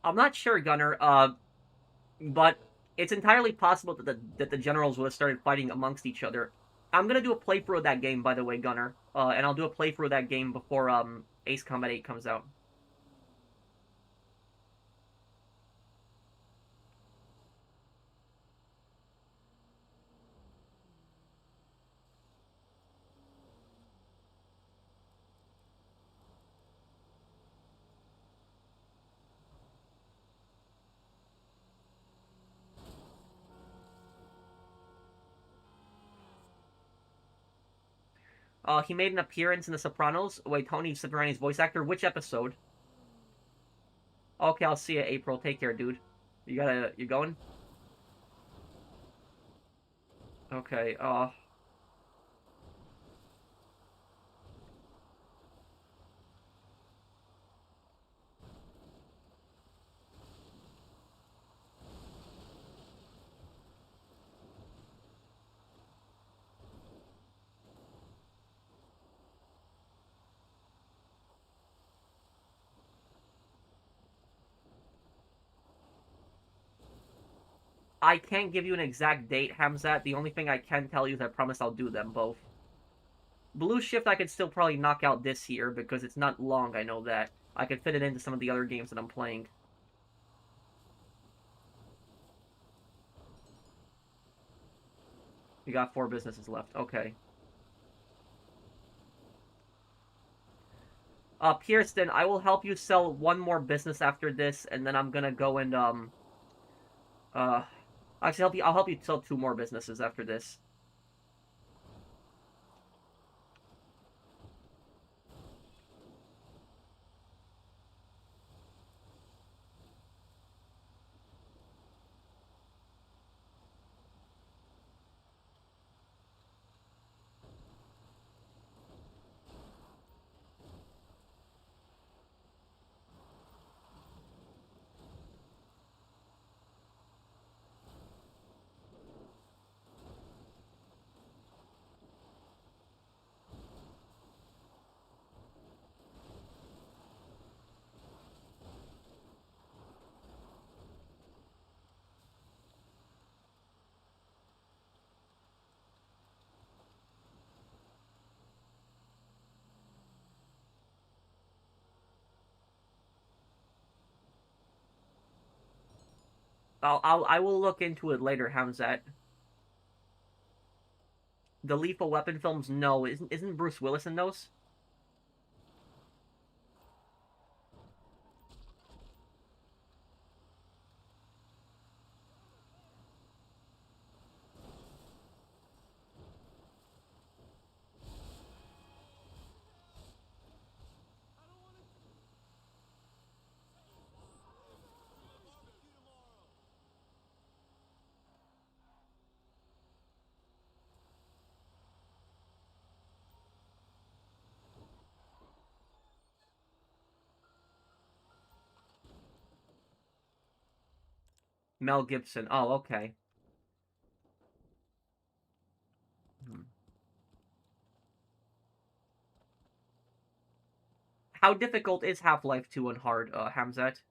I'm not sure, Gunner, but it's entirely possible that the generals would have started fighting amongst each other. I'm gonna do a playthrough of that game, by the way, Gunner. And I'll do a playthrough of that game before Ace Combat 8 comes out. He made an appearance in The Sopranos. Wait, Tony Soprano's voice actor. Which episode? Okay, I'll see you, April. Take care, dude. You going? Okay, I can't give you an exact date, Hamzat. The only thing I can tell you is I promise I'll do them both. Blue Shift I could still probably knock out this year because it's not long, I know that. I could fit it into some of the other games that I'm playing. We got 4 businesses left. Okay. Kirsten, I will help you sell one more business after this, and then I'm gonna go and uh actually I'll help you sell 2 more businesses after this. I will look into it later, Hamzat. The Lethal Weapon films, no. Isn't Bruce Willis in those? Mel Gibson. Oh, okay. How difficult is Half-Life 2 on hard, Hamzat?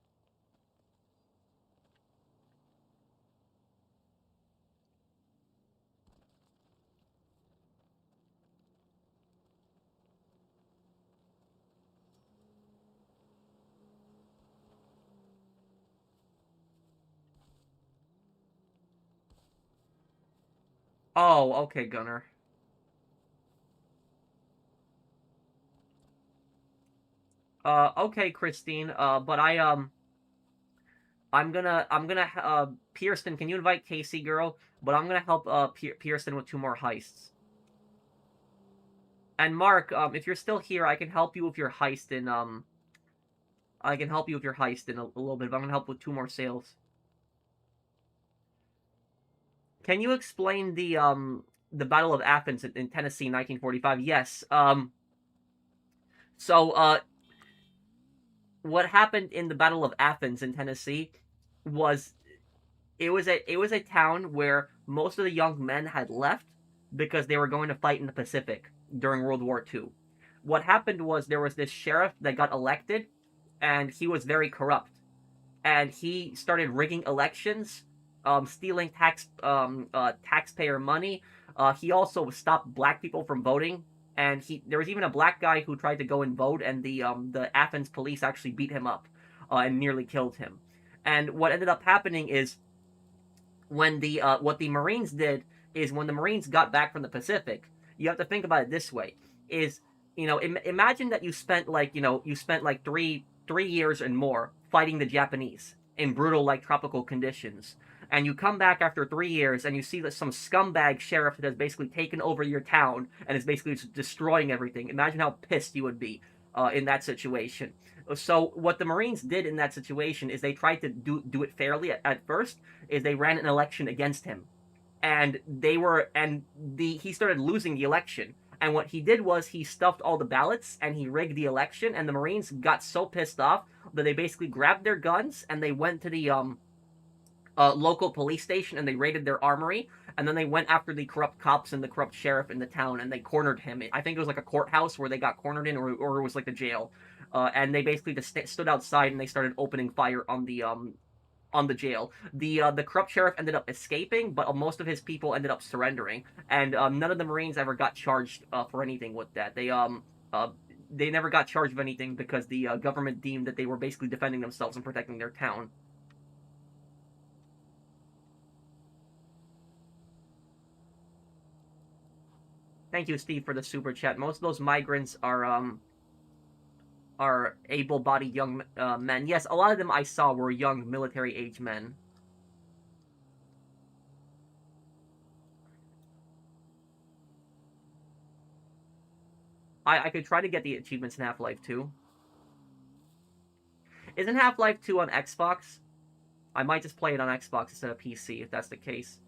Oh, okay, Gunner. Okay, Christine. But Pearson, can you invite Casey, girl? But I'm gonna help Pearson with 2 more heists. And Mark, if you're still here, I can help you with your heist in I can help you with your heist in a little bit. But I'm gonna help with 2 more sales. Can you explain the Battle of Athens in Tennessee, 1945? Yes. So what happened in the Battle of Athens in Tennessee was it was a town where most of the young men had left because they were going to fight in the Pacific during World War II. What happened was there was this sheriff that got elected, and he was very corrupt, and he started rigging elections, stealing taxpayer money. He also stopped black people from voting, and there was even a black guy who tried to go and vote, and the Athens police actually beat him up, and nearly killed him. And what ended up happening is when the what the Marines did is when the Marines got back from the Pacific, you have to think about it this way: is imagine that you spent like three years and more fighting the Japanese in brutal like tropical conditions, and you come back after 3 years and you see that some scumbag sheriff that has basically taken over your town and is basically just destroying everything. Imagine how pissed you would be in that situation. So what the Marines did in that situation is they tried to do it fairly at first. Is they ran an election against him, and he started losing the election. And what he did was he stuffed all the ballots and he rigged the election. And the Marines got so pissed off that they basically grabbed their guns and they went to the local police station and they raided their armory. And then they went after the corrupt cops and the corrupt sheriff in the town and they cornered him. I think it was like a courthouse where they got cornered in, or it was like the jail. And they basically just stood outside and they started opening fire on the jail. The corrupt sheriff ended up escaping, but most of his people ended up surrendering, and none of the Marines ever got charged for anything with that. They never got charged of anything because the government deemed that they were basically defending themselves and protecting their town. Thank you, Steve, for the super chat. Most of those migrants are able-bodied young men. Yes, a lot of them I saw were young military-age men. I could try to get the achievements in Half-Life 2. Isn't Half-Life 2 on Xbox? I might just play it on Xbox instead of PC if that's the case.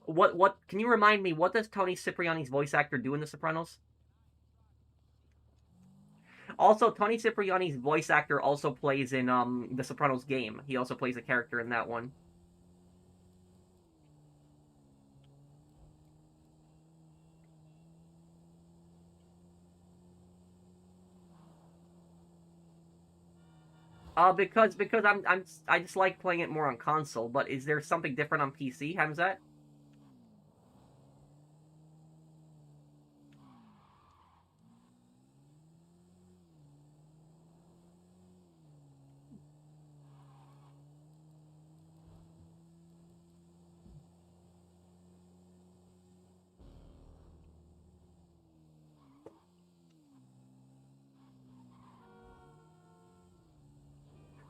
What can you remind me, what does Tony Cipriani's voice actor do in The Sopranos? Also, Tony Cipriani's voice actor also plays in The Sopranos game. He also plays a character in that one. Because I just like playing it more on console. But is there something different on PC, Hamzat?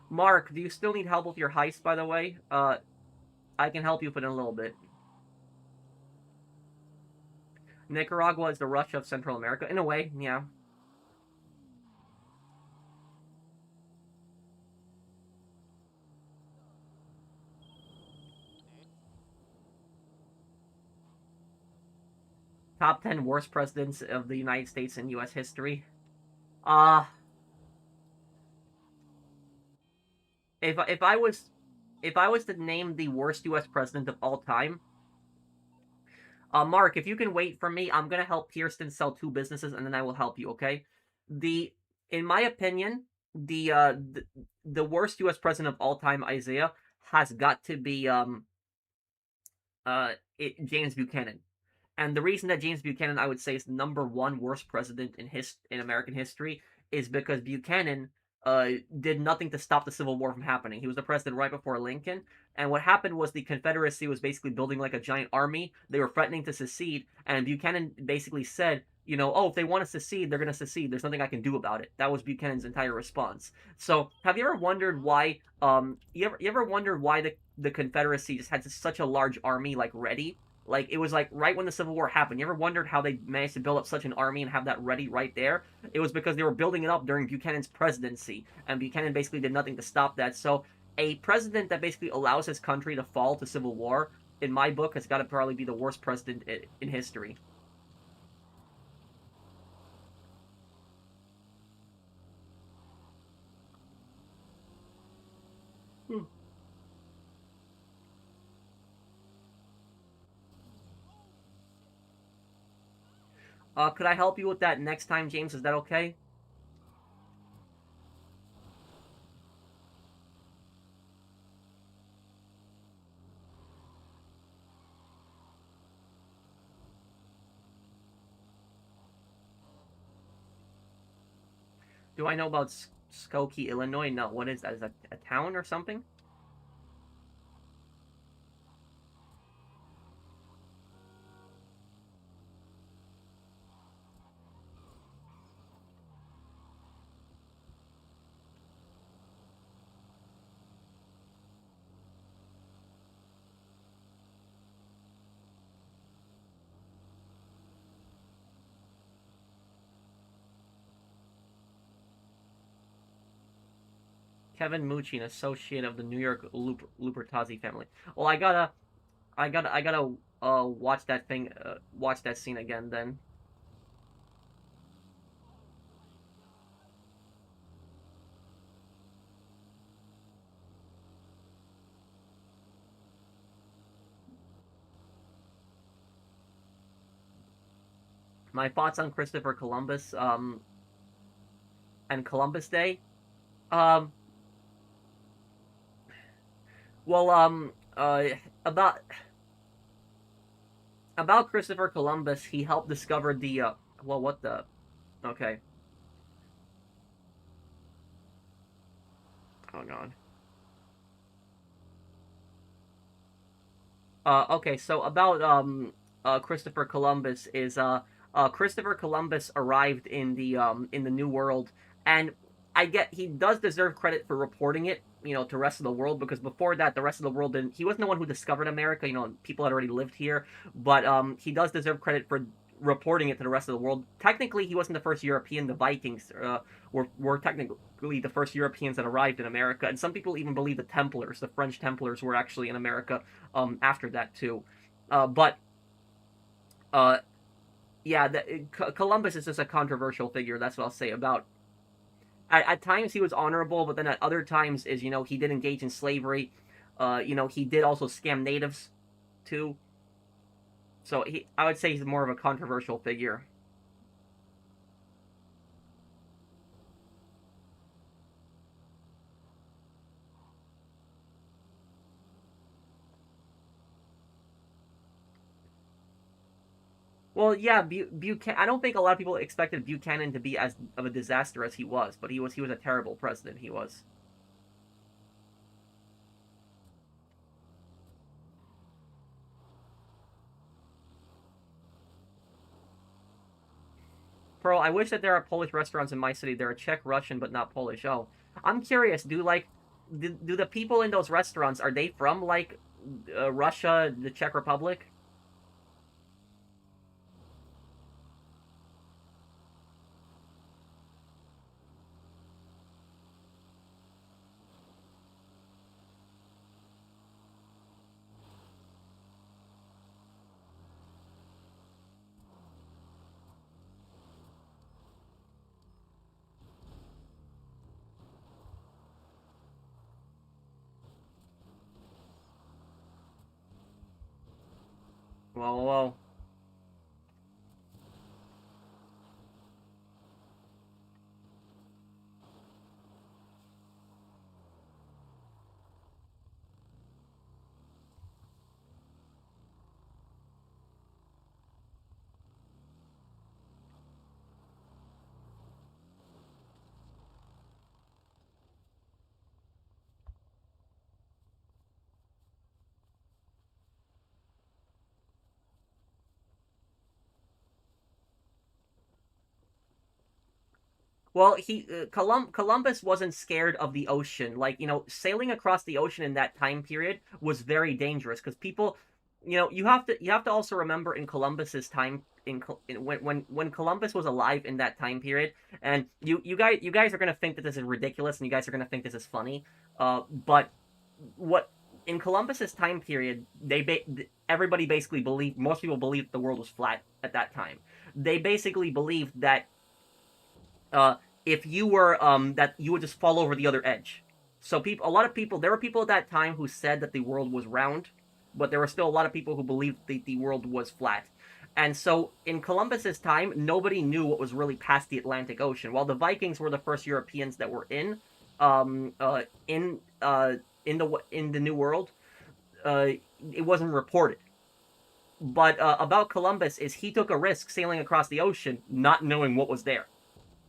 Mark, do you still need help with your heist, by the way? I can help you put in a little bit. Nicaragua is the Russia of Central America. In a way, yeah. Top 10 worst presidents of the United States in U.S. history. Uh, if I was to name the worst U.S. president of all time, Mark, if you can wait for me, I'm gonna help Kirsten sell 2 businesses, and then I will help you. Okay? In my opinion, the worst U.S. president of all time, Isaiah, has got to be James Buchanan. And the reason that James Buchanan, I would say, is the number 1 worst president in American history is because Buchanan did nothing to stop the Civil War from happening. He was the president right before Lincoln, and what happened was the Confederacy was basically building like a giant army. They were threatening to secede, and Buchanan basically said, you know, oh, if they want to secede, they're going to secede. There's nothing I can do about it. That was Buchanan's entire response. So, have you ever wondered why? You ever wondered why the Confederacy just had such a large army like ready? Like it was like right when the Civil War happened. You ever wondered how they managed to build up such an army and have that ready right there? It was because they were building it up during Buchanan's presidency, and Buchanan basically did nothing to stop that. So a president that basically allows his country to fall to civil war, in my book, has got to probably be the worst president in history. Hmm. Could I help you with that next time, James? Is that okay? Do I know about Skokie, Illinois? No. What is that? Is that a town or something? Kevin Mucci, an associate of the New York Lupertazzi family. Well, I gotta watch that thing, watch that scene again. Then my thoughts on Christopher Columbus, and Columbus Day. Um, well, about Christopher Columbus, he helped discover the well, what the okay, oh god. Okay, so about Christopher Columbus is Christopher Columbus arrived in the New World, and I get he does deserve credit for reporting it, you know, to the rest of the world, because before that the rest of the world didn't. He wasn't the one who discovered America. You know, people had already lived here, but he does deserve credit for reporting it to the rest of the world. Technically, he wasn't the first European. The Vikings were technically the first Europeans that arrived in America, and some people even believe the Templars, the French Templars, were actually in America after that too. But uh, yeah, Columbus is just a controversial figure. That's what I'll say about. At times he was honorable, but then at other times is, you know, he did engage in slavery. You know, he did also scam natives too. So I would say he's more of a controversial figure. Well, yeah, Buchanan. I don't think a lot of people expected Buchanan to be as of a disaster as he was, but he was a terrible president. He was. Pearl, I wish that there are Polish restaurants in my city. There are Czech, Russian, but not Polish. Oh, I'm curious. Do the people in those restaurants, are they from like Russia, the Czech Republic? Well. Well, Columbus wasn't scared of the ocean. Like, sailing across the ocean in that time period was very dangerous because people, you have to also remember in Columbus's time when Columbus was alive in that time period, and you guys are gonna think that this is ridiculous and you guys are gonna think this is funny. But what in Columbus's time period, everybody basically believed, most people believed the world was flat at that time. They basically believed that uh, if you were that you would just fall over the other edge. So a lot of people, there were people at that time who said that the world was round, but there were still a lot of people who believed the world was flat. And so in Columbus's time, nobody knew what was really past the Atlantic Ocean. While the Vikings were the first Europeans that were um, uh, in uh, in the New World, uh, it wasn't reported. But about Columbus is he took a risk sailing across the ocean, not knowing what was there.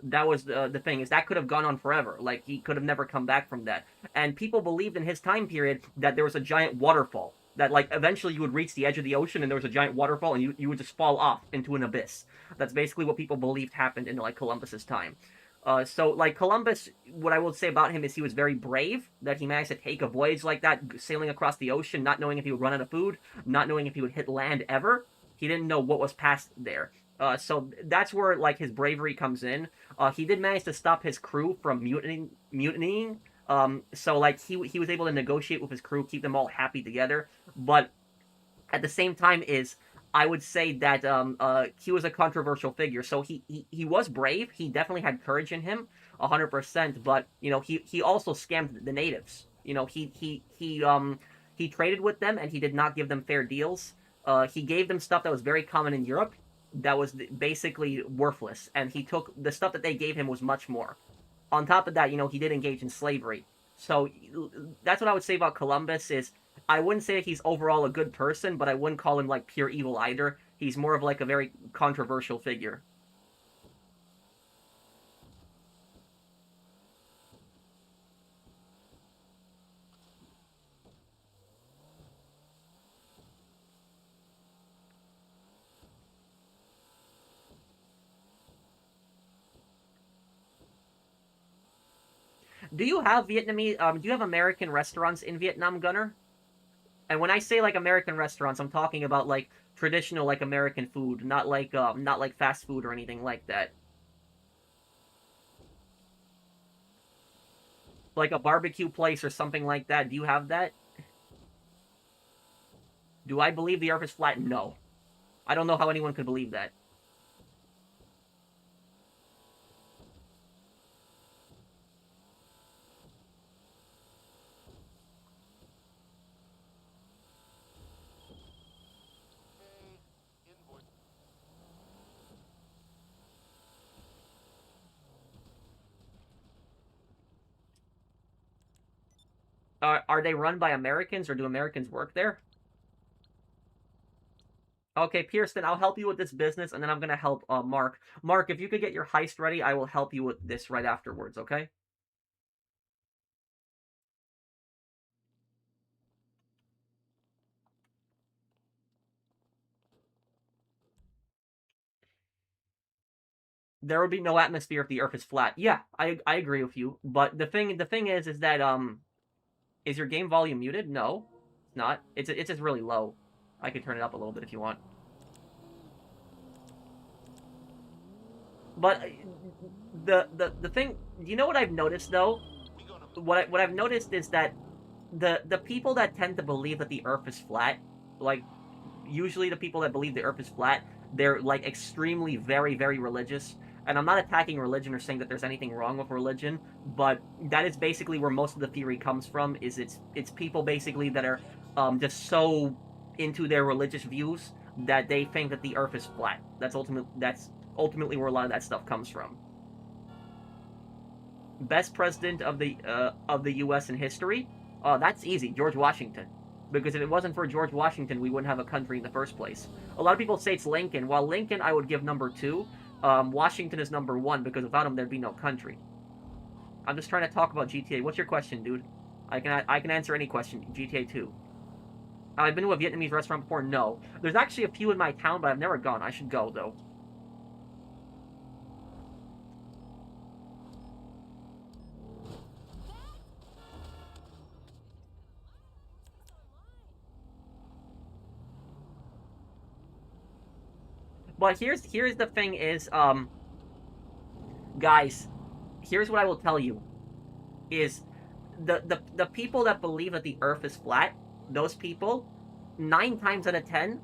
That was the thing, is that could have gone on forever. Like, he could have never come back from that. And people believed in his time period that there was a giant waterfall, that like eventually you would reach the edge of the ocean and there was a giant waterfall and you would just fall off into an abyss. That's basically what people believed happened in like Columbus's time. So like Columbus, what I will say about him is he was very brave, that he managed to take a voyage like that, sailing across the ocean, not knowing if he would run out of food, not knowing if he would hit land ever. He didn't know what was past there. So that's where like his bravery comes in. He did manage to stop his crew from mutinying. So like he was able to negotiate with his crew, keep them all happy together. But at the same time, is I would say that he was a controversial figure. So he was brave. He definitely had courage in him, 100%. But he also scammed the natives. He traded with them and he did not give them fair deals. He gave them stuff that was very common in Europe, that was basically worthless, and he took the stuff that they gave him was much more. On top of that, he did engage in slavery. So that's what I would say about Columbus. Is I wouldn't say he's overall a good person, but I wouldn't call him like pure evil either. He's more of like a very controversial figure. Do you have Vietnamese? Do you have American restaurants in Vietnam, Gunner? And when I say like American restaurants, I'm talking about like traditional like American food, not like fast food or anything like that. Like a barbecue place or something like that. Do you have that? Do I believe the Earth is flat? No. I don't know how anyone could believe that. Pay invoice. Are they run by Americans or do Americans work there? Okay, Pearson, I'll help you with this business, and then I'm gonna help Mark. Mark, if you could get your heist ready, I will help you with this right afterwards. Okay? There would be no atmosphere if the Earth is flat. Yeah, I agree with you. But the thing is that is your game volume muted? No, it's not. It's just really low. I could turn it up a little bit if you want. But the thing, you know what I've noticed though? We gonna What I've noticed is that the people that tend to believe that the Earth is flat, like usually the people that believe the Earth is flat, they're like extremely very very religious. And I'm not attacking religion or saying that there's anything wrong with religion, but that is basically where most of the theory comes from. Is it's people basically that are just so into their religious views that they think that the Earth is flat. That's ultimately where a lot of that stuff comes from. Best president of the U.S. in history? That's easy, George Washington. Because if it wasn't for George Washington, we wouldn't have a country in the first place. A lot of people say it's Lincoln. While Lincoln, I would give number two. Washington is number one because without him, there'd be no country. I'm just trying to talk about GTA. What's your question, dude? I can answer any question. GTA 2. Have I been to a Vietnamese restaurant before? No. There's actually a few in my town, but I've never gone. I should go though. But here's the thing is, guys, here's what I will tell you is the people that believe that the Earth is flat, those people, 9 times out of 10,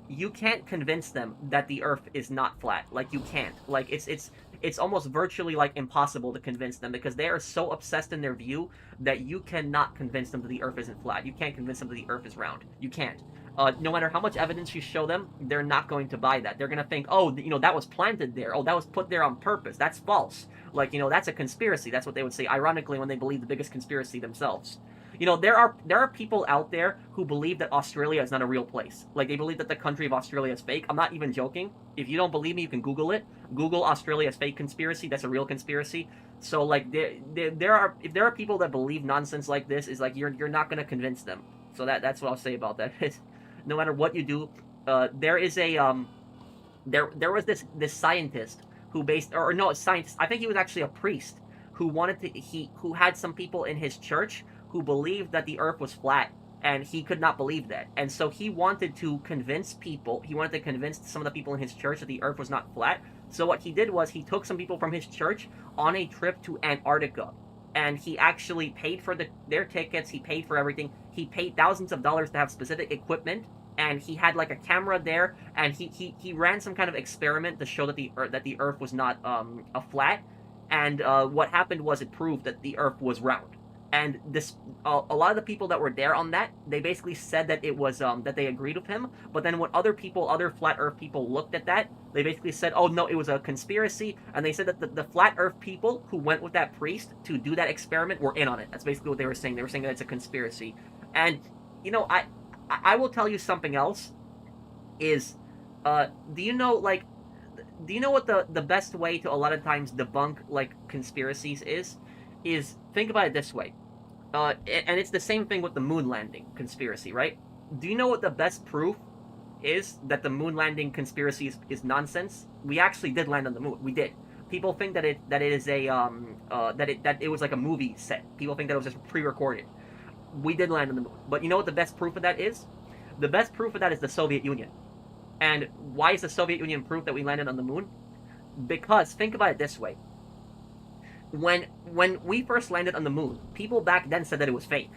you can't convince them that the Earth is not flat. Like, you can't. Like, it's almost virtually like impossible to convince them because they are so obsessed in their view that you cannot convince them that the Earth isn't flat. You can't convince them that the Earth is round. You can't. No matter how much evidence you show them, they're not going to buy that. They're going to think, oh, you know, that was planted there. Oh, that was put there on purpose. That's false. Like, you know, that's a conspiracy. That's what they would say, ironically, when they believe the biggest conspiracy themselves. You know, there are people out there who believe that Australia is not a real place. Like, they believe that the country of Australia is fake. I'm not even joking. If you don't believe me, you can Google it. Google Australia's fake conspiracy. That's a real conspiracy. So, like, if there are people that believe nonsense like this, is like you're not gonna convince them. So that's what I'll say about that. No matter what you do, there is a there was this scientist who scientist. I think he was actually a priest who had some people in his church who believed that the Earth was flat, and he could not believe that. And so he wanted to convince some of the people in his church that the Earth was not flat. So what he did was he took some people from his church on a trip to Antarctica. And he actually paid for their tickets, he paid for everything. He paid thousands of dollars to have specific equipment, and he had like a camera there, and he ran some kind of experiment to show that the Earth was not a flat. And what happened was it proved that the Earth was round. And a lot of the people that were there on that, they basically said that it was that they agreed with him. But then when other flat Earth people looked at that, they basically said, "Oh no, it was a conspiracy." And they said that the flat Earth people who went with that priest to do that experiment were in on it. That's basically what they were saying. They were saying that it's a conspiracy. And you know, I will tell you something else. Is do you know what the best way to a lot of times debunk like conspiracies is? Is think about it this way. And it's the same thing with the moon landing conspiracy, right? Do you know what the best proof is that the moon landing conspiracy is nonsense? We actually did land on the moon. We did. People think that it was like a movie set. People think that it was just pre-recorded. We did land on the moon. But you know what the best proof of that is? The best proof of that is the Soviet Union. And why is the Soviet Union proof that we landed on the moon? Because think about it this way. When we first landed on the moon, people back then said that it was fake.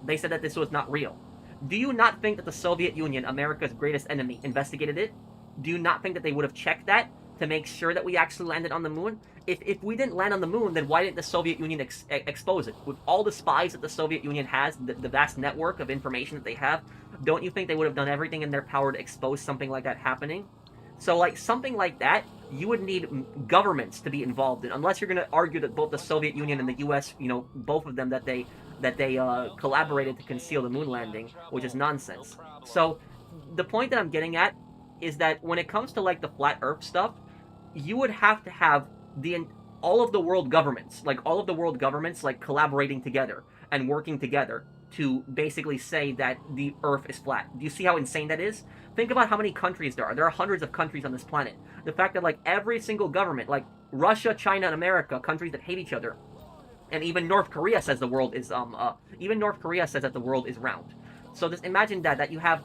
They said that this was not real. Do you not think that the Soviet Union, America's greatest enemy, investigated it? Do you not think that they would have checked that to make sure that we actually landed on the moon? If we didn't land on the moon, then why didn't the Soviet Union expose it? With all the spies that the Soviet Union has, the vast network of information that they have, don't you think they would have done everything in their power to expose something like that happening? So, like, something like that, you would need governments to be involved in, unless you're going to argue that both the Soviet Union and the U.S., you know, both of them, that they collaborated to conceal the moon landing, which is nonsense. So, the point that I'm getting at is that when it comes to, like, the flat Earth stuff, you would have to have all of the world governments, like, collaborating together and working together to basically say that the Earth is flat. Do you see how insane that is? Think about how many countries there are. There are hundreds of countries on this planet. The fact that, like, every single government, like Russia, China, and America, countries that hate each other, and even North Korea says the world is even North Korea says that the world is round. So just imagine that you have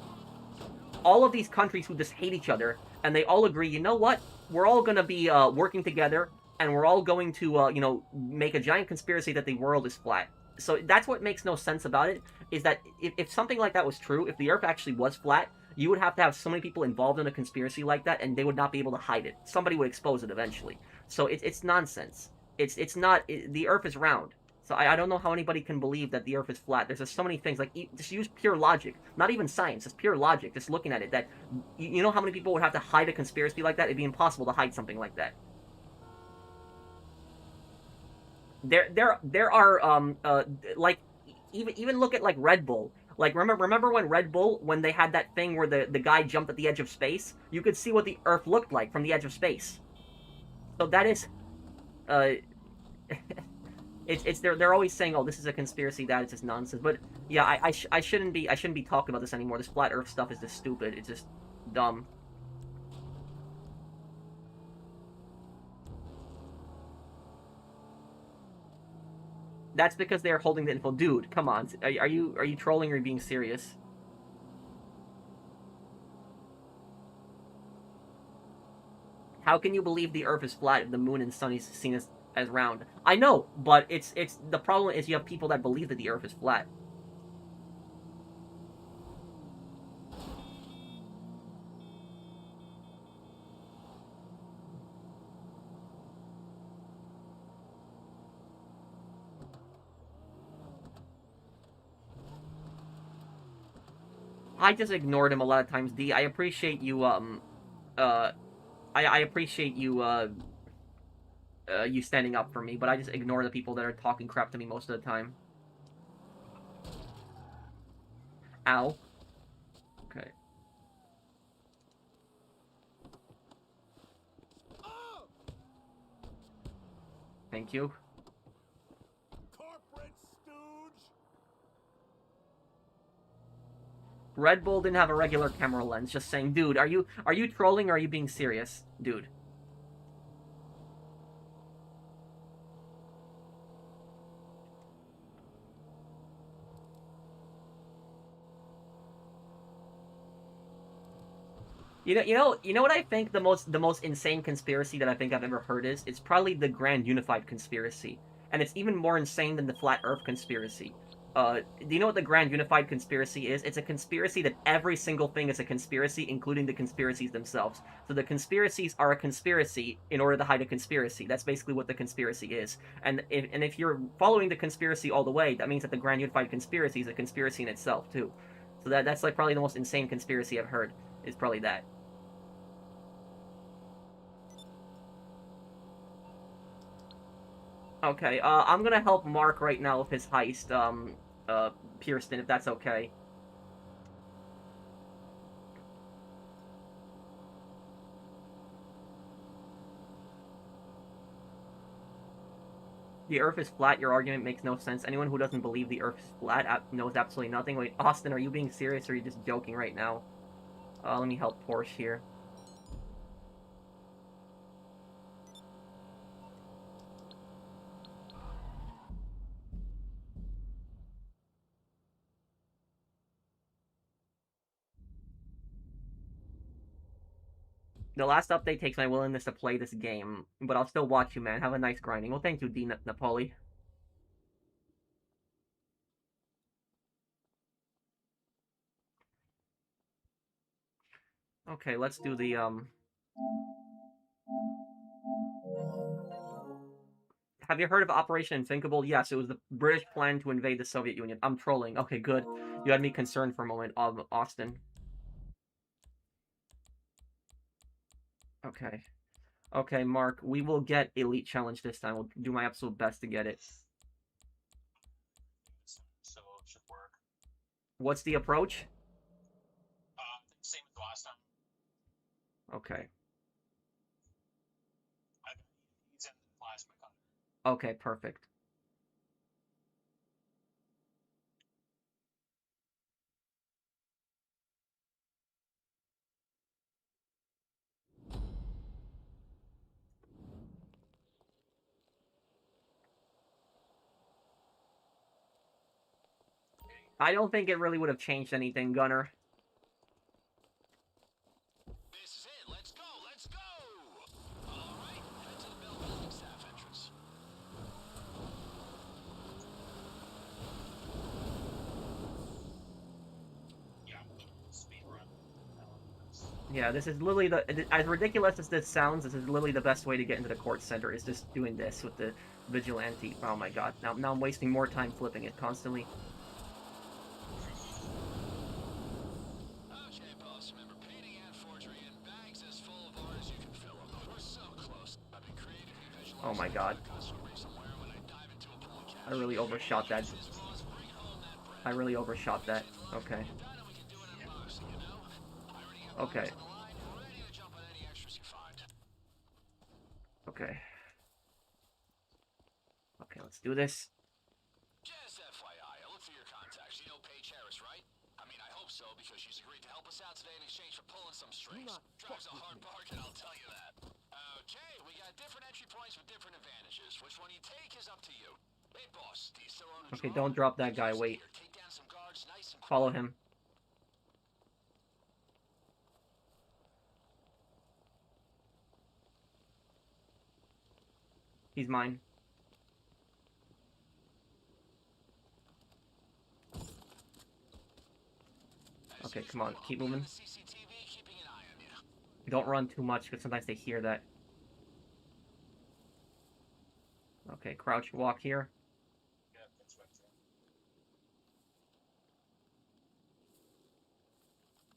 all of these countries who just hate each other, and they all agree, you know what? We're all going to be working together, and we're all going to you know, make a giant conspiracy that the world is flat. So that's what makes no sense about it, is that if something like that was true, if the Earth actually was flat, you would have to have so many people involved in a conspiracy like that, and they would not be able to hide it. Somebody would expose it eventually. So it's nonsense. It's not. The Earth is round. So I don't know how anybody can believe that the Earth is flat. There's just so many things. Like, just use pure logic. Not even science, just pure logic. Just looking at it. That you know how many people would have to hide a conspiracy like that? It'd be impossible to hide something like that. There are like even look at like Red Bull. Like, remember when Red Bull, when they had that thing where the guy jumped at the edge of space? You could see what the Earth looked like from the edge of space. So that is, they're always saying, oh, this is a conspiracy, that is just nonsense. But yeah, I shouldn't be talking about this anymore. This flat Earth stuff is just stupid. It's just dumb. That's because they're holding the info. Dude, come on. Are you trolling or are you being serious? How can you believe the Earth is flat if the moon and sun is seen as round? I know, but it's the problem is you have people that believe that the Earth is flat. I just ignored him a lot of times, D. I appreciate you, I appreciate you, you standing up for me, but I just ignore the people that are talking crap to me most of the time. Ow. Okay. Thank you. Corporate stooge! Red Bull didn't have a regular camera lens. Just saying, dude, are you trolling or are you being serious, dude? You know what I think the most insane conspiracy that I think I've ever heard is? It's probably the Grand Unified Conspiracy, and it's even more insane than the Flat Earth Conspiracy. Do you know what the Grand Unified Conspiracy is? It's a conspiracy that every single thing is a conspiracy, including the conspiracies themselves. So the conspiracies are a conspiracy in order to hide a conspiracy. That's basically what the conspiracy is. And if you're following the conspiracy all the way, that means that the Grand Unified Conspiracy is a conspiracy in itself too. So that's like probably the most insane conspiracy I've heard. Is probably that. Okay, I'm gonna help Mark right now with his heist, Pierston, if that's okay. The Earth is flat, your argument makes no sense. Anyone who doesn't believe the Earth is flat knows absolutely nothing. Wait, Austin, are you being serious or are you just joking right now? Let me help Porsche here. The last update takes my willingness to play this game, but I'll still watch you, man. Have a nice grinding. Well, thank you, D. Napoli. Okay, let's do the, Have you heard of Operation Unthinkable? Yes, it was the British plan to invade the Soviet Union. I'm trolling. Okay, good. You had me concerned for a moment, Austin. Okay. Okay, Mark, we will get Elite Challenge this time. We'll do my absolute best to get it. So it should work. What's the approach? Same as last time. Okay. He's in the plasma cutter. Okay, perfect. I don't think it really would have changed anything, Gunner. This is it. Let's go. Let's go. All right. Head to the Bell Building staff entrance. Yeah, speed run. Yeah, this is literally as ridiculous as this sounds, this is literally the best way to get into the court center, is just doing this with the vigilante. Oh my god, now I'm wasting more time flipping it constantly. Okay, boss. Remember, painting and forgery in bags as full of art as you can fill them. We're so close. I've been creatively visualizing. Oh my god. I really overshot that. I really overshot that. Okay. Okay. Okay. Okay, let's do this. Just FYI, I looked through your contacts. You know Paige Harris, right? I mean, I hope so, because she's agreed to help us out today in exchange for pulling some strings. Drives a hard bargain, I'll tell you that. Okay, we got different entry points with different advantages. Which one you take is up to you. Hey, boss, do you still own a Okay, drawer? don't drop that guy, wait. Take down some guards nice and Follow him. He's mine. Okay, come on, keep moving. Don't run too much, because sometimes they hear that. Okay, crouch, walk here. Yeah, that's what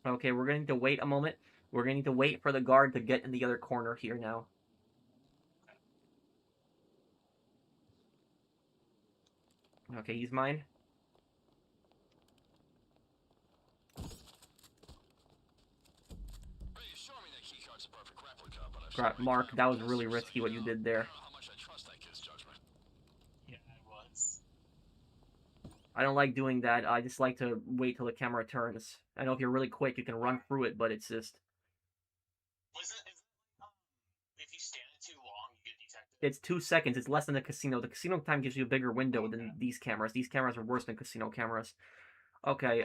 I'm Okay, we're going to wait a moment. We're going to wait for the guard to get in the other corner here now. Okay, he's mine. Mark, that was really risky what you did there. Yeah, I was. I don't like doing that. I just like to wait till the camera turns. I know if you're really quick, you can run through it, but it's just... If you stand it too long, you get detected? It's 2 seconds. It's less than the casino. The casino time gives you a bigger window than these cameras. These cameras are worse than casino cameras. Okay,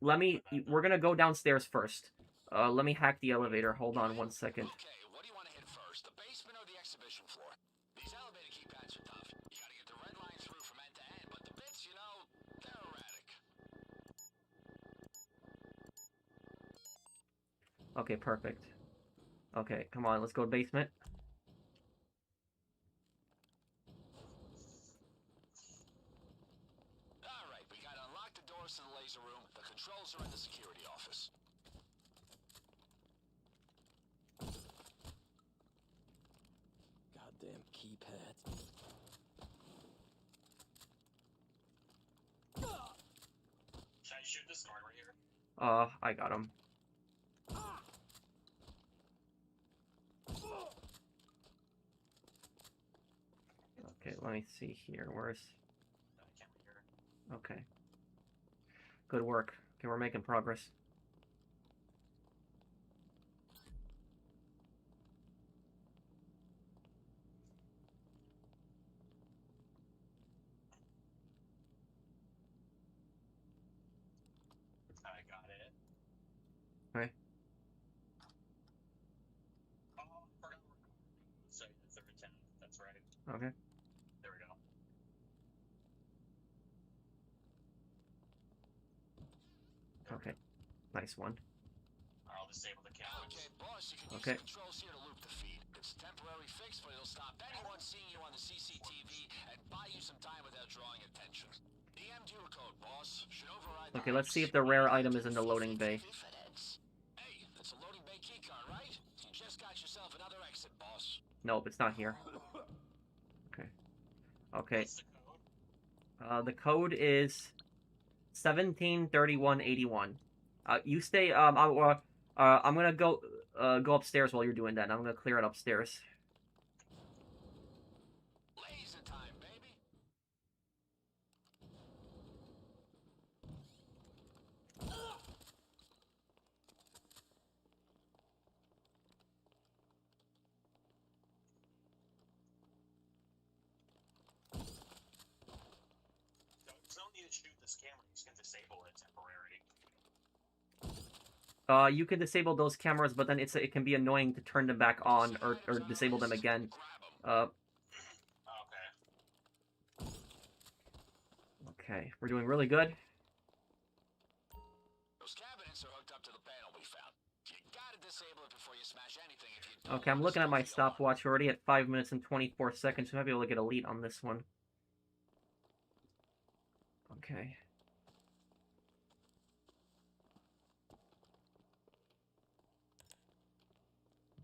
we're gonna go downstairs first. Let me hack the elevator. Hold on 1 second. Okay, what do you want to hit first? The basement or the exhibition floor? These elevator keypads are tough. You gotta get the red line through from end to end, but the bits, you know, they're erratic. Okay, perfect. Okay, come on, let's go to basement. Alright, we gotta unlock the doors to the laser room. The controls are in the security office. Goddamn keypad. Should I shoot this guard right here? I got him. Okay, let me see here. Where's... I can't hear. Okay. Good work. Okay, we're making progress. I got it. Okay. Oh, I forgot we're so the third attempt. That's right. Okay. There we go. Okay. Nice one. I'll disable the cameras. Okay, boss, you can use Okay. the controls here to loop the feed. It's a temporary fix, but it'll stop anyone seeing you on the CCTV and buy you some time without drawing attention. DM'd you a code, boss. Should override the Okay, let's see if rights. the rare item is in the loading bay. Hey, that's a loading bay keycard, right? You just got yourself another exit, boss. Nope, it's not here. Okay. Okay. What's the code? The code is 173181. You stay. I'm gonna go upstairs while you're doing that. And I'm gonna clear it upstairs. Laser time, baby. There's no need to shoot this camera. You just can disable it temporary. You can disable those cameras, but then it can be annoying to turn them back on or disable them again. Okay. Okay, we're doing really good. Those cabinets are hooked up to the panel we found. You gotta disable it before you smash anything if you don't Okay, I'm want looking at my stuff to go on. stopwatch. We're already at 5 minutes and 24 seconds. We might be able to get a lead on this one. Okay.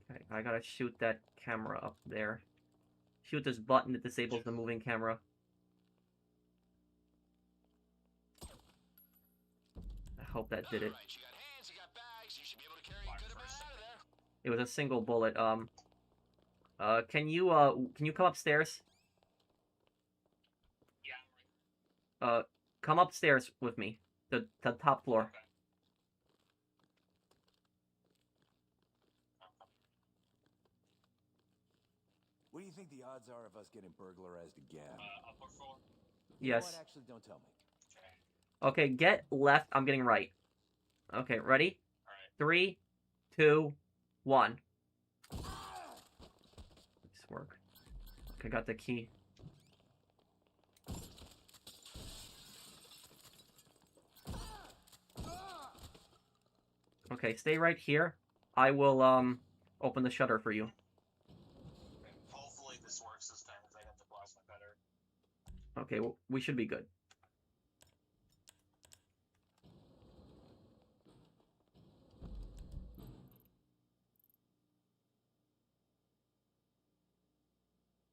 Okay, I gotta shoot that camera up there. Shoot this button that disables the moving camera. I hope that did it. Alright, you got hands, you got bags, you should be able to carry a good amount out of there. It was a single bullet. Can you come upstairs? Yeah. Come upstairs with me. The top floor. Okay. What do you think the odds are of us getting burglarized again? Upper floor. You know Yes. what? Actually, don't tell me. Okay. Okay, get left. I'm getting right. Okay, ready? All right. 3, 2, 1. Nice work. I got the key. Okay, stay right here. I will open the shutter for you. Hopefully this works this time, because I got the plasma better. Okay, well, we should be good.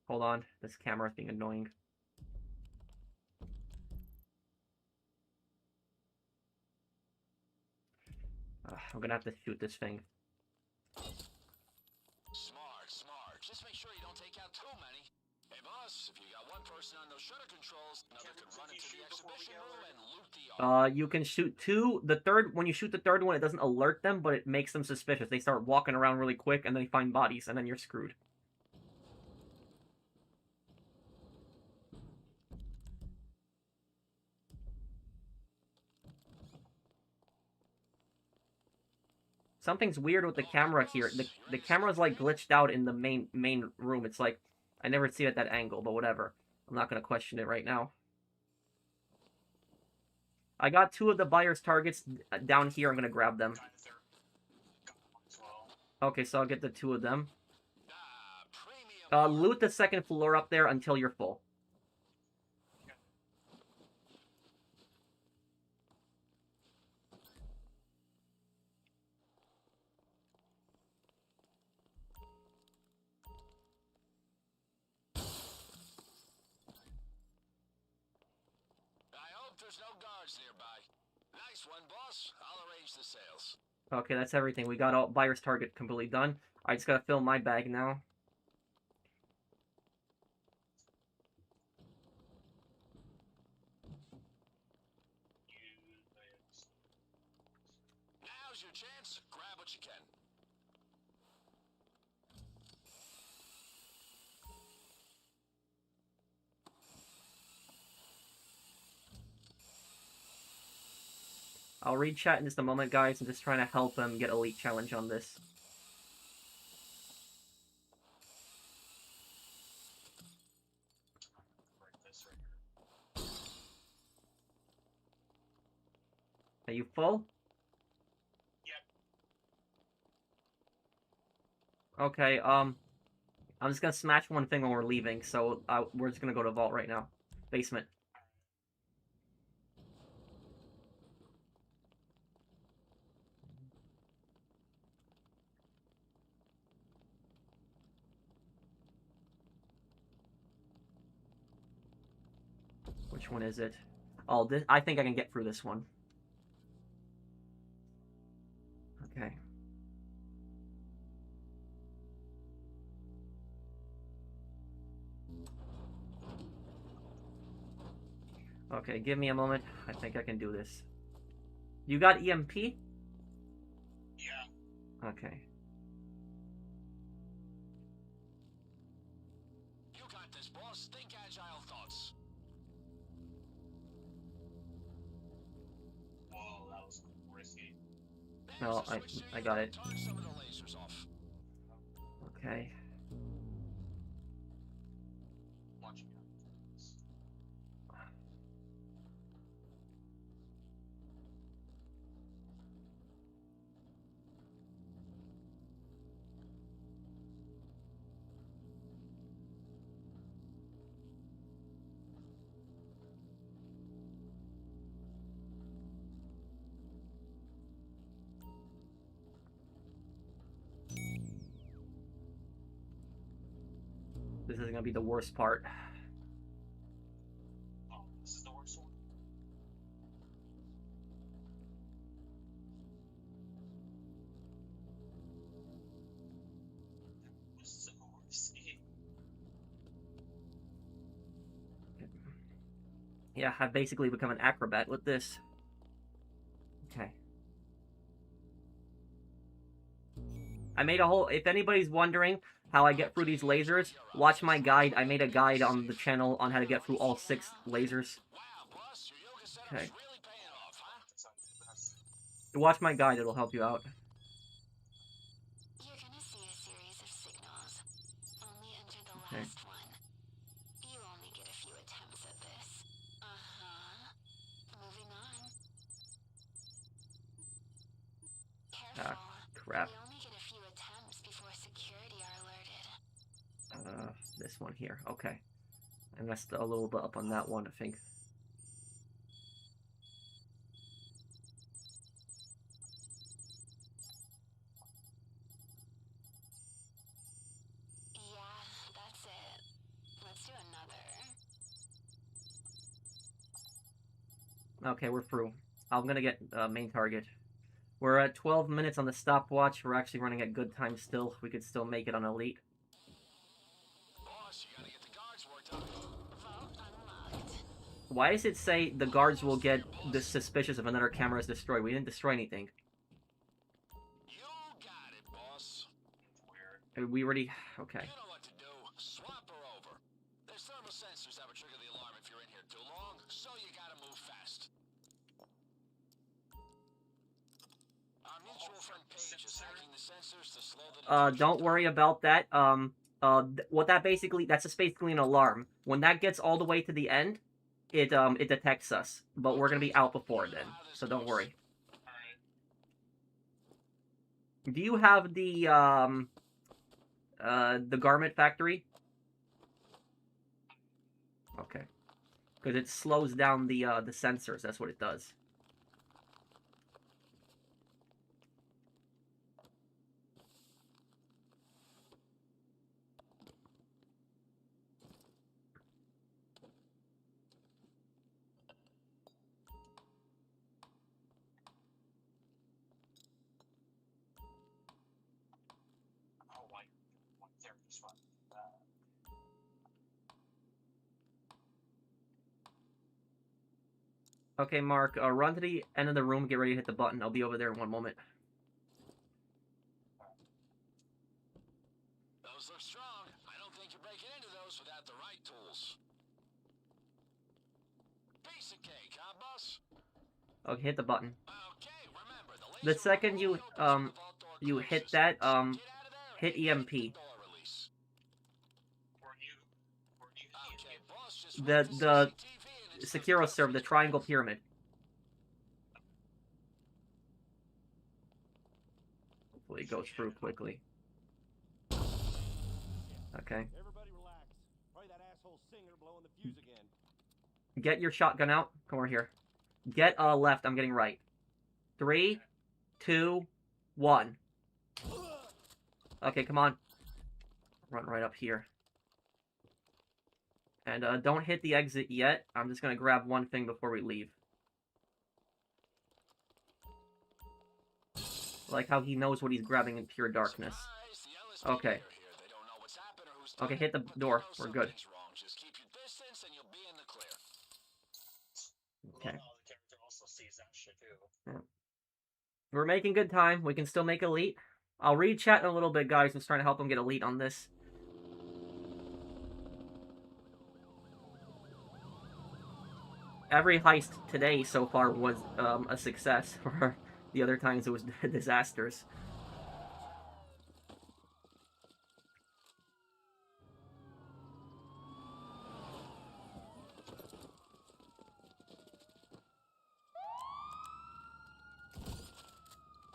Hold on, this camera is being annoying. I'm gonna have to shoot this thing. Smart, smart. Just make sure you don't take out too many. Hey, boss, if you got one person on those shutter controls, another could run into the exhibition room and loot the art. You can shoot two. The third, when you shoot the third one, it doesn't alert them, but it makes them suspicious. They start walking around really quick, and then they find bodies, and then you're screwed. Something's weird with the camera here. The camera's like glitched out in the main room. It's like I never see it at that angle, but whatever. I'm not gonna question it right now. I got two of the buyer's targets down here. I'm gonna grab them. Got the third. Got one as well. Okay, so I'll get the two of them. Premium. Loot the second floor up there until you're full. I hope there's no guards nearby. Nice one, boss. I'll arrange the sales. Okay, that's everything. We got all buyer's target completely done. I just gotta fill my bag now. Now's your chance. Grab what you can. I'll read chat in just a moment, guys. I'm just trying to help them get Elite Challenge on this. Right, this right here. Are you full? Yep. Okay, I'm just gonna smash one thing when we're leaving, so we're just gonna go to vault right now. Basement. Which one is it? Oh, this, I think I can get through this one. Okay. Okay, give me a moment. I think I can do this. You got EMP? Yeah. Okay. You got this, boss. Think agile thoughts. Whoa, that was risky. No, There's a switch I to got you. it. Turn some of the lasers off. Okay. Watch me. This is gonna be the worst part. Oh, this is the worst one. That was so risky. Yeah, I've basically become an acrobat with this. Okay. I made a whole... If anybody's wondering how I get through these lasers, watch my guide. I made a guide on the channel on how to get through all 6 lasers. Wow, boss, your yoga setup's Okay. really paying off, huh? That's not the best. Watch my guide, it'll help you out. You're gonna see a series of signals. Only enter the Okay. last one. This one here. Okay. I messed a little bit up on that one, I think. Yeah, that's it. Let's do another. Okay, we're through. I'm gonna get main target. We're at 12 minutes on the stopwatch. We're actually running at good time still. We could still make it on elite. Boss, you gotta get the guards worked up. Vault unlocked. Why does it say the guards will get suspicious if another camera is destroyed? We didn't destroy anything. You got it, boss. We already... Okay. You know what to do. Swap her over. There's thermal sensors that would trigger the alarm if you're in here too long, so you gotta move fast. Our mutual friend Paige is hacking the sensors to slow the Don't worry about that. What that basically... That's just basically an alarm. When that gets all the way to the end, it detects us. But we're gonna be out before then, so don't worry. Do you have the garment factory? Okay. Because it slows down the sensors, that's what it does. Oh, like, therapy's fun. Okay, Mark, run to the end of the room, get ready to hit the button. I'll be over there in one moment. Those look strong. I don't think you're breaking into those without the right tools. Piece of cake, huh, boss? Okay, hit the button. Okay, remember, The laser second you, only opens when the vault door you closes. hit that, Get out of there hit and EMP. the door release. Were you Okay, boss, just The- wait for the CCTV and it's Securoserve, the triangle pyramid. Hopefully it goes through quickly. Okay. Everybody relax. Probably that asshole singer blowing the fuse again. Get your shotgun out. Come over here. Get left. I'm getting right. 3, 2, 1. Okay, come on. Run right up here. And don't hit the exit yet. I'm just gonna grab one thing before we leave. Like how he knows what he's grabbing in pure darkness. Surprise, the LSPD Okay. are here. They don't know what's happened or who's done Okay, it, hit the but they door. know We're good. something's wrong. Just keep your distance and you'll be in the clear. Okay. the character also sees that shit too. We're making good time. We can still make elite. I'll read chat in a little bit, guys. I'm just trying to help him get elite on this. Every heist today so far was a success. The other times it was disasters.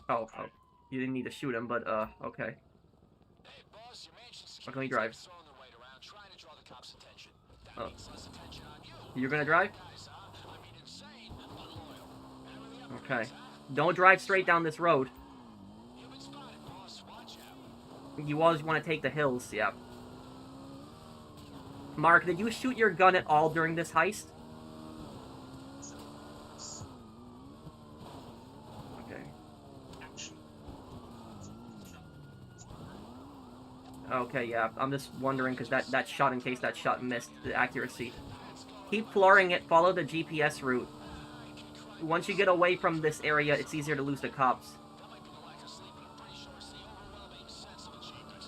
Oh, you didn't need to shoot him, but okay. Hey, boss, your mansion's How can we drive? security's throwing their weight around trying to draw the cops' attention. That Oh. means less attention on you. You're gonna drive? Guys, huh? I mean, insane, but loyal. Better than the upper Okay. guys, huh? Don't drive straight down this road. You've been spotted, boss. Watch out. You always want to take the hills, yeah. Mark, did you shoot your gun at all during this heist? Okay. Okay, yeah. I'm just wondering because that shot, in case that shot missed the accuracy. Keep flooring it. Follow the GPS route. Once you get away from this area, it's easier to lose the cops. That might be the lack of sleep, but I'm pretty sure it's the overwhelming sense of achievement.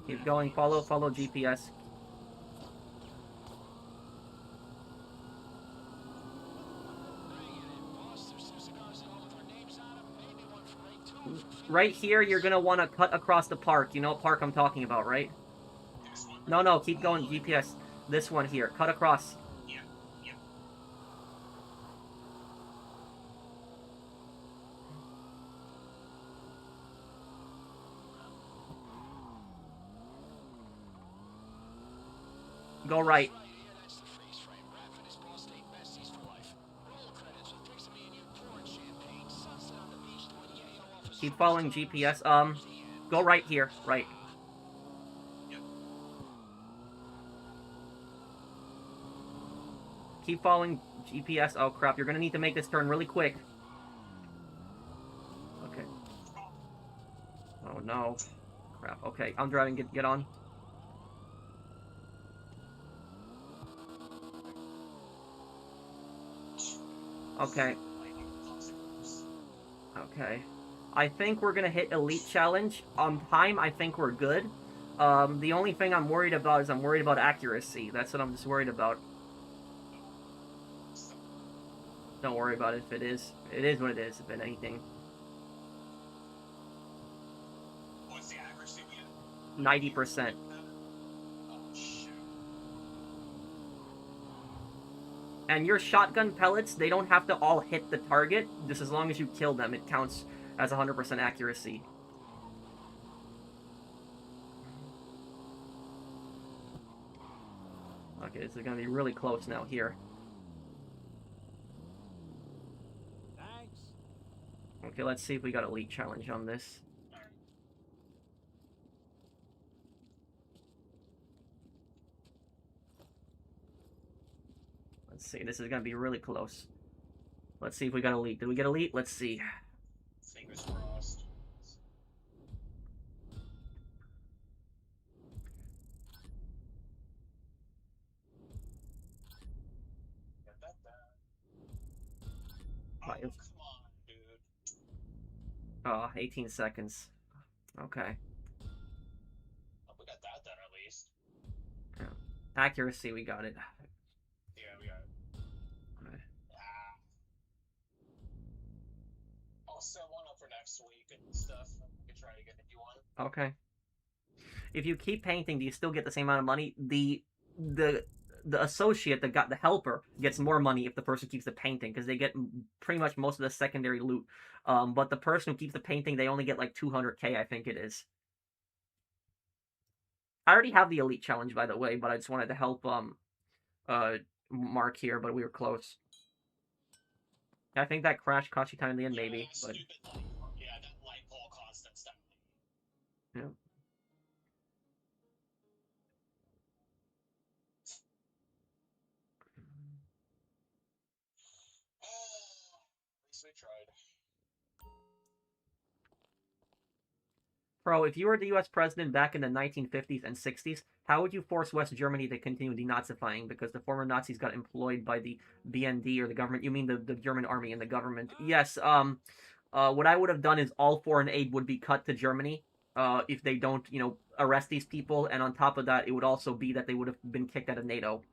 Keep going. Follow GPS. Right here, you're gonna want to cut across the park. You know what park I'm talking about, right? No, keep going. GPS. This one here. Cut across. Yeah, yeah. Go right. That's right, yeah, that's the freeze frame. Raph and his boss stayed besties for life. Roll credits with pics of me and you pouring champagne, sunset on the beach doing yayo off a Keep strong following stars. GPS. Towards the end. Go right here. Right. Keep following GPS. Oh crap, you're gonna need to make this turn really quick. Okay. Oh no. Crap. Okay, I'm driving. Get on. Okay. Okay. I think we're gonna hit Elite Challenge. On time, I think we're good. The only thing I'm worried about is I'm worried about accuracy. That's what I'm just worried about. Don't worry about it if it is. It is what it is, if it anything. What's the accuracy again? 90%. Oh, shoot. And your shotgun pellets, they don't have to all hit the target. Just as long as you kill them, it counts as 100% accuracy. Okay, this is gonna be really close now here. Thanks. Okay, let's see if we got Elite Challenge on this. Let's see, this is gonna be really close. Let's see if we got Elite. Did we get Elite? Let's see. Fingers crossed. Get that down. Oh, Right. come on, dude. Oh, 18 seconds. Okay. Oh, we got that done at least. Accuracy, we got it. Yeah, we got it. Alright. Ah. I'll set one up for next week and stuff. We can try to get a new one. Okay. If you keep painting, do you still get the same amount of money? The associate that got the helper gets more money if the person keeps the painting, because they get pretty much most of the secondary loot. But the person who keeps the painting, they only get like 200k, I think it is. I already have the Elite Challenge, by the way, but I just wanted to help Mark here, but we were close. I think that crash cost you time in the end, maybe. Yeah, But stupid light. Yeah, that light pole cost us that. yeah. At least we tried. Bro, if you were the U.S. president back in the 1950s and 60s, how would you force West Germany to continue denazifying? Because the former Nazis got employed by the BND or the government. You mean the German army and the government? Yes. What I would have done is all foreign aid would be cut to Germany. If they don't, arrest these people, and on top of that, it would also be that they would have been kicked out of NATO.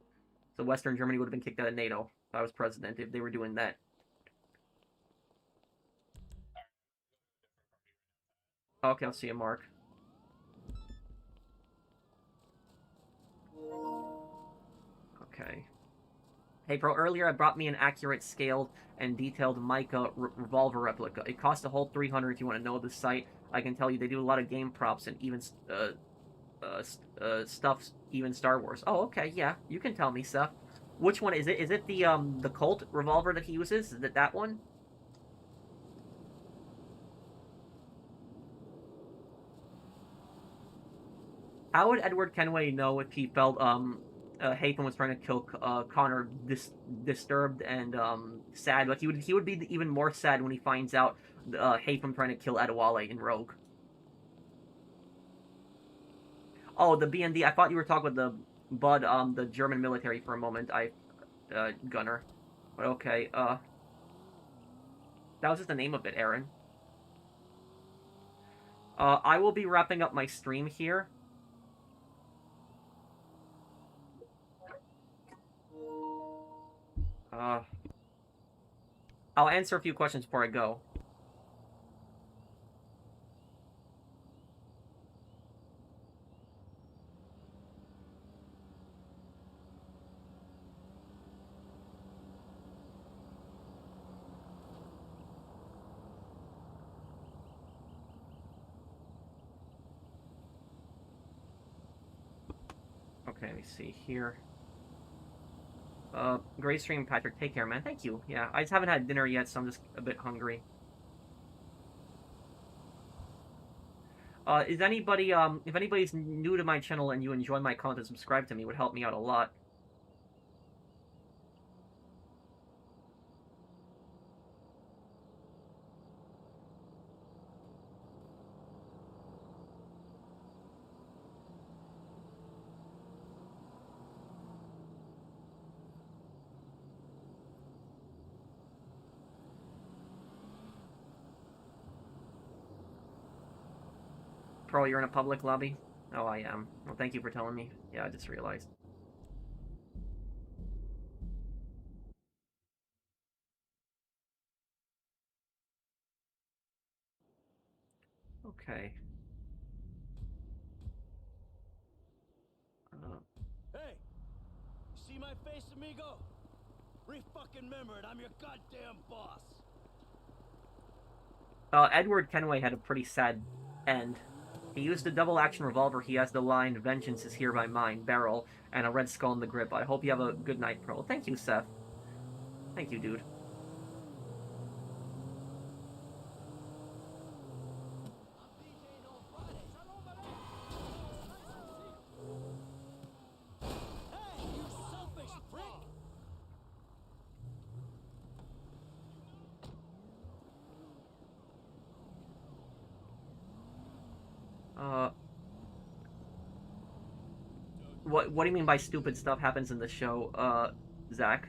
So Western Germany would have been kicked out of NATO if I was president, if they were doing that. Okay, I'll see you, Mark. Okay. Hey, bro, earlier I brought me an accurate, scaled, and detailed Mica revolver replica. It cost a whole 300 if you want to know the site. I can tell you they do a lot of game props and even stuff, even Star Wars. Oh, okay, yeah, you can tell me stuff. Which one is it? Is it the Colt revolver that he uses? Is it that one? How would Edward Kenway know if he felt Haytham was trying to kill Connor disturbed and sad? Like he would be even more sad when he finds out Haytham trying to kill Adewale in Rogue. Oh, the BND. I thought you were talking with the Bud, the German military for a moment. Gunner. But okay. That was just the name of it, Aaron. I will be wrapping up my stream here. I'll answer a few questions before I go. Okay, let me see here. Great stream, Patrick. Take care, man. Thank you. Yeah, I just haven't had dinner yet, so I'm just a bit hungry. Is anybody, if anybody's new to my channel and you enjoy my content, subscribe to me. It would help me out a lot. Pro, you're in a public lobby? Oh, I am. Well, thank you for telling me. Yeah, I just realized. Okay. Hey! You see my face, amigo? Re-fucking-member it, I'm your goddamn boss! Edward Kenway had a pretty sad end. He used a double-action revolver. He has the line, "Vengeance is here by mine," barrel, and a red skull in the grip. I hope you have a good night, Pro. Thank you, Seth. Thank you, dude. Hey, you selfish prick! What do you mean by stupid stuff happens in the show, Zach?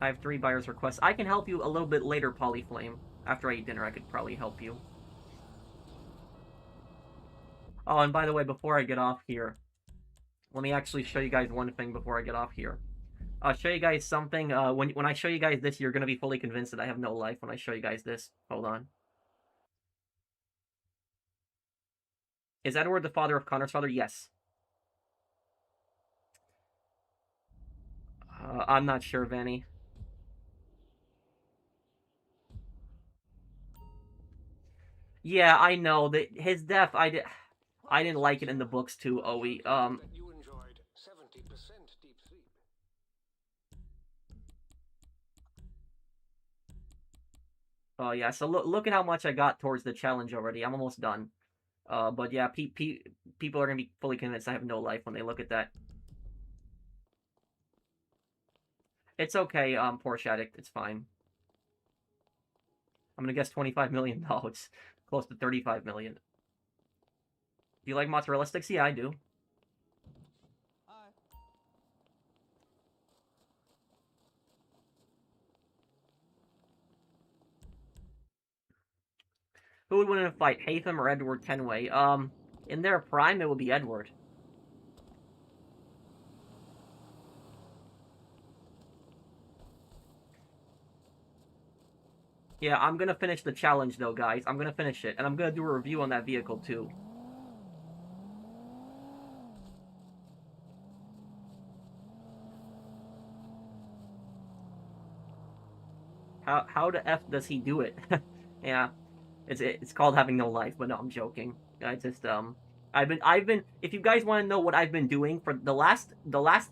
I have 3 buyer's requests. I can help you a little bit later, Polyflame. After I eat dinner, I could probably help you. Oh, and by the way, before I get off here, let me actually show you guys one thing before I get off here. I'll show you guys something. When I show you guys this, you're going to be fully convinced that I have no life when I show you guys this. Hold on. Is Edward the father of Connor's father? Yes. I'm not sure, Vanny. Yeah, I know that his death. I didn't like it in the books too, Oe. You enjoyed 70% deep sleep. Oh yeah. So look at how much I got towards the challenge already. I'm almost done. But yeah, people are gonna be fully convinced I have no life when they look at that. It's okay, Porsche Addict. It's fine. I'm gonna guess $25 million. Close to 35 million. Do you like mozzarella sticks? Yeah, I do. Hi. Who would win in a fight, Haytham or Edward Kenway? In their prime, it would be Edward. Yeah, I'm gonna finish the challenge though, guys. I'm gonna finish it, and I'm gonna do a review on that vehicle too. How the F does he do it? Yeah, it's called having no life, but no, I'm joking. I just I've been if you guys want to know what I've been doing for the last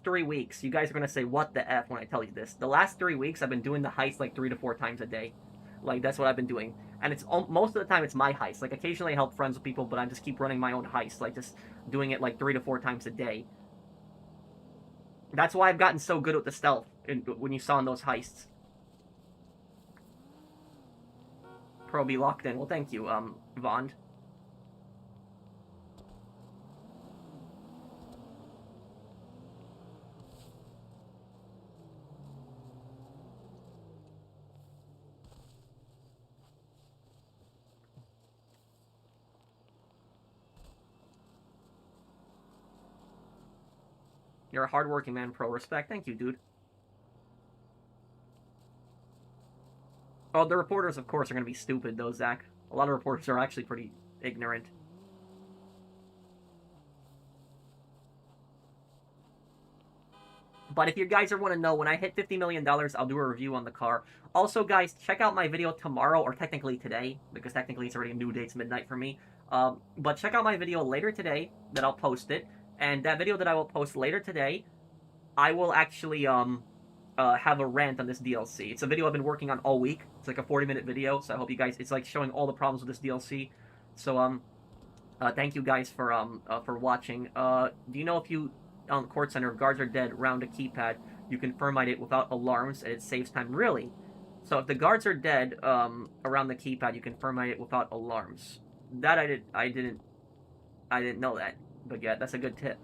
3 weeks, you guys are gonna say what the F when I tell you this. The last 3 weeks, I've been doing the heist like 3 to 4 times a day. Like, that's what I've been doing. And it's most of the time, it's my heist. Like, occasionally I help friends with people, but I just keep running my own heist. Like, just doing it, like, 3 to 4 times a day. That's why I've gotten so good with the stealth when you saw in those heists. Pro be locked in. Well, thank you, Vond. You're a hardworking man, Pro. Respect. Thank you, dude. Oh, the reporters, of course, are going to be stupid, though, Zach. A lot of reporters are actually pretty ignorant. But if you guys want to know, when I hit $50 million, I'll do a review on the car. Also, guys, check out my video tomorrow, or technically today, because technically it's already a new day, it's midnight for me. But check out my video later today, that I'll post it. And that video that I will post later today I will actually have a rant on this DLC. It's a video I've been working on all week. It's like a 40-minute video, so I hope you guys. It's like showing all the problems with this DLC. So thank you guys for watching. Do you know if you on Court Center, if guards are dead round a keypad, you can thermite it without alarms and it saves time? Really? So if the guards are dead around the keypad, you can thermite it without alarms. That I didn't know that. But yeah, that's a good tip.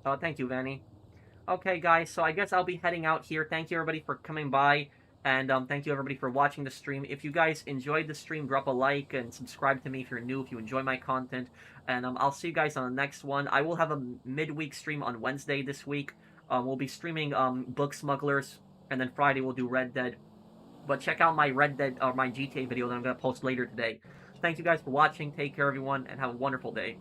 Oh, thank you, Vanny. Okay, guys, so I guess I'll be heading out here. Thank you, everybody, for coming by, and thank you, everybody, for watching the stream. If you guys enjoyed the stream, drop a like and subscribe to me if you're new, if you enjoy my content, and I'll see you guys on the next one. I will have a midweek stream on Wednesday this week. We'll be streaming Book Smugglers, and then Friday we'll do Red Dead. But check out my Red Dead, or my GTA video that I'm going to post later today. Thank you guys for watching. Take care, everyone, and have a wonderful day.